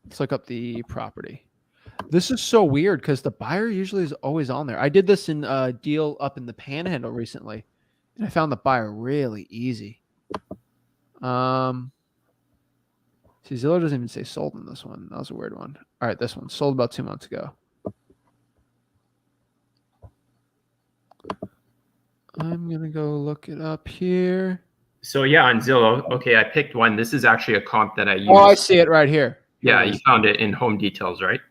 Let's look up the property. This is so weird because the buyer usually is always on there. I did this in a deal up in the Panhandle recently, and I found the buyer really easy. See, Zillow doesn't even say sold in this one. That was a weird one. All right, this one sold about 2 months ago. I'm going to go look it up here. So yeah, on Zillow, okay, I picked one. This is actually a comp that I used. Oh, I see it right here. Yeah, you found it in home details, right?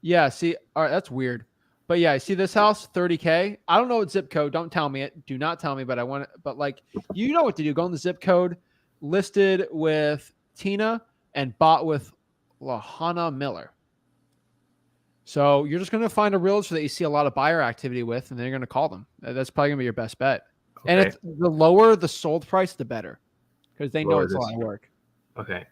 Yeah, see, all right, that's weird. But yeah, I see this house, 30K. I don't know what zip code. Don't tell me it. Do not tell me, but I want it. But like, you know what to do. Go in the zip code, listed with Tina and bought with Lahana Miller. So you're just going to find a realtor that you see a lot of buyer activity with, and then you're going to call them. That's probably going to be your best bet. Okay. And it's the lower the sold price, the better, because they know it's a lot of work. Okay.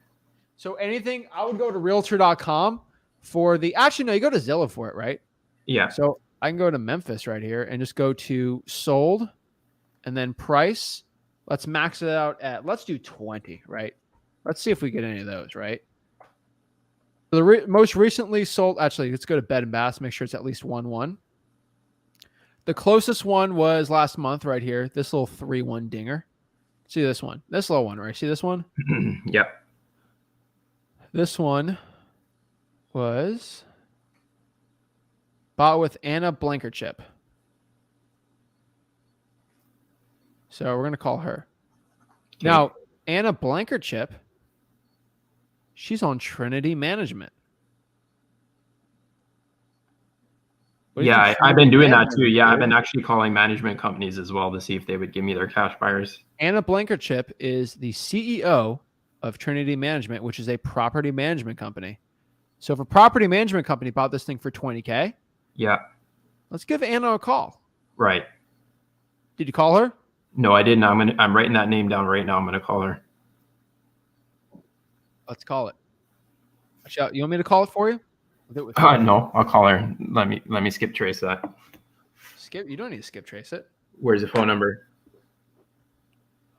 So anything, I would go to realtor.com for the, actually, no, you go to Zillow for it, right? Yeah. So I can go to Memphis right here and just go to sold and then price. Let's max it out at, let's do 20, right? Let's see if we get any of those, right? The most recently sold, actually, let's go to Bed and Bath, make sure it's at least 1-1. The closest one was last month right here. This little 3-1 dinger. See this one, this little one, right? See this one? Yep. This one was bought with Anna Blankerchip. So we're going to call her. Okay. Now, Anna Blankerchip, she's on Trinity Management. What do you think I've been Trinity doing that Management too. is, Yeah, I've dude? been actually calling management companies as well to see if they would give me their cash buyers. Anna Blankership is the CEO of Trinity Management, which is a property management company. So if a property management company bought this thing for $20K, Yeah, let's give Anna a call. right. Did you call her? No, I didn't. I'm writing that name down right now. I'm gonna call her. Let's call it. You want me to call it for you? I'll do it with you. No, I'll call her. Let me skip trace that. Skip. You don't need to skip trace it. Where's the phone number?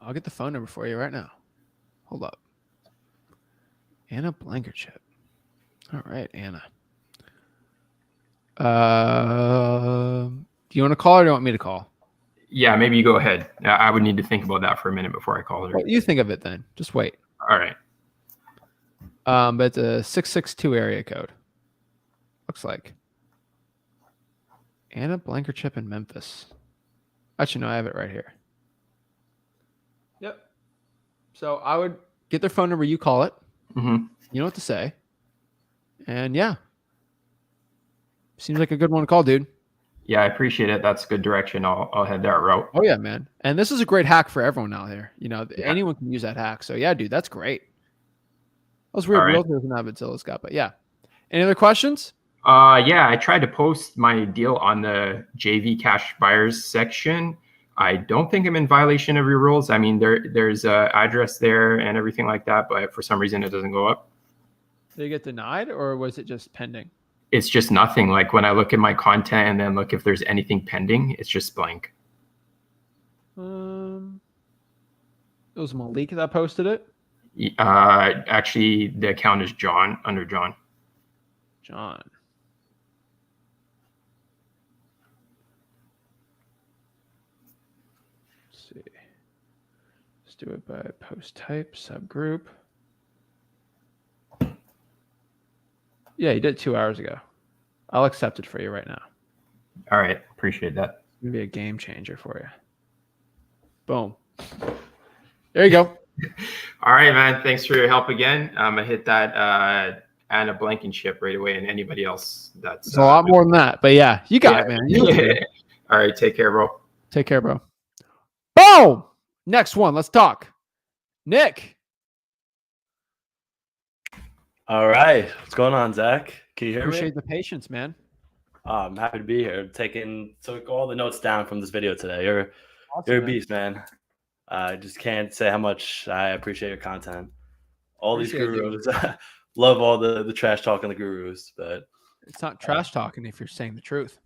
I'll get the phone number for you right now. Hold up. Anna Blankership. All right, Anna. Do you want to call or do you want me to call? Yeah, maybe you go ahead. I would need to think about that for a minute before I call her. Well, you think of it then. Just wait. All right. But it's a 662 area code. Looks like. Anna Blankership in Memphis. Actually, no, I have it right here. Yep. So I would get their phone number. You call it. Mm-hmm. You know what to say. And yeah. Seems like a good one to call, dude. Yeah, I appreciate it. That's good direction. I'll head that route. Oh yeah, man. And this is a great hack for everyone out there. You know, Yeah. anyone can use that hack. So yeah, dude, that's great. Those weird All right. realtors and have Zillow's got, but yeah. Any other questions? Yeah, I tried to post my deal on the JV cash buyers section. I don't think I'm in violation of your rules. I mean, there's a address there and everything like that, but for some reason it doesn't go up. Did it get denied or was it just pending? It's just nothing. Like when I look at my content and then look if there's anything pending, it's just blank. It was Malik that posted it. Actually, the account is John, under John. John. Let's see. Let's do it by post type, subgroup. Yeah, you did it 2 hours ago. I'll accept it for you right now. All right. Appreciate that. It's going to be a game changer for you. Boom. There you go. All right, man. Thanks for your help again. I hit that Anna Blankenship right away, and anybody else that's It's a lot more than that. But yeah, you got it, man. You did it. All right. Take care, bro. Take care, bro. Boom. Next one. Let's talk. Nick. All right. What's going on, Zach? Can you hear Appreciate me? the patience, man. I'm happy to be here. Took all the notes down from this video today. You're Awesome, a man. beast, man. I just can't say how much I appreciate your content. All these Appreciate you. gurus. Love all the trash talking the gurus, but It's not trash talking if you're saying the truth.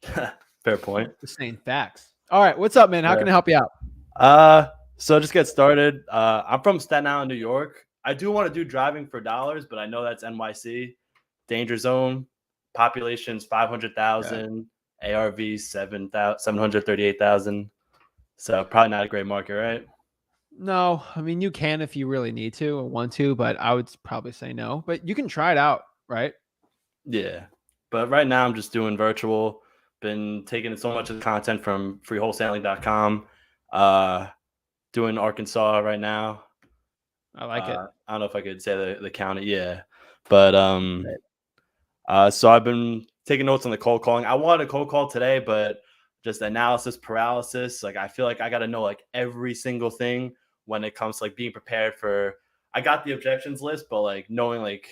fair point. Just saying facts. All right. What's up, man? How can I help you out? So just get started. I'm from Staten Island, New York. I do want to do driving for dollars, but I know that's NYC. Danger zone. Population's 500,000. ARV 738,000. So probably not a great market, right? No. I mean, you can if you really need to or want to, but I would probably say no. But you can try it out, right? Yeah. But right now I'm just doing virtual. Been taking so much of the content from freewholesaling.com. Doing Arkansas right now. I like it. I don't know if I could say the county. Yeah. But so I've been taking notes on the cold calling. I wanted a cold call today, but just analysis paralysis. Like I feel like I got to know like every single thing when it comes to like being prepared for. I got the objections list, but like knowing like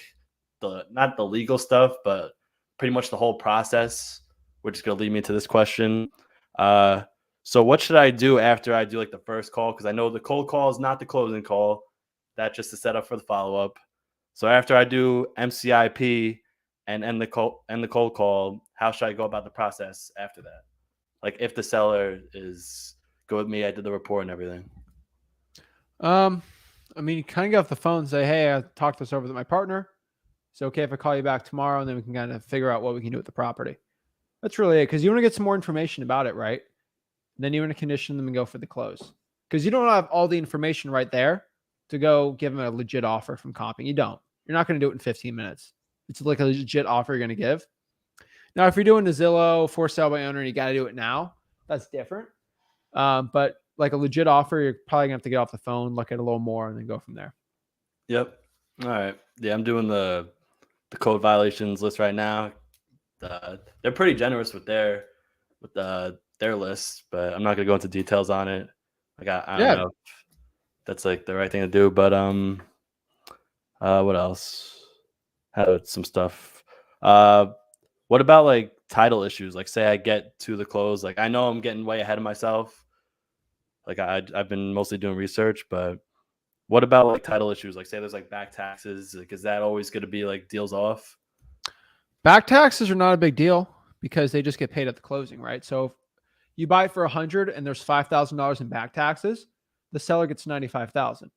not the legal stuff, but pretty much the whole process, which is gonna lead me to this question. So what should I do after I do like the first call? Because I know the cold call is not the closing call. That's just a setup for the follow-up. So after I do MCIP and end the cold call, how should I go about the process after that? Like if the seller is good with me, I did the report and everything. I mean, you kind of get off the phone and say, hey, I talked this over with my partner. It's okay if I call you back tomorrow, and then we can kind of figure out what we can do with the property. That's really it, because you want to get some more information about it, right? Then you want to condition them and go for the close, because you don't have all the information right there to go give them a legit offer from comping. You don't. You're not going to do it in 15 minutes. It's like a legit offer you're going to give. Now, if you're doing the Zillow for sale by owner and you got to do it now, that's different. But like a legit offer, you're probably gonna have to get off the phone, look at it a little more, and then go from there. Yep. All right. Yeah, I'm doing the code violations list right now. they're pretty generous with their list, but I'm not gonna go into details on it. Like I don't Yeah. know if that's like the right thing to do, but what else? Had some stuff. What about like title issues? Like, say I get to the close, like I know I'm getting way ahead of myself. Like I've been mostly doing research, but what about like title issues? Like, say there's like back taxes. Like, is that always going to be like deals off? Back taxes are not a big deal because they just get paid at the closing, right? So if you buy it for 100 and there's $5,000 in back taxes, the seller gets 95,000.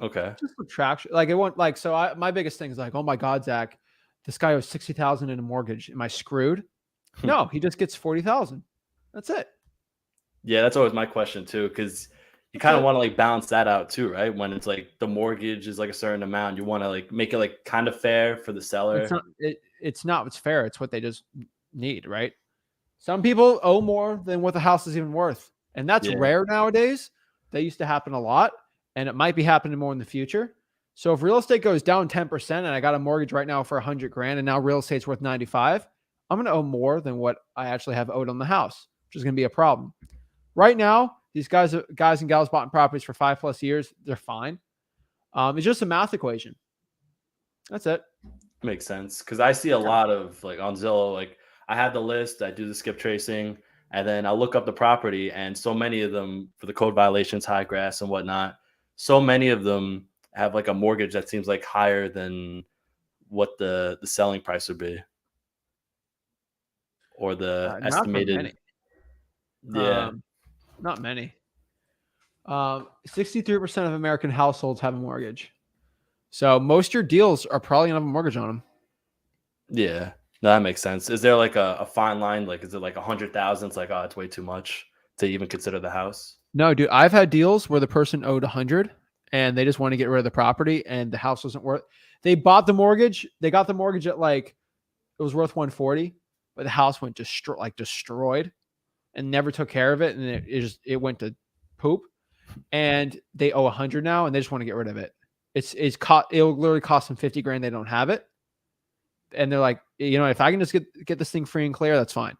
Okay. Just subtraction. Like it won't like so. My biggest thing is like, oh my God, Zach, this guy owes 60,000 in a mortgage. Am I screwed? No, he just gets 40,000. That's it. Yeah, that's always my question too, because you That's kind of it. want to like balance that out too, right? When it's like the mortgage is like a certain amount, you want to like make it like kind of fair for the It's seller. not. It's not what's fair. It's what they just need, right? Some people owe more than what the house is even worth, and that's Yeah. rare nowadays. That used to happen a lot, and it might be happening more in the future. So if real estate goes down 10%, and I got a mortgage right now for 100 grand, and now real estate's worth 95, I'm going to owe more than what I actually have owed on the house, which is going to be a problem. Right now, these guys and gals bought properties for 5+ years. They're fine. It's just a math equation. That's it. Makes sense, because I see a Yeah. lot of like on Zillow, like I have the list, I do the skip tracing, and then I look up the property, and so many of them for the code violations, high grass and whatnot, so many of them have like a mortgage that seems like higher than what the selling price would be, or the Not for many. estimated. Yeah, Not many. 63% of American households have a mortgage. So most of your deals are probably gonna have a mortgage on them. yeah, no, that makes sense. Is there like a fine line? Like, is it like 100,000? It's like, oh, it's way too much to even consider the house. No, dude, I've had deals where the person owed 100 and they just want to get rid of the property and the house wasn't worth. They bought the mortgage. They got the mortgage at like it was worth 140, but the house went destroyed and never took care of it, and it went to poop. And they owe 100 now, and they just want to get rid of it. It'll literally cost them 50 grand. They don't have it, and they're like, if I can just get this thing free and clear, that's fine.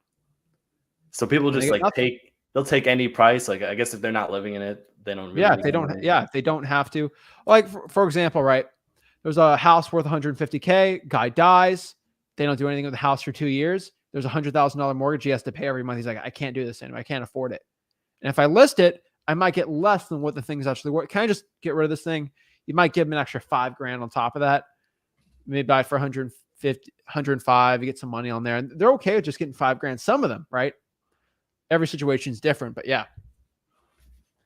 So people And they just get like nothing. they'll take any price. Like, I guess if they're not living in it, they don't really Yeah, need the money. if they don't have to. Like for example, right? There's a house worth 150K. Guy dies. They don't do anything with the house for 2 years. There's a $100,000 mortgage he has to pay every month. He's like, I can't do this anymore. I can't afford it. And if I list it, I might get less than what the thing's actually worth. Can I just get rid of this thing? You might give him an extra 5 grand on top of that. Maybe buy it for 150, 105. You get some money on there, and they're okay with just getting 5 grand. Some of them, right? Every situation is different, but yeah.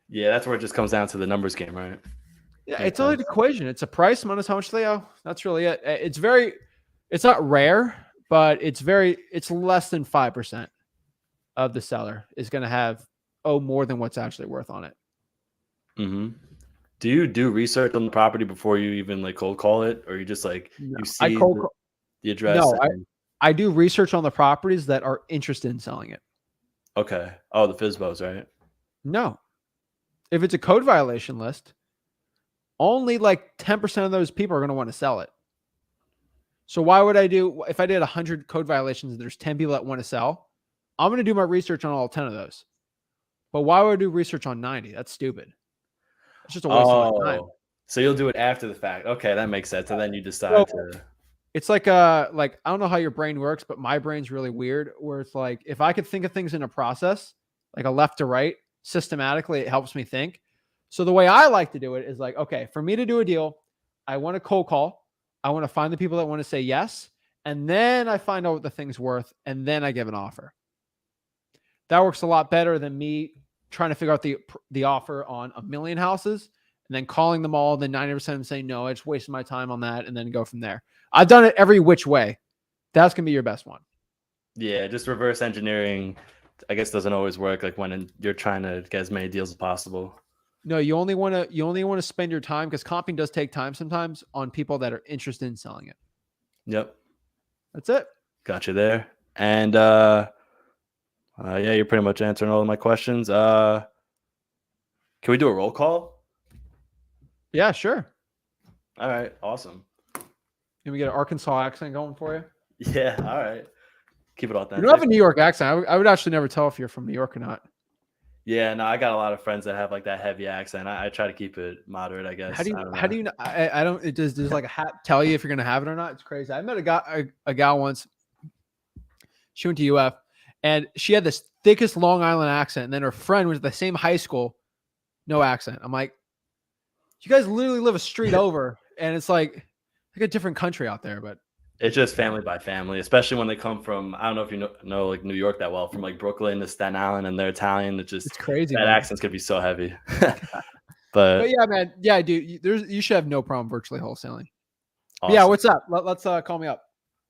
Yeah, that's where it just comes down to the numbers game, right? Yeah, Makes it's only an sense. equation. It's a price minus how much they owe. That's really it. It's not rare, but it's less than 5% of the seller is going to owe more than what's actually worth on it. Mm-hmm. Do you do research on the property before you even like cold call it, or you just like No, you see the address? no, And, I do research on the properties that are interested in selling it. okay. Oh, the FISBOs, right? No, if it's a code violation list, only like 10% of those people are going to want to sell it. So why would if I did 100 code violations, there's 10 people that want to sell, I'm going to do my research on all 10 of those. But why would I do research on 90? That's stupid. It's just a waste of my time. Oh, so you'll do it after the fact. Okay, that makes sense. And then you So decide to. it's like I don't know how your brain works, but my brain's really weird where it's like if I could think of things in a process, like a left to right, systematically, it helps me think. So the way I like to do it is like, okay, for me to do a deal, I want to cold call. I want to find the people that want to say yes. And then I find out what the thing's worth. And then I give an offer. That works a lot better than me trying to figure out the offer on a million houses and then calling them all. Then 90% of them saying no, I just wasted my time on that and then go from there. I've done it every which way. That's going to be your best one. Yeah, just reverse engineering, I guess, doesn't always work. Like when you're trying to get as many deals as possible. No, you only want to spend your time because comping does take time sometimes on people that are interested in selling it. Yep. That's it. Got you there. And yeah, you're pretty much answering all of my questions. Can we do a roll call? Yeah, sure. All right, awesome. Can we get an Arkansas accent going for you? Yeah, all right. keep it You don't authentic. have a New York accent. I would actually never tell if you're from New York or not. Yeah, no, I got a lot of friends that have like that heavy accent. I try to keep it moderate, I guess. How do you I don't how know. do you kn- I don't it does like a hat tell you if you're gonna have it or not? It's crazy. I met a gal once. She went to UF and she had this thickest Long Island accent, and then her friend was at the same high school, no accent. I'm like, you guys literally live a street over, and it's like a different country out there, but It's just family by family, especially when they come from, I don't know if you know like New York that well, from like Brooklyn to Staten Island and they're Italian. It just it's crazy, that man. accent's could be so heavy. But But yeah, man. Yeah, dude. You should have no problem virtually wholesaling. But yeah, awesome. what's up? Let's call me up.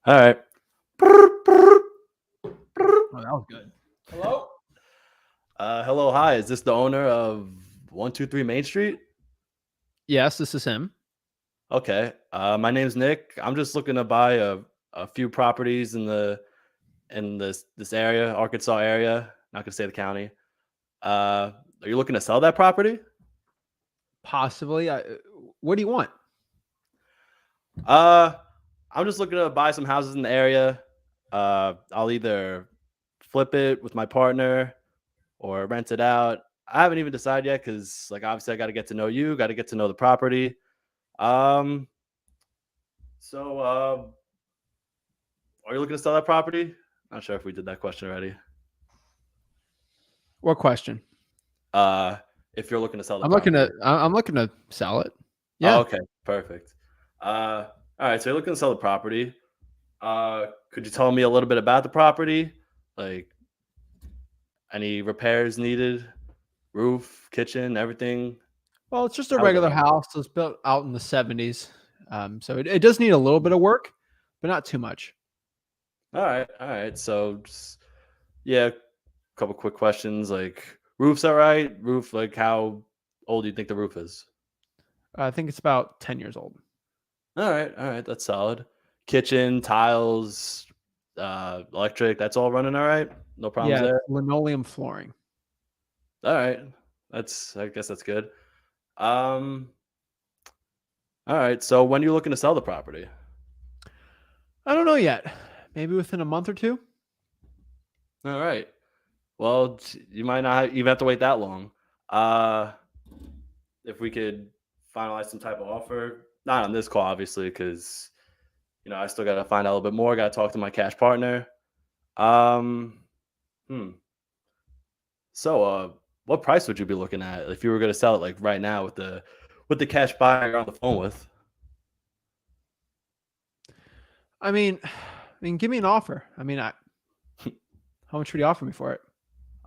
All right. Oh, that was good. Hello? Hello, hi. Is this the owner of 123 Main Street? Yes, this is him. Okay. My name's Nick. I'm just looking to buy a few properties in this area, Arkansas area. Not gonna say the county. Are you looking to sell that property? Possibly. What do you want? I'm just looking to buy some houses in the area. I'll either flip it with my partner or rent it out. I haven't even decided yet because, like, obviously, I got to get to know you, got to get to know the property. Um, so, are you looking to sell that property? Not sure if we did that question already. What question? If you're looking to sell the I'm property. I'm looking to sell it. Oh, Yeah. okay, perfect. All right, so you're looking to sell the property. Could you tell me a little bit about the property? Like any repairs needed? Roof, kitchen, everything? Well, it's just a How would regular that- house. It was built out in the 70s. So it does need a little bit of work, but not too much. All right, all right. So, yeah, a couple quick questions. Like, roof's all right. Roof, like, how old do you think the roof is? I think it's about 10 years old. All right. That's solid. Kitchen, tiles, electric. That's all running all right. No problems Yeah, there. linoleum flooring. All right. I guess that's good. Um, all right. So when are you looking to sell the property? I don't know yet. Maybe within a month or two. All right. Well, you might not even have to wait that long. Uh, if we could finalize some type of offer, not on this call, obviously, because I still got to find out a little bit more. Got to talk to my cash partner. Um, hmm. So, what price would you be looking at if you were going to sell it like right now with the cash buyer you're on the phone with? I mean, give me an offer. How much would you offer me for it?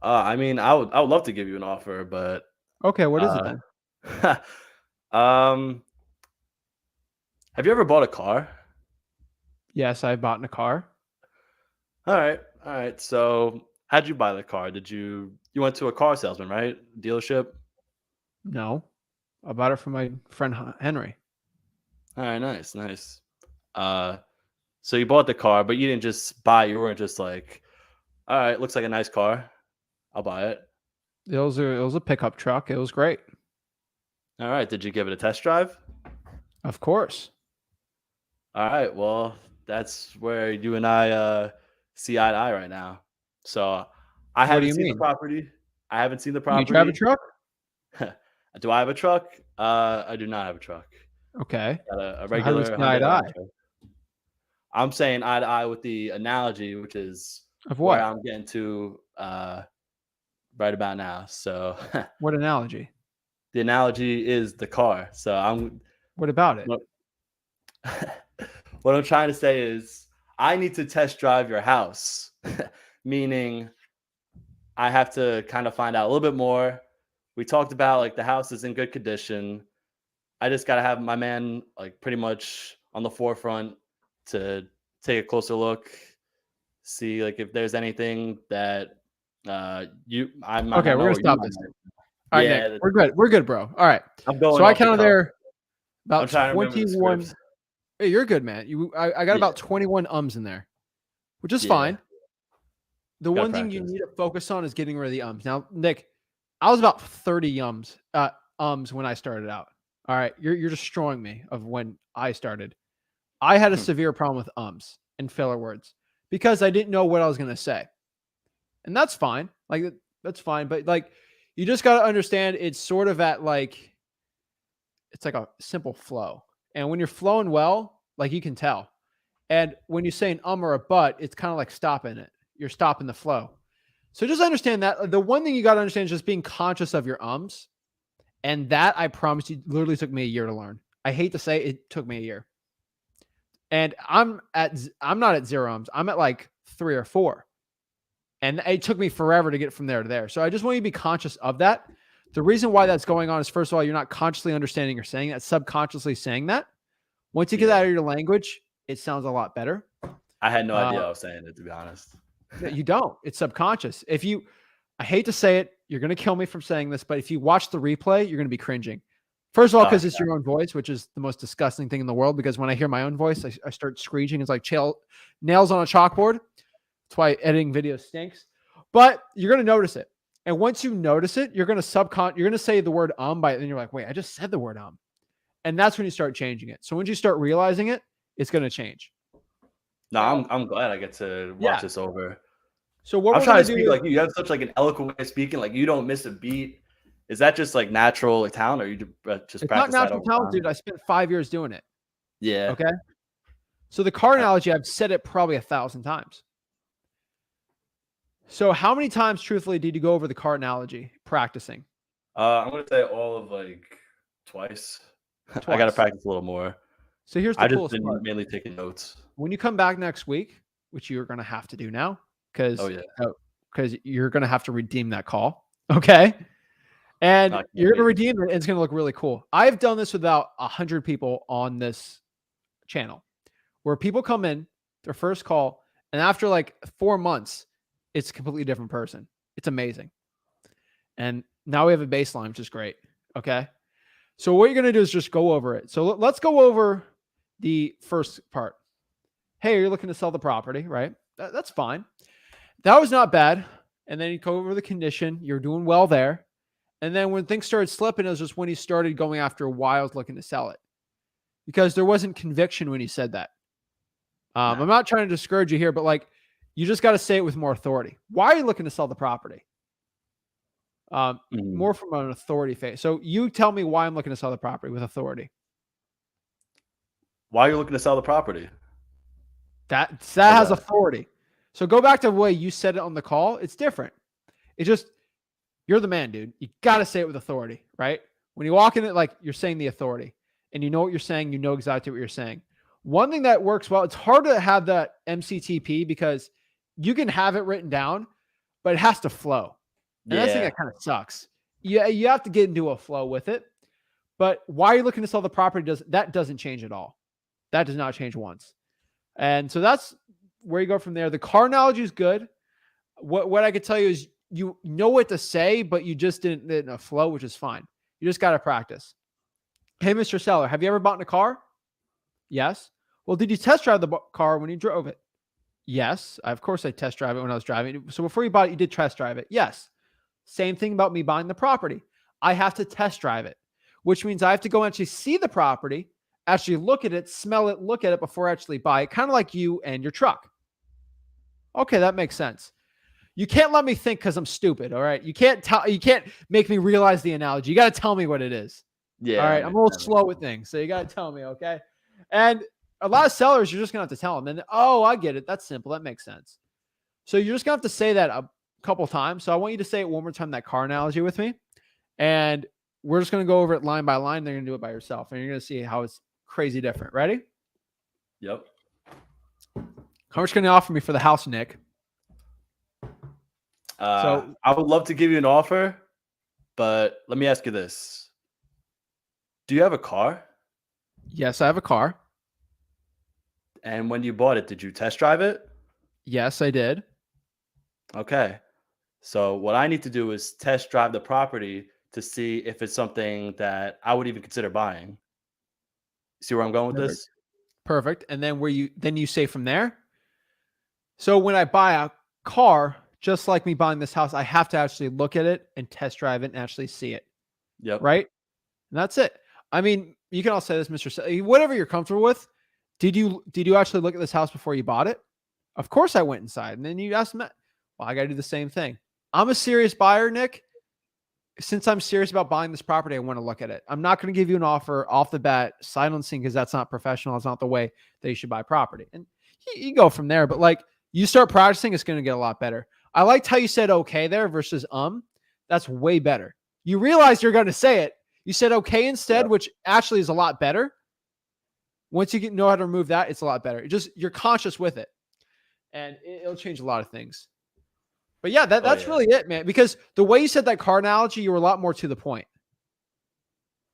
I would love to give you an offer, but Okay, what is it then? um, have you ever bought a car? Yes, I bought in a car. All right. So, how'd you buy the car? You went to a car salesman, right? Dealership. No, I bought it from my friend Henry. All right, nice. Uh, so you bought the car, but you didn't just buy it. You weren't just like, all right, looks like a nice car. I'll buy it. It was a pickup truck. It was great. All right. Did you give it a test drive? Of course. All right. Well, that's where you and I see eye to eye right now. So I What do haven't you seen the mean? property. I haven't seen the You property. drive a truck? Do I have a truck? I do not have a truck. Okay. Got a So how do we regular see eye Hyundai to eye? Elantra. I'm saying eye to eye with the analogy, which is Of where what? I'm getting to right about now. So What analogy? the analogy is the car. So I'm What about it? what what I'm trying to say is I need to test drive your house, meaning I have to kind of find out a little bit more. We talked about like the house is in good condition. I just got to have my man like pretty much on the forefront to take a closer look, see like if there's anything that I might Okay, not know we're or gonna you stop might this. not. All right, Yeah, Nick, we're good. We're good, bro. All right. I'm going. So I off the counted cuff. there I'm about trying to remember the 21. scripts. Hey, you're good, man. I got Yeah. about 21 ums in there, which is Yeah. fine. The Gotta one thing you practice. need to focus on is getting rid of the ums. Now, Nick, I was about 30 ums when I started out. All right, you're destroying me of when I started. I had a severe problem with ums and filler words. because I didn't know what I was going to say. And that's fine. Like, that's fine. But like, you just got to understand it's sort of at like, it's like a simple flow. And when you're flowing well, like you can tell. And when you say an or a but, it's kind of like stopping it. You're stopping the flow. So just understand that the one thing you got to understand is just being conscious of your ums. And that, I promise you, literally took me a year to learn. I hate to say it took me a year. And I'm not at 0 ums. I'm at like 3 or 4. And it took me forever to get from there to there. So I just want you to be conscious of that. The reason why that's going on is, first of all, you're not consciously understanding or saying that, subconsciously saying that. Once you get that out of your language, it sounds a lot better. I had no idea I was saying it, to be honest. You don't. It's subconscious. I hate to say it, you're going to kill me from saying this, but if you watch the replay, you're going to be cringing. First of all, because it's your own voice, which is the most disgusting thing in the world, because when I hear my own voice, I start screeching. It's like nails on a chalkboard. That's why editing video stinks. But you're going to notice it. And once you notice it, you're going to say the word then you're like, wait, I just said the word And that's when you start changing it. So once you start realizing it, it's going to change. No, I'm glad I get to watch this over. So what I'm we're trying going to to speak do, like you. You have such like an eloquent way of speaking. Like you don't miss a beat. Is that just like natural talent, or you just it's practice not that natural over talent, time? dude. I spent 5 years doing it. Yeah. Okay. So the car analogy, I've said it probably 1,000 times. So how many times, truthfully, did you go over the car analogy practicing? I'm gonna say all of like twice. I gotta practice a little more. So here's the I just coolest been part. mainly taking notes. When you come back next week, which you're going to have to do now, because you're going to have to redeem that call. Okay. And you're going to redeem it, and it's going to look really cool. I've done this with about 100 people on this channel, where people come in their first call, and after like 4 months, it's a completely different person. It's amazing. And now we have a baseline, which is great. Okay. So what you're going to do is just go over it. So let's go over the first part. Hey, you're looking to sell the property, right? That's fine. That was not bad. And then you go over the condition. You're doing well there. And then when things started slipping, it was just when he started going after why I was looking to sell it, because there wasn't conviction when he said that. I'm not trying to discourage you here, but like, you just got to say it with more authority. Why are you looking to sell the property? More from an authority phase. So you tell me why I'm looking to sell the property with authority. Why are you looking to sell the property? That has authority. So go back to the way you said it on the call. It's different. It's just, you're the man, dude. You got to say it with authority, right? When you walk in it, like you're saying the authority, and you know what you're saying. You know exactly what you're saying. One thing that works well, it's hard to have that MCTP because you can have it written down, but it has to flow. And that's the thing that kind of sucks. Yeah, you have to get into a flow with it. But why you're looking to sell the property doesn't change at all. That does not change once. And so that's where you go from there. The car analogy is good. What I could tell you is you know what to say, but you just didn't in a flow, which is fine. You just got to practice. Hey, Mr. Seller, have you ever bought a car? Yes. Well, did you test drive the car when you drove it? Yes. Of course, I test drive it when I was driving. So before you bought it, you did test drive it? Yes. Same thing about me buying the property. I have to test drive it, which means I have to go actually see the property, actually look at it, smell it, look at it before I actually buy it, kind of like you and your truck. Okay, that makes sense. You can't let me think because I'm stupid, all right? You can't make me realize the analogy. You got to tell me what it is. Yeah. All right, I'm a little slow with things, so you got to tell me, okay? And a lot of sellers, you're just going to have to tell them. And, oh, I get it. That's simple. That makes sense. So you're just going to have to say that a couple times. So I want you to say it one more time, that car analogy with me. And we're just going to go over it line by line. They're going to do it by yourself. And you're going to see how it's crazy different. Ready? Yep. How much can you offer me for the house, Nick? So I would love to give you an offer, but let me ask you this. Do you have a car? Yes, I have a car. And when you bought it, did you test drive it? Yes, I did. Okay. So what I need to do is test drive the property to see if it's something that I would even consider buying. See where I'm going with this? Perfect. And then you say from there. So when I buy a car, just like me buying this house, I have to actually look at it and test drive it and actually see it. Yep. Right? And that's it. I mean, you can all say this, Mr. Whatever you're comfortable with. Did you actually look at this house before you bought it? Of course I went inside. And then you asked me, well, I got to do the same thing. I'm a serious buyer, Nick. Since I'm serious about buying this property, I want to look at it. I'm not going to give you an offer off the bat, sight unseen, because that's not professional. It's not the way that you should buy property. And you go from there. But like you start practicing, it's going to get a lot better. I liked how you said okay there versus That's way better. You realize you're going to say it. You said okay instead, which actually is a lot better. Once you know how to remove that, it's a lot better. You're conscious with it, and it'll change a lot of things. But yeah, that's really it, man. Because the way you said that car analogy, you were a lot more to the point,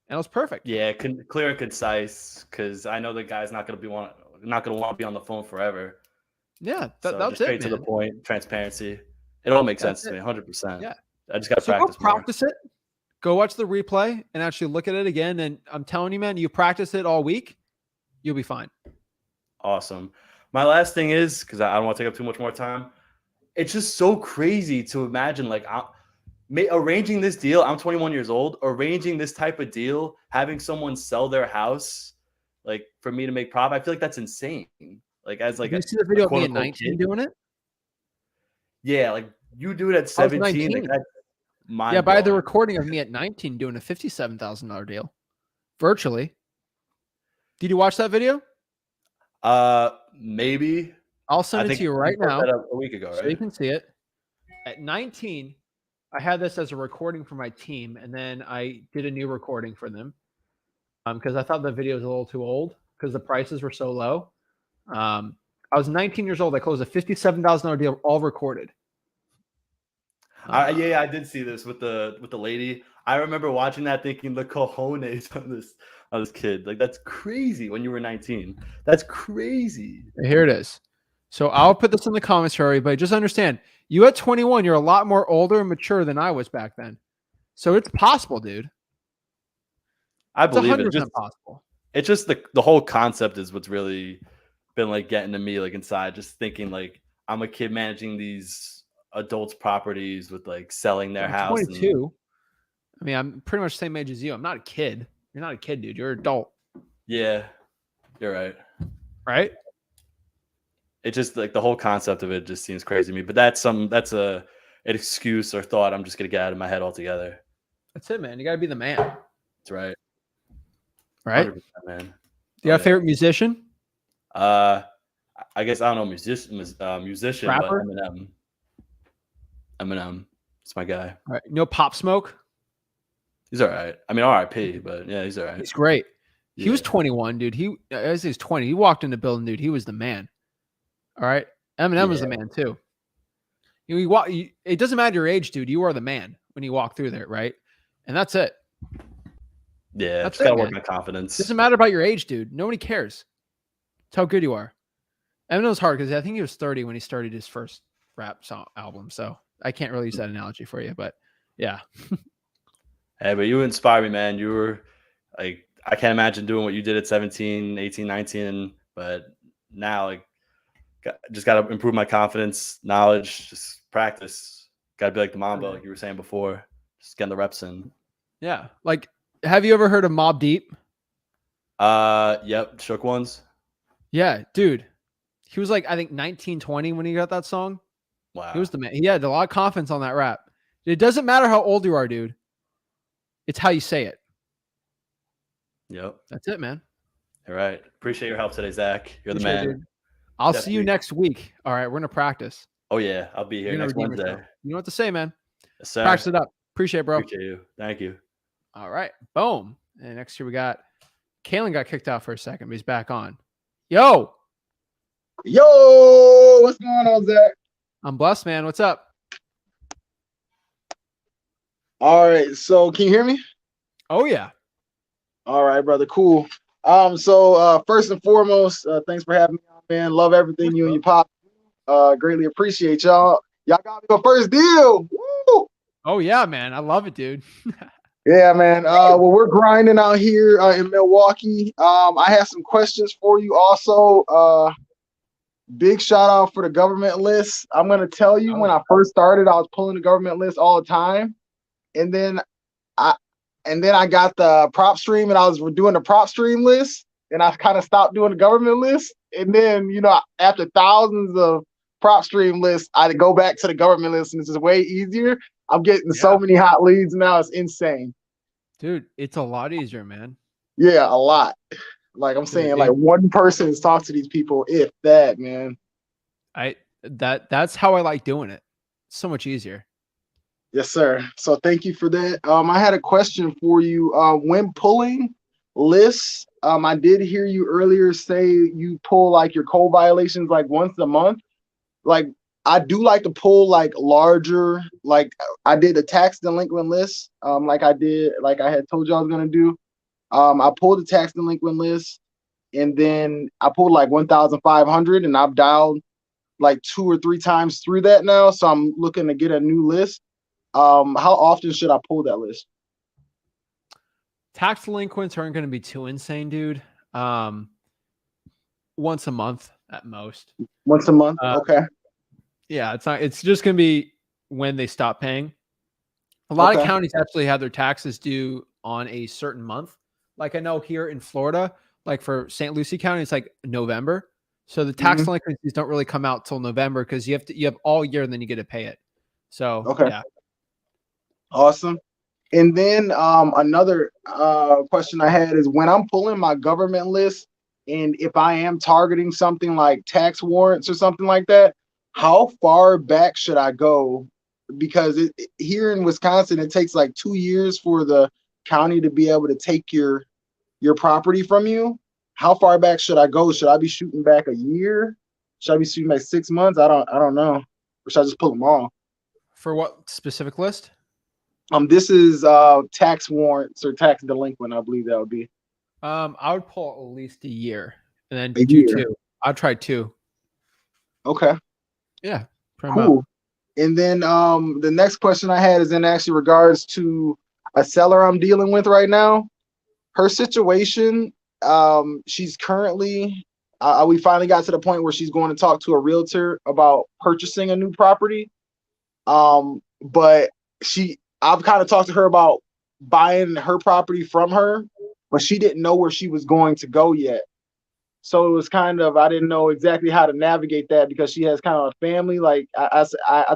and it was perfect. Yeah, clear and concise. Because I know the guy's not going to want to be on the phone forever. Yeah, that's just straight it, to man. the point. Transparency. It all makes sense to me, 100%. Yeah, I just got to practice. Go practice it. Go watch the replay and actually look at it again. And I'm telling you, man, you practice it all week, you'll be fine. Awesome. My last thing is, because I don't want to take up too much more time, it's just so crazy to imagine, like, arranging this deal. I'm 21 years old. Arranging this type of deal, having someone sell their house, like, for me to make profit. I feel like that's insane. Like, as like, you see the video of me at 19 doing it? Yeah, like you do it at 17. Like, that's yeah, by the recording of me at 19 doing a $57,000 deal, virtually. Did you watch that video? Maybe. I'll send it to you right now. A week ago, right? So you can see it. At 19, I had this as a recording for my team, and then I did a new recording for them because I thought the video was a little too old because the prices were so low. I was 19 years old. I closed a $57,000 deal, all recorded. Yeah, I did see this with the lady. I remember watching that, thinking the cojones on this kid. Like, that's crazy. When you were 19, that's crazy. Here it is. So I'll put this in the comments for everybody. Just understand, you at 21, you're a lot more older and mature than I was back then. So it's possible, dude. I believe it's 100% possible. It's just the whole concept is what's really been like getting to me, like inside, just thinking like I'm a kid managing these adults' properties with like selling their house. 22. I mean, I'm pretty much the same age as you. I'm not a kid. You're not a kid, dude. You're an adult. Yeah, you're right. Right? It just like the whole concept of it just seems crazy to me. But that's an excuse or thought I'm just gonna get out of my head altogether. That's it, man. You gotta be the man. That's right. Right, man. Do you have a favorite musician? I guess I don't know musician, Rapper? but Eminem. It's my guy. All right. You know Pop Smoke? He's all right. I mean, R.I.P. But yeah, he's all right. He's great. He was 21, dude. As he's 20, he walked in the building, dude. He was the man. All right. Eminem was the man too. It doesn't matter your age, dude. You are the man when you walk through there, right? And that's it. Yeah, that's gotta work my confidence. Doesn't matter about your age, dude. Nobody cares. It's how good you are. Eminem's hard because I think he was 30 when he started his first rap song album. So I can't really use that analogy for you, but yeah. Hey, but you inspire me, man. You were like, I can't imagine doing what you did at 17, 18, 19, but now like just got to improve my confidence, knowledge, just practice. Got to be like the Mamba, like you were saying before, just getting the reps in. Yeah. Like, have you ever heard of Mobb Deep? Yep. Shook Ones. Yeah, dude. He was like, I think 19, 20 when he got that song. Wow. He was the man. He had a lot of confidence on that rap. It doesn't matter how old you are, dude. It's how you say it. Yep. That's it, man. All right. Appreciate your help today, Zach. You're the man. Dude. I'll see you next week. All right. We're going to practice. Oh, yeah. I'll be here next Wednesday. You know what to say, man. Yes, sir. Practice it up. Appreciate it, bro. Appreciate you. Thank you. All right. Boom. And next year we got Kalen got kicked out for a second, but he's back on. Yo. What's going on, Zach? I'm blessed, man. What's up? All right. So can you hear me? Oh, yeah. All right, brother. Cool. So first and foremost, thanks for having me on, man. Love everything you and your pop. Greatly appreciate y'all. Y'all got me my first deal. Woo! Oh, yeah, man. I love it, dude. Yeah, man. Well, we're grinding out here in Milwaukee. I have some questions for you also. Big shout out for the government list. I'm going to tell you, when I first started, I was pulling the government list all the time. And then I got the PropStream, and I was doing the PropStream list, and I kind of stopped doing the government list. And then, after thousands of PropStream list, I go back to the government list, and this is way easier. I'm getting so Yeah. many hot leads now. It's insane. Dude, it's a lot easier, man. Yeah, a lot. Like I'm saying, like one person has talked to these people, if that, man. That's how I like doing it. So much easier. Yes, sir. So thank you for that. I had a question for you. When pulling lists, I did hear you earlier say you pull like your code violations like once a month. Like I do like to pull like larger, like I did a tax delinquent list, like I had told you I was gonna do. I pulled the tax delinquent list, and then I pulled like 1,500, and I've dialed like 2 or 3 times through that now. So I'm looking to get a new list. How often should I pull that list? Tax delinquents aren't going to be too insane, dude. Once a month at most. Once a month. Okay. Yeah, it's not. It's just going to be when they stop paying. A lot of counties actually have their taxes due on a certain month. Like I know here in Florida, like for St. Lucie County, it's like November. So the tax delinquencies don't really come out till November because you have all year and then you get to pay it. So yeah. Awesome. And then another question I had is when I'm pulling my government list, and if I am targeting something like tax warrants or something like that, how far back should I go? Because here in Wisconsin, it takes like 2 years for the county to be able to take your property from you. How far back should I go? Should I be shooting back a year? Should I be shooting back 6 months? I don't know. Or should I just pull them all? For what specific list? This is tax warrants or tax delinquent, I believe that would be. I would pull at least a year and then A do year. 2. I'd try 2. Okay. Yeah. Cool. And then the next question I had is in actually regards to a seller I'm dealing with right now. Her situation, she's currently we finally got to the point where she's going to talk to a realtor about purchasing a new property. But I've kind of talked to her about buying her property from her, but she didn't know where she was going to go yet. So it was kind of, I didn't know exactly how to navigate that because she has kind of a family. Like I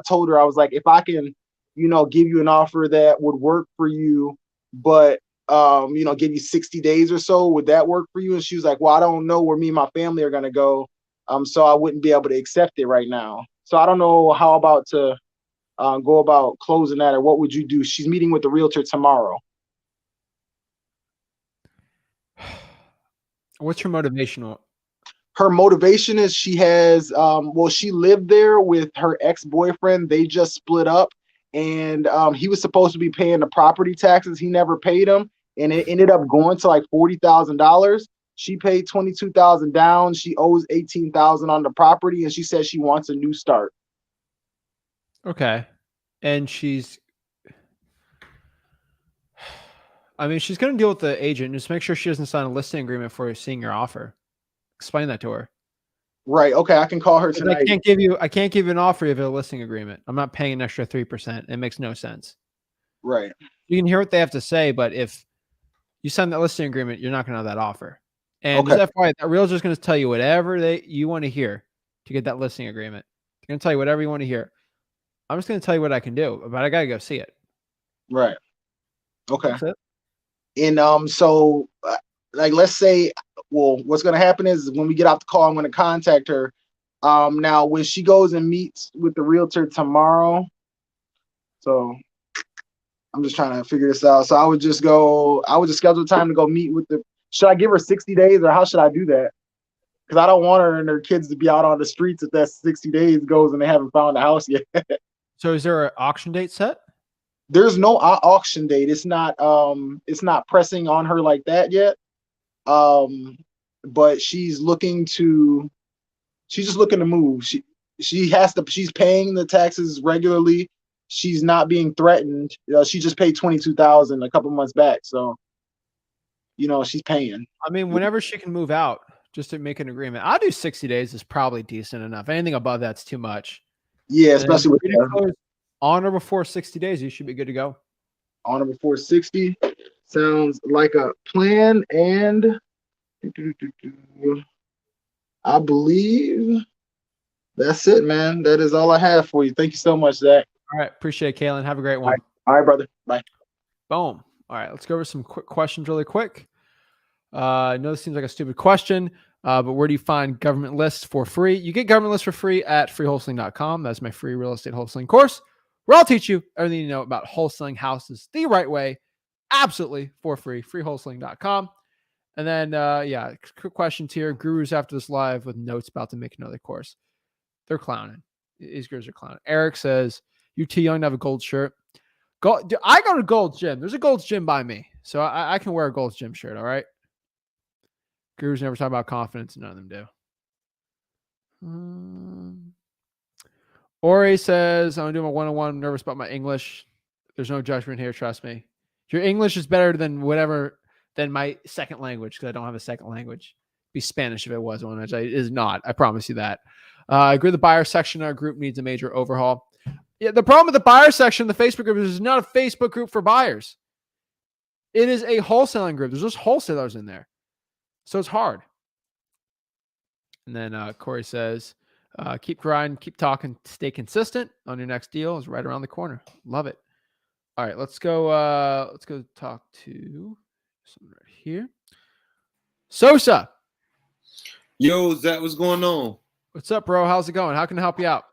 told her, I was like, if I can, give you an offer that would work for you, but, give you 60 days or so, would that work for you? And she was like, well, I don't know where me and my family are going to go. So I wouldn't be able to accept it right now. So I don't know how about to go about closing that, or what would you do? She's meeting with the realtor tomorrow. What's your motivation? Her motivation is she has, she lived there with her ex-boyfriend. They just split up, and he was supposed to be paying the property taxes. He never paid them, and it ended up going to like $40,000. She paid $22,000 down. She owes $18,000 on the property, and she says she wants a new start. Okay. And she's going to deal with the agent. Just make sure she doesn't sign a listing agreement for seeing your offer. Explain that to her. Right. Okay. I can call her tonight. I can't give you an offer if you have a listing agreement. I'm not paying an extra 3%. It makes no sense. Right. You can hear what they have to say, but if you sign that listing agreement, you're not going to have that offer. And just FYI, that realtor is going to tell you whatever you want to hear to get that listing agreement. They're going to tell you whatever you want to hear. I'm just going to tell you what I can do, but I got to go see it. Right. Okay. And so like, let's say, well, what's going to happen is when we get off the call, I'm going to contact her. Now when she goes and meets with the realtor tomorrow, so I'm just trying to figure this out. So I would just schedule time to go meet with should I give her 60 days, or how should I do that? Because I don't want her and her kids to be out on the streets if that 60 days goes and they haven't found a house yet. So is there an auction date set? There's no auction date. It's not pressing on her like that yet. But she's just looking to move. She's paying the taxes regularly. She's not being threatened. She just paid $22,000 a couple months back. So, she's paying. I mean, whenever she can move out, just to make an agreement. I'll do 60 days is probably decent enough. Anything above that's too much. Yeah, especially with on or before 60 days, you should be good to go. On or before 60 sounds like a plan. And I believe That's it, man. That is all I have for you. Thank you so much, Zach. All right. Appreciate it, Kalen. Have a great All one. right, all right, brother. Bye. Boom. All right. Let's go over some quick questions really quick. I know this seems like a stupid question, but where do you find government lists for free? You get government lists for free at freewholesaling.com. That's my free real estate wholesaling course, where I'll teach you everything you know about wholesaling houses the right way, absolutely for free, freewholesaling.com. And then, yeah, quick questions here. Gurus after this live with notes about to make another course. They're clowning. These gurus are clowning. Eric says, "You're too young to have a gold shirt." I go to Gold's Gym. There's a Gold's Gym by me, so I can wear a Gold's Gym shirt. All right. Gurus never talk about confidence. None of them do. Ori says, I'm doing a 101. I'm nervous about my English. There's no judgment here. Trust me. Your English is better than my second language, because I don't have a second language. It'd be Spanish if it was one, which it is not. I promise you that. I agree the buyer section in our group needs a major overhaul. Yeah, the problem with the buyer section, the Facebook group, is it's not a Facebook group for buyers. It is a wholesaling group. There's just wholesalers in there. So it's hard. And then Corey says, keep grinding, keep talking, stay consistent on your next deal is right around the corner. Love it. All right, let's go talk to someone right here. Sosa. Yo, Zach, what's going on? What's up, bro? How's it going? How can I help you out?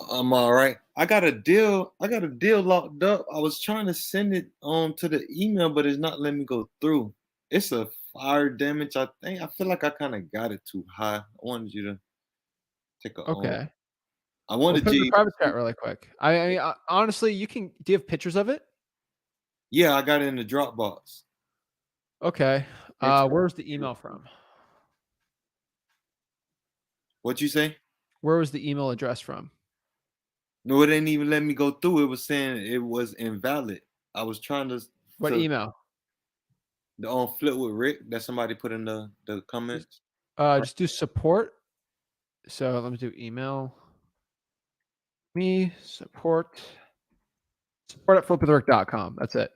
I'm all right. I got a deal locked up. I was trying to send it to the email, but it's not letting me go through. It's a fire damage. I feel like I kind of got it too high. I wanted you to take a Okay. I wanted put it in you. the private chat really quick. I mean, honestly, you can. Do you have pictures of it? Yeah, I got it in the Dropbox. Okay. Where's the email from? What you say? Where was the email address from? No, it didn't even let me go through. It was saying it was invalid. I was trying to. What email? The Flip with Rick that somebody put in the comments. Just do support. So let me do email. Me support at flipwithrick.com. That's it.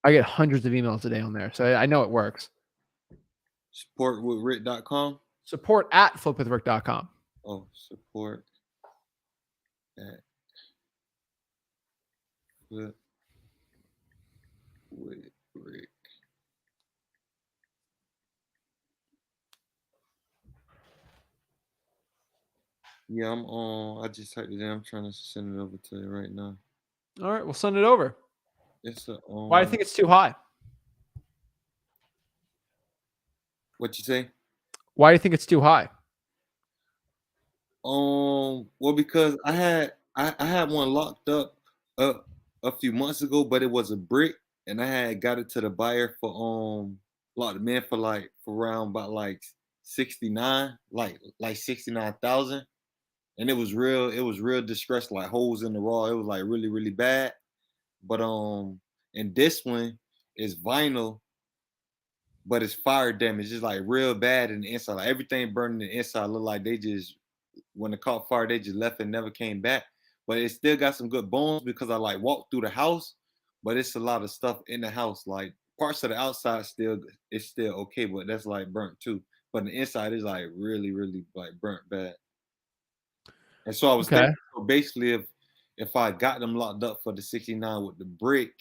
I get hundreds of emails a day on there, so I know it works. Supportwithrick.com. Support at flipwithrick.com. Oh, support at Flip with Rick. Yeah, I'm on. I just typed it in. I'm trying to send it over to you right now. All right, we'll send it over. It's Why do you think it's too high? What you say? Why do you think it's too high? Well, because I had one locked up a few months ago, but it was a brick, and I had got it to the buyer for locked them in for around about like 69, like 69,000. And it was real distressed, like holes in the raw. It was like really, really bad. But and this one is vinyl, but it's fire damage. It's like real bad in the inside. Like everything burning the inside looked like they just, when it caught fire, they just left and never came back. But it still got some good bones because I like walked through the house, but it's a lot of stuff in the house. Like parts of the outside it's still okay, but that's like burnt too. But the inside is like really, really like burnt bad. And so I was thinking, so basically, if I got them locked up for the 69 with the brick,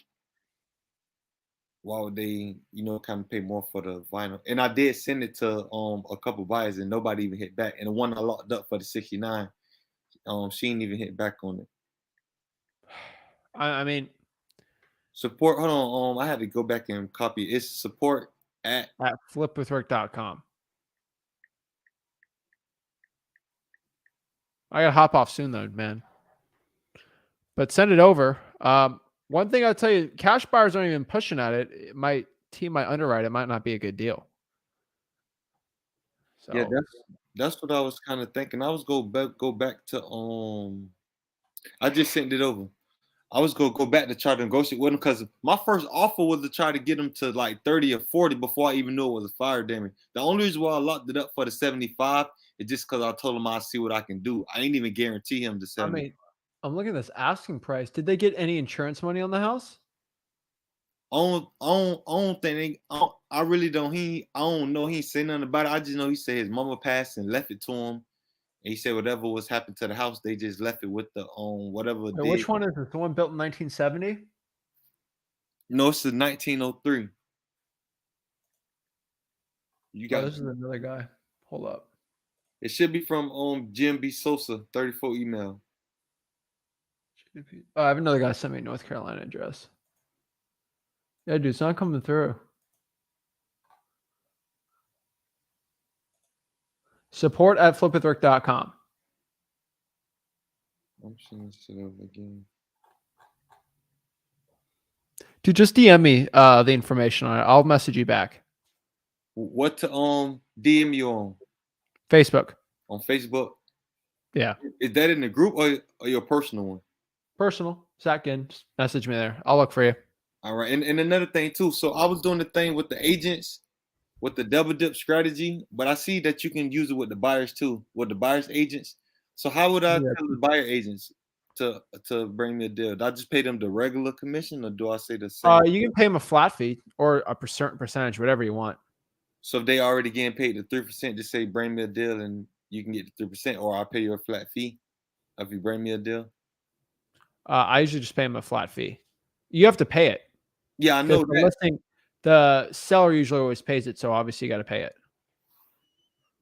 why would they, kind of pay more for the vinyl? And I did send it to a couple buyers, and nobody even hit back. And the one I locked up for the 69, she didn't even hit back on it. I mean, support. Hold on. I had to go back and copy. It's support at flipwithrick.com. I gotta hop off soon though, man. But send it over. One thing I'll tell you, cash buyers aren't even pushing at it. Team might underwrite. It might not be a good deal. So yeah, that's what I was kind of thinking. I was go back to I just sent it over. I was gonna go back to try to negotiate with him because my first offer was to try to get him to like 30 or 40 before I even knew it was a fire damage. The only reason why I locked it up for the 75 is just because I told him I'd see what I can do. I ain't even guarantee him the 70. I mean, I'm looking at this asking price. Did they get any insurance money on the house? I don't think I really don't. I don't know. He ain't say nothing about it. I just know he said his mama passed and left it to him. And he said whatever was happened to the house, they just left it with the whatever. Wait, which one is this? The one built in 1970? No, it's the 1903. You got This is another guy. Hold up. it should be from Jim B. Sosa 34 email. Oh, I have another guy sent me a North Carolina address. Yeah, dude, it's not coming through. Support@flipwithrick.com. I'm seeing this shit over again. Dude, just DM me the information on it. I'll message you back. What to DM you on Facebook. Facebook? Yeah. Is that in the group or your personal one? Personal. Zach in. Just message me there. I'll look for you. All right. And another thing too. So I was doing the thing with the agents with the double dip strategy, but I see that you can use it with the buyers too, with the buyers agents. So how would I tell the buyer agents to bring me a deal? Do I just pay them the regular commission, or do I say the same? You can pay them a flat fee or a certain percentage, whatever you want. So if they already getting paid the 3%, just say bring me a deal and you can get the 3%, or I'll pay you a flat fee if you bring me a deal. I usually just pay them a flat fee. You have to pay it. Yeah, I know that. The seller usually always pays it, so obviously you got to pay it.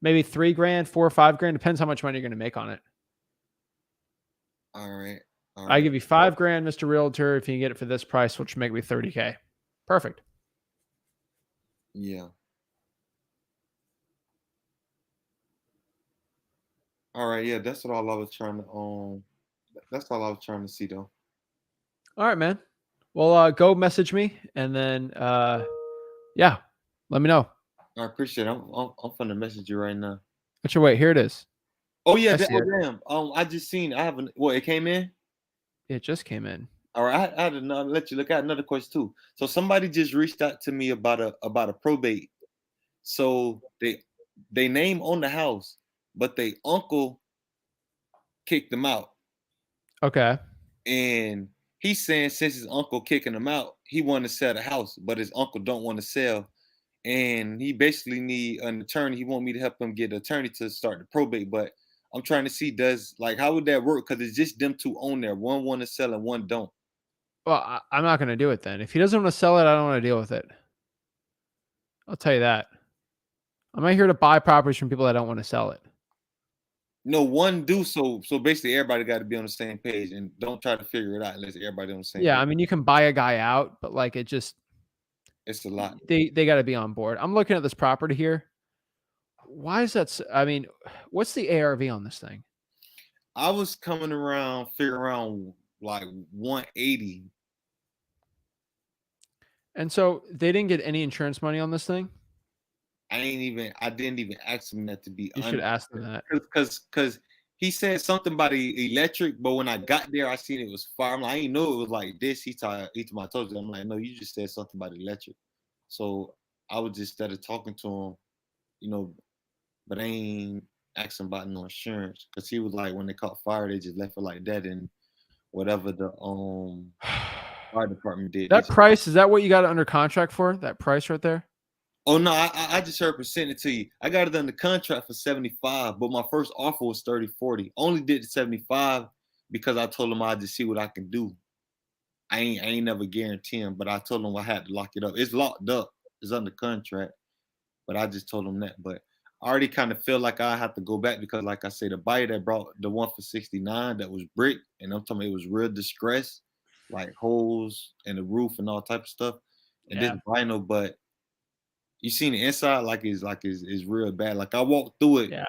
Maybe $3 grand, $4 or $5 grand, depends how much money you're going to make on it. All right. I give you $5 grand, Mr. Realtor, if you can get it for this price, which make me $30K. Perfect. Yeah. All right. Yeah, that's all I was trying to That's all I was trying to see though. All right, man. Well, go message me, and then yeah, let me know. I appreciate it. I'm finna message you right now. What's your wait? Here it is. Oh yeah, damn. I just seen. I haven't. What, it came in? It just came in. All right. I had to let you look at another question too. So somebody just reached out to me about a probate. So they name on the house, but they uncle kicked them out. Okay. And he's saying since his uncle kicking him out, he want to sell the house, but his uncle don't want to sell. And he basically need an attorney. He want me to help him get an attorney to start the probate. But I'm trying to see how would that work? Because it's just them two on there. One want to sell and one don't. Well, I'm not going to do it then. If he doesn't want to sell it, I don't want to deal with it. I'll tell you that. I'm not here to buy properties from people that don't want to sell it. No, one do so basically everybody got to be on the same page, and don't try to figure it out unless everybody on the same page. I mean, you can buy a guy out, but like it's a lot. They got to be on board. I'm looking at this property here. Why is that? I mean, what's the ARV on this thing? I was coming around, figuring around like 180. And so they didn't get any insurance money on this thing? I didn't even ask him that, to be honest. You should ask them that. Because he said something about the electric, but when I got there, I seen it was fire. I'm like, I didn't know it was like this. He told me, I'm like, no, you just said something about electric. So I was just started talking to him, but I ain't asking about no insurance, because he was like, when they caught fire, they just left it like that, and whatever the fire department did. That price, is that what you got it under contract for? That price right there? Oh no, I just heard percent it to you. I got it under contract for 75, but my first offer was 30-40. Only did the 75 because I told him I'd just see what I can do. I ain't never guarantee him, but I told him I had to lock it up. It's locked up. It's under contract, but I just told him that. But I already kind of feel like I have to go back, because, like I say, the buyer that brought the one for 69, that was brick, and I'm talking about it was real distress, like holes in the roof and all type of stuff. And this vinyl, but you seen the inside, like it's real bad. Like I walked through it. Yeah.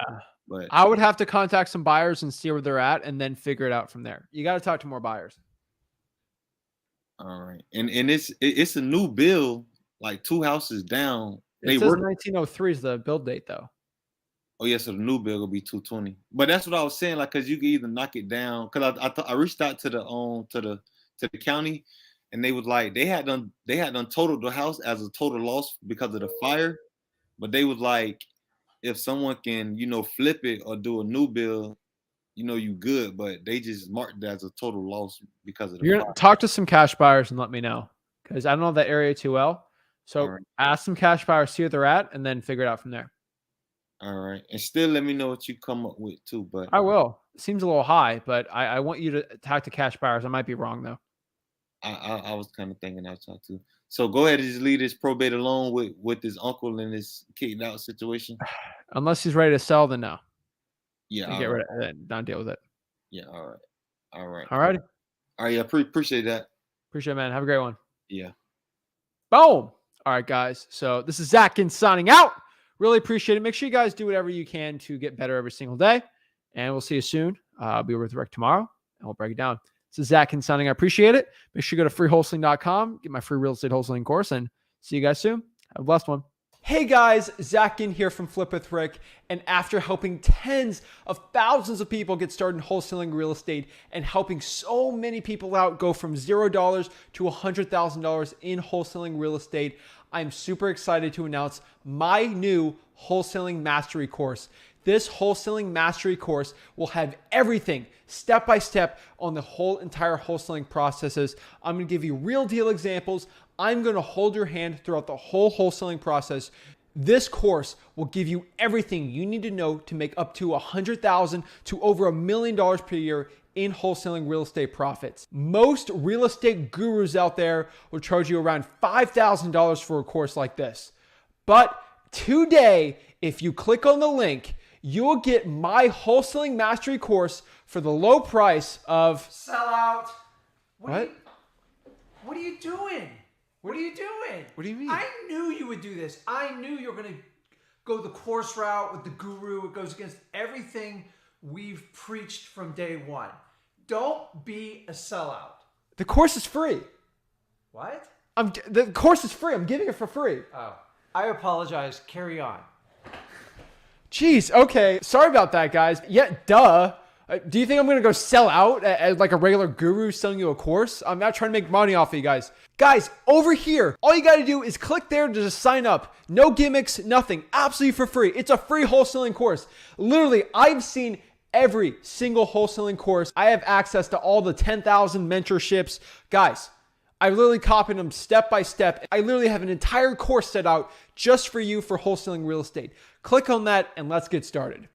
But I would have to contact some buyers and see where they're at, and then figure it out from there. You got to talk to more buyers. All right. And it's a new build, like 2 houses down. It says 1903 is the build date though. Oh yeah, so the new build will be 220. But that's what I was saying, like, cause you can either knock it down. Cause I reached out to the county, and they was like, they had done totaled the house as a total loss because of the fire. But they was like, if someone can, flip it or do a new build, you good. But they just marked it as a total loss because of the fire. Talk to some cash buyers and let me know, because I don't know that area too well. So All right. ask some cash buyers, see where they're at, and then figure it out from there. All right. And still let me know what you come up with too. But I will. It seems a little high, but I want you to talk to cash buyers. I might be wrong though. I was kind of thinking outside too. So go ahead and just leave this probate alone with his uncle and this kicked out situation. Unless he's ready to sell, then no. Yeah. Then get rid of it. Don't deal with it. Yeah. All right. All right. All right. All right. Yeah. Appreciate that. Appreciate it, man. Have a great one. Yeah. Boom. All right, guys. So this is Zach signing out. Really appreciate it. Make sure you guys do whatever you can to get better every single day. And we'll see you soon. I'll be with Rick tomorrow, and we'll break it down. This is Zach signing. I appreciate it. Make sure you go to freewholesaling.com, get my free real estate wholesaling course, and see you guys soon. Have a blessed one. Hey guys, Zach here from Flip with Rick. And after helping tens of thousands of people get started in wholesaling real estate and helping so many people out go from $0 to $100,000 in wholesaling real estate, I'm super excited to announce my new wholesaling mastery course. This wholesaling mastery course will have everything step by step on the whole entire wholesaling processes. I'm going to give you real deal examples. I'm going to hold your hand throughout the whole wholesaling process. This course will give you everything you need to know to make up to $100,000 to over $1 million per year in wholesaling real estate profits. Most real estate gurus out there will charge you around $5,000 for a course like this. But today, if you click on the link, you'll get my wholesaling mastery course for the low price of Sellout. What? What are you doing? What are you doing? What do you mean? I knew you would do this. I knew you were going to go the course route with the guru. It goes against everything we've preached from day one. Don't be a sellout. The course is free. What? The course is free. I'm giving it for free. Oh, I apologize. Carry on. Jeez, okay. Sorry about that, guys. Yeah, duh. Do you think I'm going to go sell out as like a regular guru selling you a course? I'm not trying to make money off of you guys. Guys, over here, all you got to do is click there to just sign up. No gimmicks, nothing. Absolutely for free. It's a free wholesaling course. Literally, I've seen every single wholesaling course. I have access to all the 10,000 mentorships. Guys, I literally copied them step by step. I literally have an entire course set out just for you for wholesaling real estate. Click on that and let's get started.